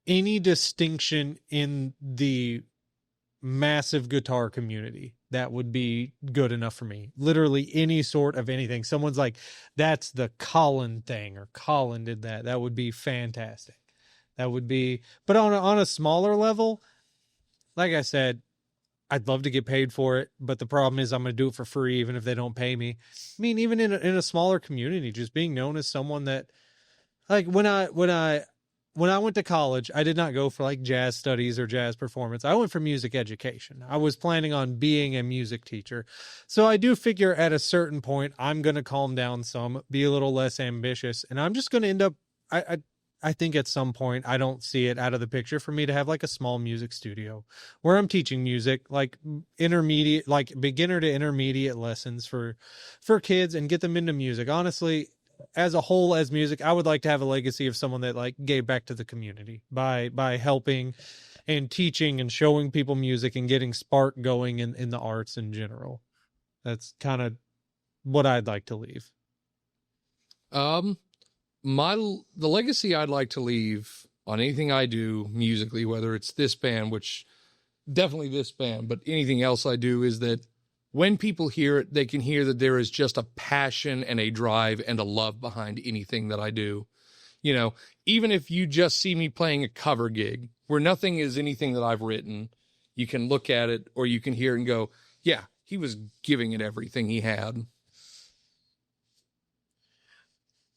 any distinction in the massive guitar community, that would be good enough for me. Literally any sort of anything. Someone's like, that's the Colin thing, or Colin did that. That would be fantastic. That would be, but on a smaller level, like I said, I'd love to get paid for it, but the problem is I'm going to do it for free even if they don't pay me. I mean, even in a smaller community, just being known as someone that, like when I when I went to college, I did not go for like jazz studies or jazz performance. I went for music education. I was planning on being a music teacher. So I do figure at a certain point, I'm going to calm down some, be a little less ambitious, and I'm just going to end up, I think at some point, I don't see it out of the picture for me to have like a small music studio where I'm teaching music, like intermediate, like beginner to intermediate lessons for kids and get them into music. Honestly, as a whole, as music, I would like to have a legacy of someone that like gave back to the community by helping and teaching and showing people music and getting spark going in the arts in general. That's kind of what I'd like to leave. The legacy I'd like to leave on anything I do musically, whether it's this band, which definitely this band, but anything else I do, is that when people hear it, they can hear that there is just a passion and a drive and a love behind anything that I do. You know, even if you just see me playing a cover gig where nothing is anything that I've written, you can look at it or you can hear it and go, yeah, he was giving it everything he had.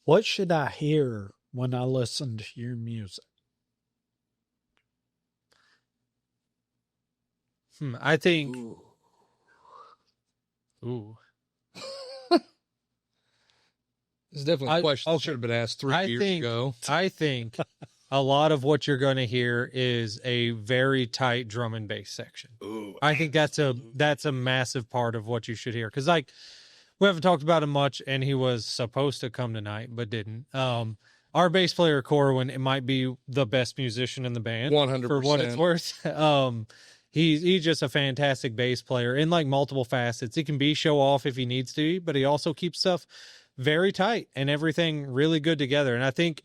What should I hear when I listen to your music? I think... Ooh. This is definitely a question that should have been asked 3 years ago. I think a lot of what you're going to hear is a very tight drum and bass section. Ooh, I think that's a massive part of what you should hear. Because like, we haven't talked about him much, and he was supposed to come tonight, but didn't. Our bass player, Corwin, it might be the best musician in the band. 100%. For what it's worth. He's just a fantastic bass player in like multiple facets. He can be show off if he needs to be, but he also keeps stuff very tight and everything really good together. And I think,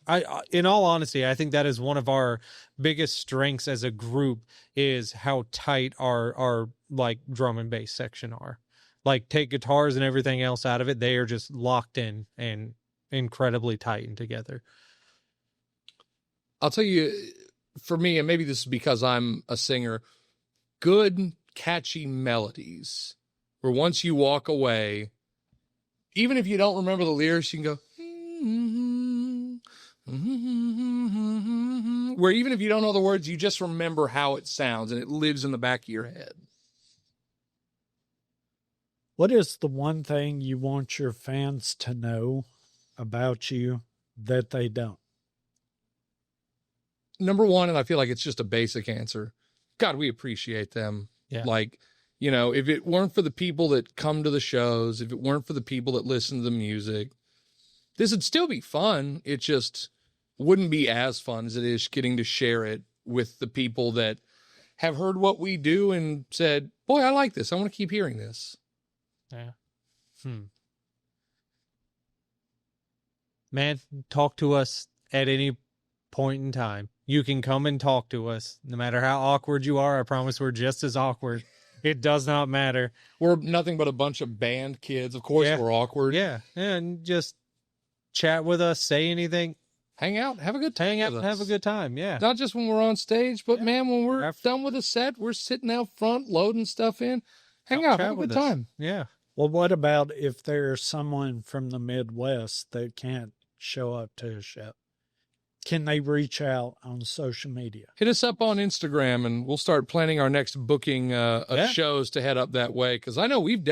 in all honesty, I think that is one of our biggest strengths as a group, is how tight our like drum and bass section are. Like, take guitars and everything else out of it, they are just locked in and incredibly tight and together. I'll tell you, for me, and maybe this is because I'm a singer, good, catchy melodies where once you walk away, even if you don't remember the lyrics, you can go, where even if you don't know the words, you just remember how it sounds and it lives in the back of your head. What is the one thing you want your fans to know about you that they don't? Number one, and I feel like it's just a basic answer, God, we appreciate them. Yeah. Like, you know, if it weren't for the people that come to the shows, if it weren't for the people that listen to the music, this would still be fun. It just wouldn't be as fun as it is getting to share it with the people that have heard what we do and said, boy, I like this. I want to keep hearing this. Yeah. Man, talk to us at any point in time. You can come and talk to us. No matter how awkward you are, I promise we're just as awkward. It does not matter. We're nothing but a bunch of band kids. Of course, we're awkward. Yeah. And just chat with us, say anything. Hang out, have a good time. Hang out and have a good time. Yeah. Not just when we're on stage, but man, when we're done with a set, we're sitting out front loading stuff in. Hang out, have a good time. Yeah. Well, what about if there's someone from the Midwest that can't show up to a show? Can they reach out on social media? Hit us up on Instagram, and we'll start planning our next booking of shows to head up that way. Because I know we've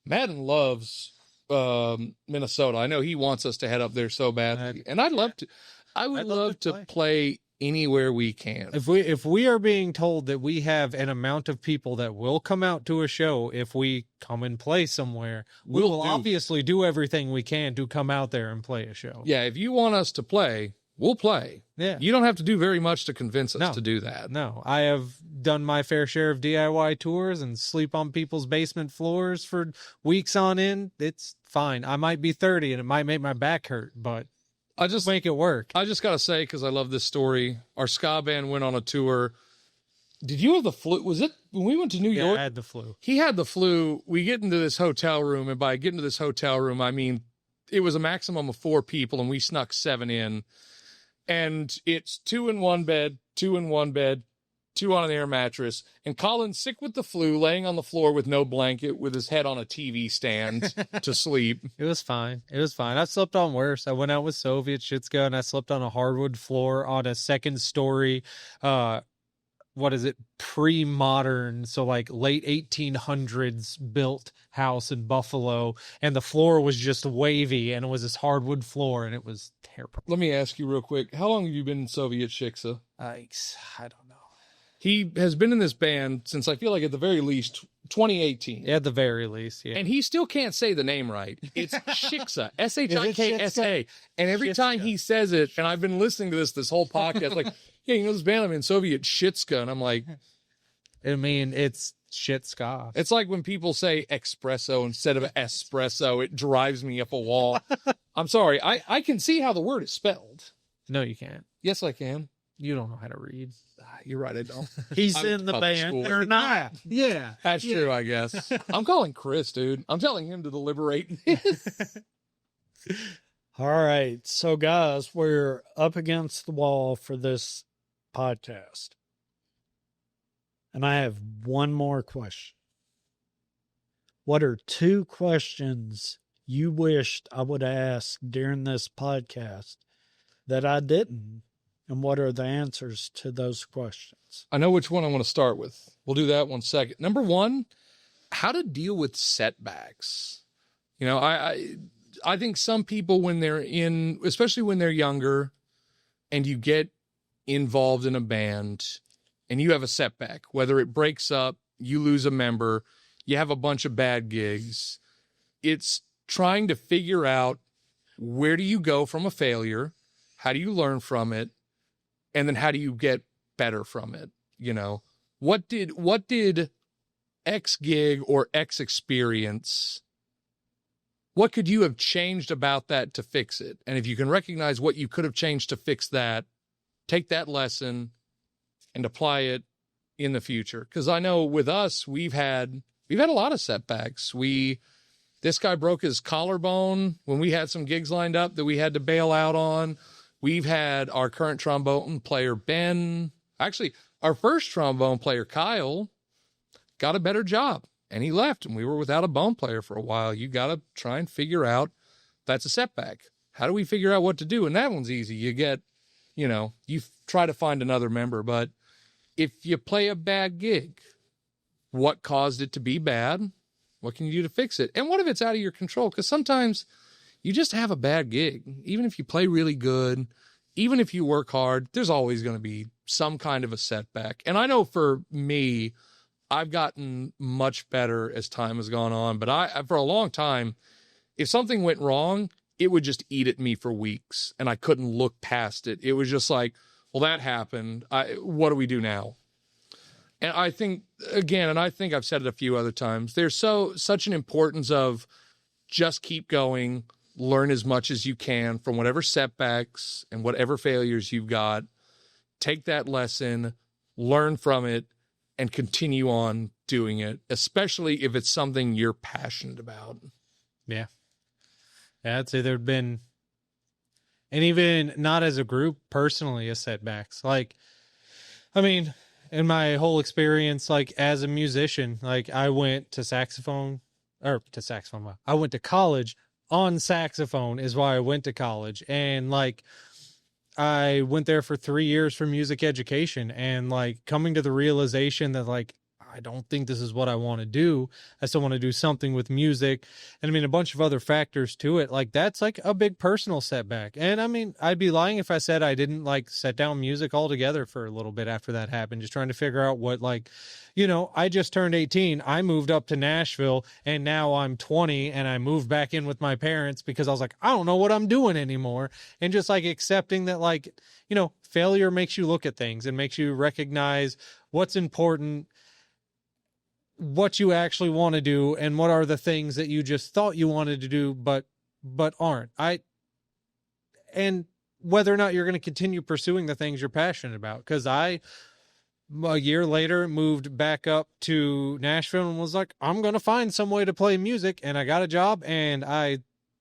Madden loves Minnesota. I know he wants us to head up there so badly, and I'd love to. I would love to play anywhere we can. If we are being told that we have an amount of people that will come out to a show if we come and play somewhere, we will obviously do everything we can to come out there and play a show. Yeah, if you want us to play, we'll play. Yeah. You don't have to do very much to convince us to do that. No, I have done my fair share of DIY tours and sleep on people's basement floors for weeks on end. It's fine. I might be 30 and it might make my back hurt, but I just make it work. I just got to say, because I love this story, our ska band went on a tour. Did you have the flu? Was it when we went to New York? I had the flu. He had the flu. We get into this hotel room, and by getting to this hotel room, I mean, it was a maximum of 4 people, and we snuck 7 in. And it's 2 in one bed, 2 in one bed, 2 on an air mattress, and Colin, sick with the flu, laying on the floor with no blanket, with his head on a TV stand to sleep. It was fine. It was fine. I've slept on worse. I went out with Soviet Shitska, and I slept on a hardwood floor on a second story, pre-modern, so like late 1800s built house in Buffalo, and the floor was just wavy, and it was this hardwood floor, and it was terrible. Let me ask you real quick, how long have you been in Soviet Shiksa? I don't know. He has been in this band since, I feel like, at the very least, 2018. At the very least, yeah. And he still can't say the name right. It's Shiksa, Shiksa. And every time he says it, and I've been listening to this whole podcast, like, yeah, you know this band, I'm in Soviet Shitska, and I'm like... I mean, it's Shitska. It's like when people say espresso instead of espresso, it drives me up a wall. I'm sorry, I can see how the word is spelled. No, you can't. Yes, I can. You don't know how to read. You're right, I don't. He's in the band. They're not. Yeah. That's true, I guess. I'm calling Chris, dude. I'm telling him to deliberate this. All right. So, guys, we're up against the wall for this podcast. And I have one more question. What are 2 questions you wished I would ask during this podcast that I didn't? And what are the answers to those questions? I know which one I want to start with. We'll do that one second. Number 1, how to deal with setbacks. You know, I think some people, when they're in, especially when they're younger, and you get involved in a band and you have a setback, whether it breaks up, you lose a member, you have a bunch of bad gigs, it's trying to figure out, where do you go from a failure? How do you learn from it? And then how do you get better from it? You know, what did X gig or X experience, what could you have changed about that to fix it? And if you can recognize what you could have changed to fix that, take that lesson and apply it in the future. Because I know with us, we've had a lot of setbacks. This guy broke his collarbone when we had some gigs lined up that we had to bail out on. We've had our current trombone player, Ben. Actually, our first trombone player, Kyle, got a better job, and he left, and we were without a bone player for a while. You got to try and figure out, that's a setback. How do we figure out what to do? And that one's easy. You try to find another member, but if you play a bad gig, what caused it to be bad? What can you do to fix it? And what if it's out of your control? Because sometimes you just have a bad gig. Even if you play really good, even if you work hard, there's always going to be some kind of a setback. And I know for me, I've gotten much better as time has gone on, but for a long time, if something went wrong, it would just eat at me for weeks, and I couldn't look past it. It was just like, well, that happened. What do we do now? And I think, again, and I think I've said it a few other times, there's such an importance of just keep going, learn as much as you can from whatever setbacks and whatever failures you've got. Take that lesson, learn from it, and continue on doing it, especially if it's something you're passionate about. Yeah. I'd say there'd been, and even not as a group, personally, a setbacks. Like, I mean, in my whole experience, like as a musician, like I went to I went to college on saxophone is why I went to college. And like, I went there for 3 years for music education, and like coming to the realization that like, I don't think this is what I want to do. I still want to do something with music. And I mean, a bunch of other factors to it. Like that's like a big personal setback. And I mean, I'd be lying if I said I didn't like set down music altogether for a little bit after that happened, just trying to figure out what, like, you know, I just turned 18. I moved up to Nashville, and now I'm 20, and I moved back in with my parents because I was like, I don't know what I'm doing anymore. And just like accepting that, like, you know, failure makes you look at things and makes you recognize what's important, what you actually want to do, and what are the things that you just thought you wanted to do but aren't. And whether or not you're going to continue pursuing the things you're passionate about. Because a year later moved back up to Nashville and was like, I'm going to find some way to play music. And I got a job, and I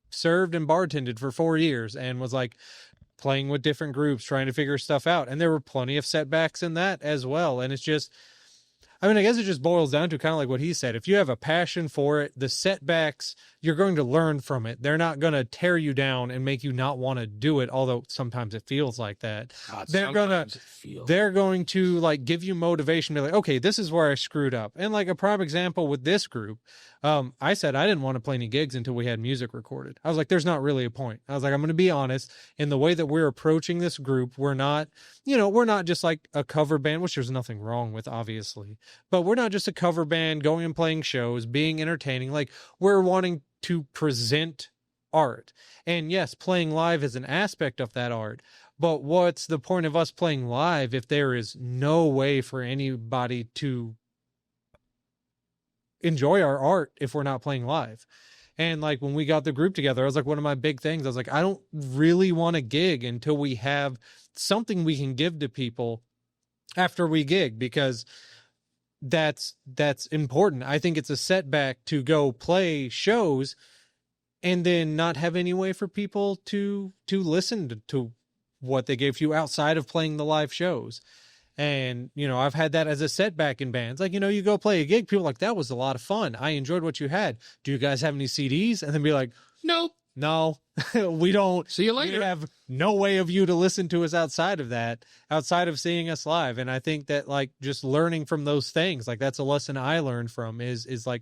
served and bartended for 4 years and was like, playing with different groups, trying to figure stuff out. And there were plenty of setbacks in that as well. And it's just, I mean, I guess it just boils down to kind of like what he said. If you have a passion for it, the setbacks, you're going to learn from it. They're not going to tear you down and make you not want to do it, although sometimes it feels like that. God, They're going to like give you motivation to be like, okay, this is where I screwed up. And like a prime example with this group, I said I didn't want to play any gigs until we had music recorded. I was like, there's not really a point. I was like, I'm going to be honest, in the way that we're approaching this group, we're not just like a cover band, which there's nothing wrong with, obviously, but we're not just a cover band going and playing shows, being entertaining. Like, we're wanting to present art. And yes, playing live is an aspect of that art. But what's the point of us playing live if there is no way for anybody to enjoy our art if we're not playing live? And like when we got the group together, I was like, one of my big things, I was like, I don't really want to gig until we have something we can give to people after we gig, because that's important. I think it's a setback to go play shows and then not have any way for people to listen to what they gave you outside of playing the live shows. And, I've had that as a setback in bands. Like, you go play a gig, people are like, that was a lot of fun. I enjoyed what you had. Do you guys have any CDs? And then be like, nope. No, we don't. See you later. We have no way of you to listen to us outside of that, outside of seeing us live. And I think that like just learning from those things, like that's a lesson I learned from is like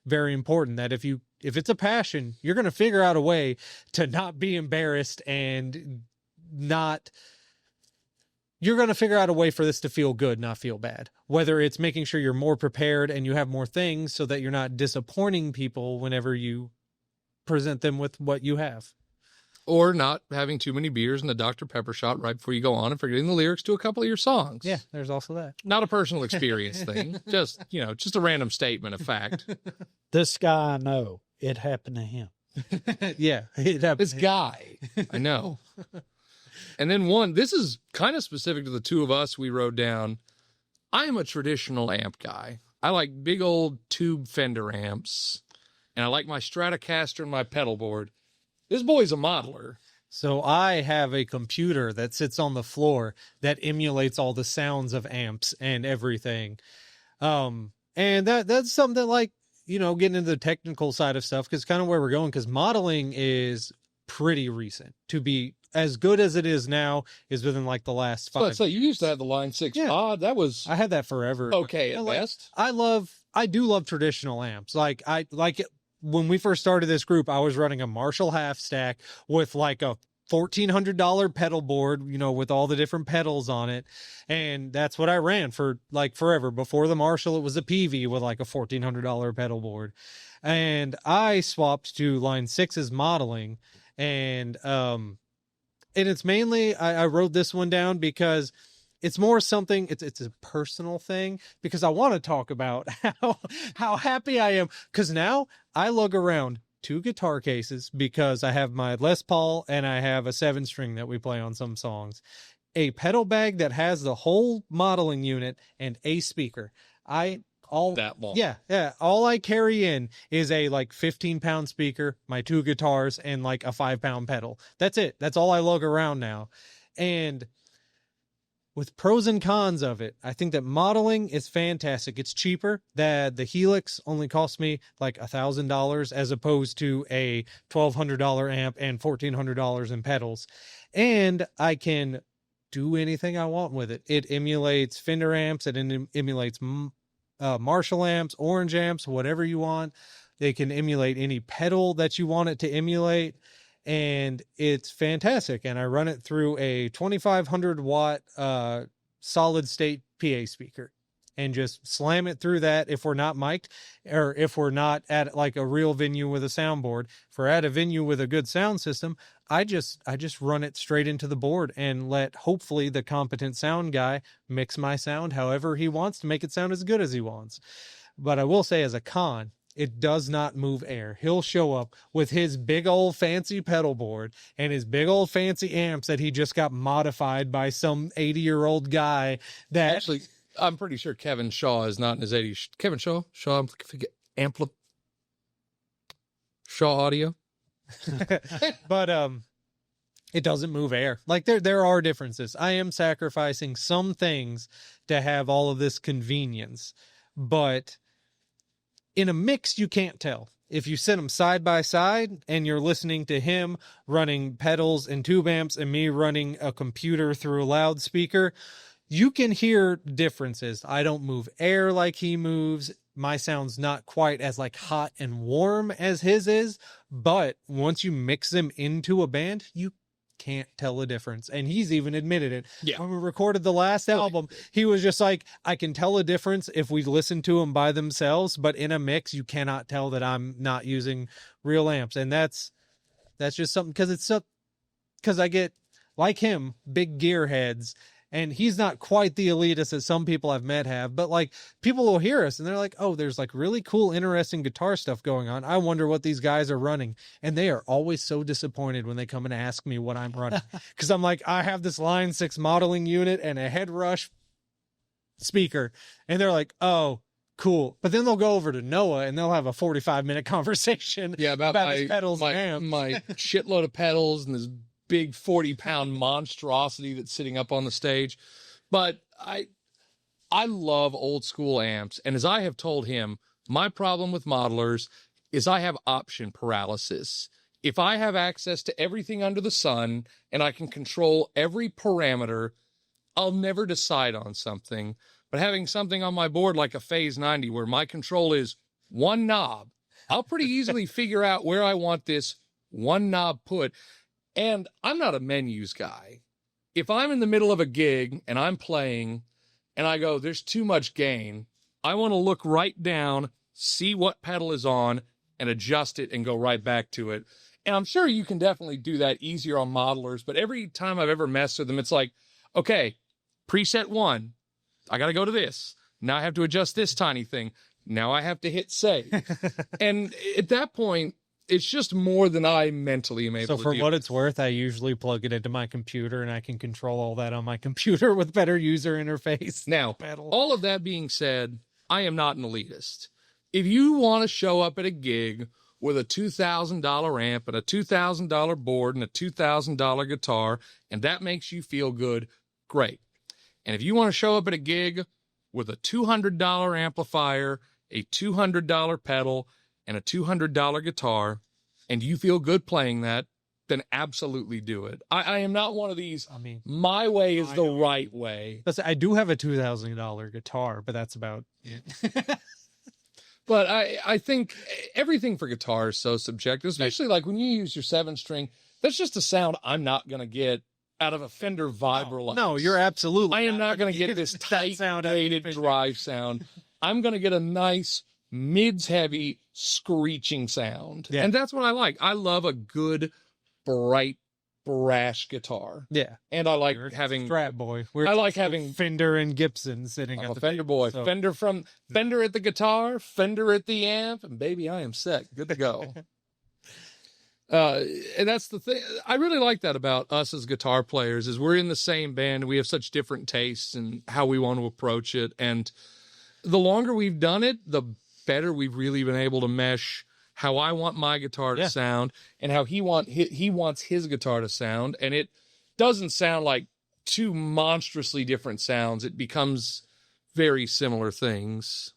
very important, that if it's a passion, you're going to figure out a way to not be embarrassed and you're going to figure out a way for this to feel good, not feel bad. Whether it's making sure you're more prepared and you have more things so that you're not disappointing people whenever you present them with what you have. Or not having too many beers and a Dr. Pepper shot right before you go on and forgetting the lyrics to a couple of your songs. Yeah, there's also that. Not a personal experience thing. Just a random statement of fact. This guy I know, it happened to him. Yeah, it happened. This guy, I know. And then this is kind of specific to the two of us we wrote down. I am a traditional amp guy. I like big old tube Fender amps. And I like my Stratocaster and my pedal board. This boy's a modeler. So I have a computer that sits on the floor that emulates all the sounds of amps and everything. And that's something that, like, getting into the technical side of stuff, because kind of where we're going, because modeling is pretty recent. To be as good as it is now is within like the last 5 years. So you used to have the Line 6 pod. That was... I had that forever. Okay, at best. I do love traditional amps. Like, when we first started this group, I was running a Marshall half stack with like a $1,400 pedal board, with all the different pedals on it. And that's what I ran for like forever. Before the Marshall, it was a PV with like a $1,400 pedal board. And I swapped to Line 6's modeling. And it's mainly, I wrote this one down because it's more something, it's a personal thing, because I want to talk about how happy I am. Because now I lug around 2 guitar cases, because I have my Les Paul and I have a 7-string that we play on some songs, a pedal bag that has the whole modeling unit, and a speaker. That long. Yeah. All I carry in is a like 15-pound speaker, my 2 guitars, and like a 5-pound pedal. That's it. That's all I lug around now. And with pros and cons of it, I think that modeling is fantastic. It's cheaper. That the Helix only cost me like $1,000 as opposed to a $1,200 amp and $1,400 in pedals. And I can do anything I want with it. It emulates Fender amps. It emulates Marshall amps, Orange amps, whatever you want. They can emulate any pedal that you want it to emulate. And it's fantastic. And I run it through a 2,500 watt solid state PA speaker, and just slam it through that if we're not mic'd, or if we're not at like a real venue with a soundboard. If we're at a venue with a good sound system, I just run it straight into the board and let hopefully the competent sound guy mix my sound however he wants to make it sound as good as he wants. But I will say, as a con, it does not move air. He'll show up with his big old fancy pedal board and his big old fancy amps that he just got modified by some 80-year-old guy that... Actually, I'm pretty sure Kevin Shaw is not in his 80s. Kevin Shaw? Shaw Audio? But it doesn't move air. Like there are differences. I am sacrificing some things to have all of this convenience, but in a mix, you can't tell. If you sit them side by side and you're listening to him running pedals and tube amps and me running a computer through a loudspeaker, you can hear differences. I don't move air like he moves. My sound's not quite as like hot and warm as his is, but once you mix them into a band, you can't tell a difference. And he's even admitted it. Yeah. When we recorded the last album, he was just like, I can tell a difference if we listen to them by themselves, but in a mix, you cannot tell that I'm not using real amps. And that's just something, because I get, like him, big gearheads. And he's not quite the elitist that some people I've met have, but like people will hear us and they're like, oh, there's like really cool, interesting guitar stuff going on. I wonder what these guys are running. And they are always so disappointed when they come and ask me what I'm running. Cause I'm like, I have this Line 6 modeling unit and a head rush speaker. And they're like, oh, cool. But then they'll go over to Noah and they'll have a 45-minute conversation about his pedals and amps. My shitload of pedals and this big 40-pound monstrosity that's sitting up on the stage. But I love old school amps. And as I have told him, my problem with modelers is I have option paralysis. If I have access to everything under the sun and I can control every parameter, I'll never decide on something. But having something on my board like a Phase 90 where my control is one knob, I'll pretty easily figure out where I want this one knob put. And I'm not a menus guy. If I'm in the middle of a gig and I'm playing and I go, there's too much gain, I want to look right down, see what pedal is on, and adjust it and go right back to it. And I'm sure you can definitely do that easier on modelers, but every time I've ever messed with them, it's like, okay, preset 1, I got to go to this. Now I have to adjust this tiny thing. Now I have to hit save. And at that point, it's just more than I mentally am able to do. So for what it's worth, I usually plug it into my computer and I can control all that on my computer with better user interface. Now, all of that being said, I am not an elitist. If you want to show up at a gig with a $2,000 amp and a $2,000 board and a $2,000 guitar, and that makes you feel good, great. And if you want to show up at a gig with a $200 amplifier, a $200 pedal, and a $200 guitar, and you feel good playing that, then absolutely do it. I am not one of these, my way is the right way. I do have a $2,000 guitar, but that's about it. But I think everything for guitar is so subjective, especially like when you use your 7-string, that's just a sound I'm not going to get out of a Fender Vibra. No, you're absolutely. I am not going to get this tight, weighted drive sound. I'm going to get a nice, mids-heavy, screeching sound. Yeah. And that's what I like. I love a good, bright, brash guitar. Yeah. And I like having Strat boy. I like having Fender and Gibson sitting at the Fender boy. So. Fender at the guitar, Fender at the amp, and baby, I am set. Good to go. And that's the thing. I really like that about us as guitar players is we're in the same band. We have such different tastes and how we want to approach it. And the longer we've done it, the better we've really been able to mesh how I want my guitar to sound and how he wants his guitar to sound. And it doesn't sound like two monstrously different sounds. It becomes very similar things.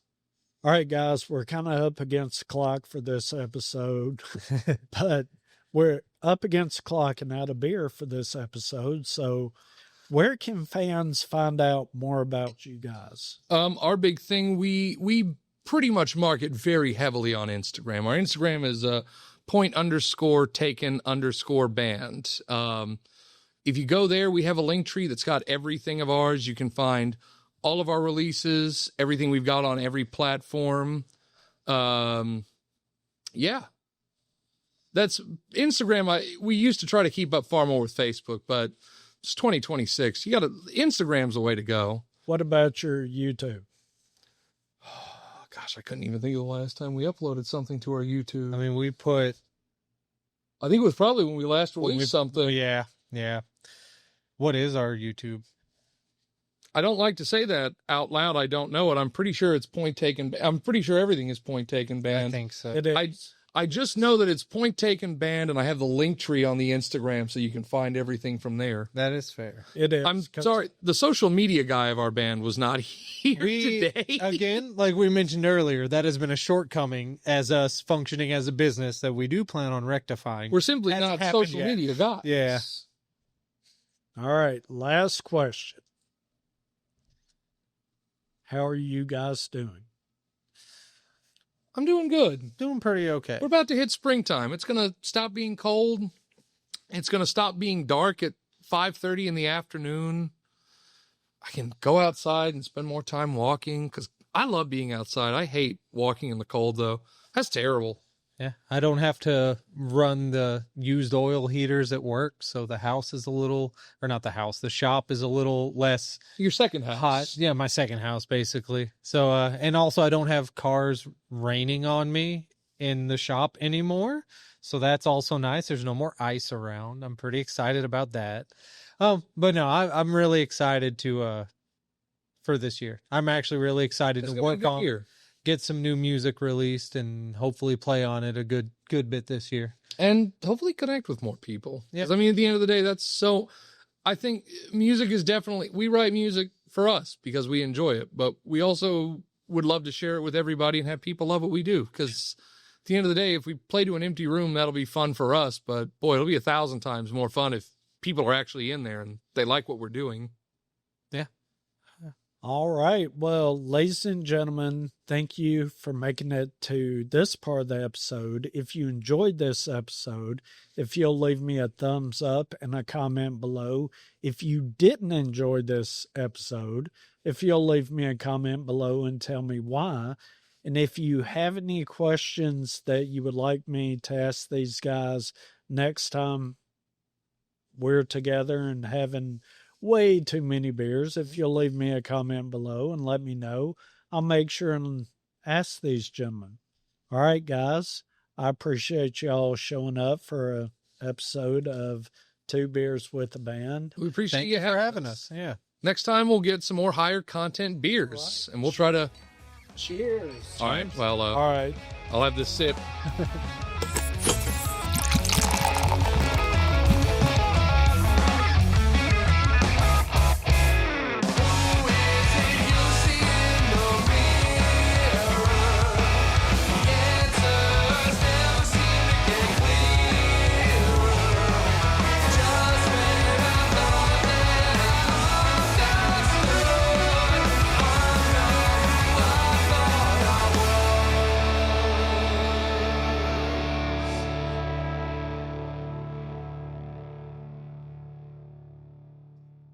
All right, guys, we're kind of up against the clock for this episode, but we're up against the clock and out of beer for this episode. So where can fans find out more about you guys? Our big thing, we pretty much market very heavily on Instagram. Our Instagram is point_taken_band. If you go there, we have a link tree that's got everything of ours. You can find all of our releases, everything we've got on every platform. Yeah. That's Instagram. We used to try to keep up far more with Facebook, but it's 2026. Instagram's the way to go. What about your YouTube? Gosh, I couldn't even think of the last time we uploaded something to our YouTube. I mean, I think it was probably when we last released something. Yeah. What is our YouTube? I don't like to say that out loud. I don't know it. I'm pretty sure it's Point Taken. I'm pretty sure everything is Point Taken Band. I think so. It is. I just know that it's Point Taken Band, and I have the link tree on the Instagram, so you can find everything from there. That is fair. It is. I'm sorry, the social media guy of our band was not here today. Again, like we mentioned earlier, that has been a shortcoming as us functioning as a business that we do plan on rectifying. We're simply Hasn't not happened social yet. media guys. Yeah. All right, last question. How are you guys doing? I'm doing good. Doing pretty okay. We're about to hit springtime. It's going to stop being cold. It's going to stop being dark at 5:30 in the afternoon. I can go outside and spend more time walking because I love being outside. I hate walking in the cold, though. That's terrible. Yeah, I don't have to run the used oil heaters at work, so the house is a little, or not the house, the shop is a little less Your second house. hot. Yeah, my second house, basically. So, and also I don't have cars raining on me in the shop anymore, so that's also nice. There's no more ice around. I'm pretty excited about that. But no, I'm really excited for this year. I'm actually really excited It's to gonna be a work good on year. get some new music released and hopefully play on it a good bit this year. And hopefully connect with more people. Yeah. 'Cause, I mean, at the end of the day, I think music is definitely, we write music for us because we enjoy it, but we also would love to share it with everybody and have people love what we do. Because at the end of the day, if we play to an empty room, that'll be fun for us. But boy, it'll be 1,000 times more fun if people are actually in there and they like what we're doing. All right. Well, ladies and gentlemen, thank you for making it to this part of the episode. If you enjoyed this episode, if you'll leave me a thumbs up and a comment below. If you didn't enjoy this episode, if you'll leave me a comment below and tell me why. And if you have any questions that you would like me to ask these guys next time we're together and having way too many beers, if you'll leave me a comment below and let me know, I'll make sure and ask these gentlemen. All right, guys, I appreciate y'all showing up for a episode of Two Beers with a Band. We appreciate Thank you you for having us. Yeah. Next time we'll get some more higher content beers and we'll try to. Cheers. All right. Well, All right. I'll have this sip.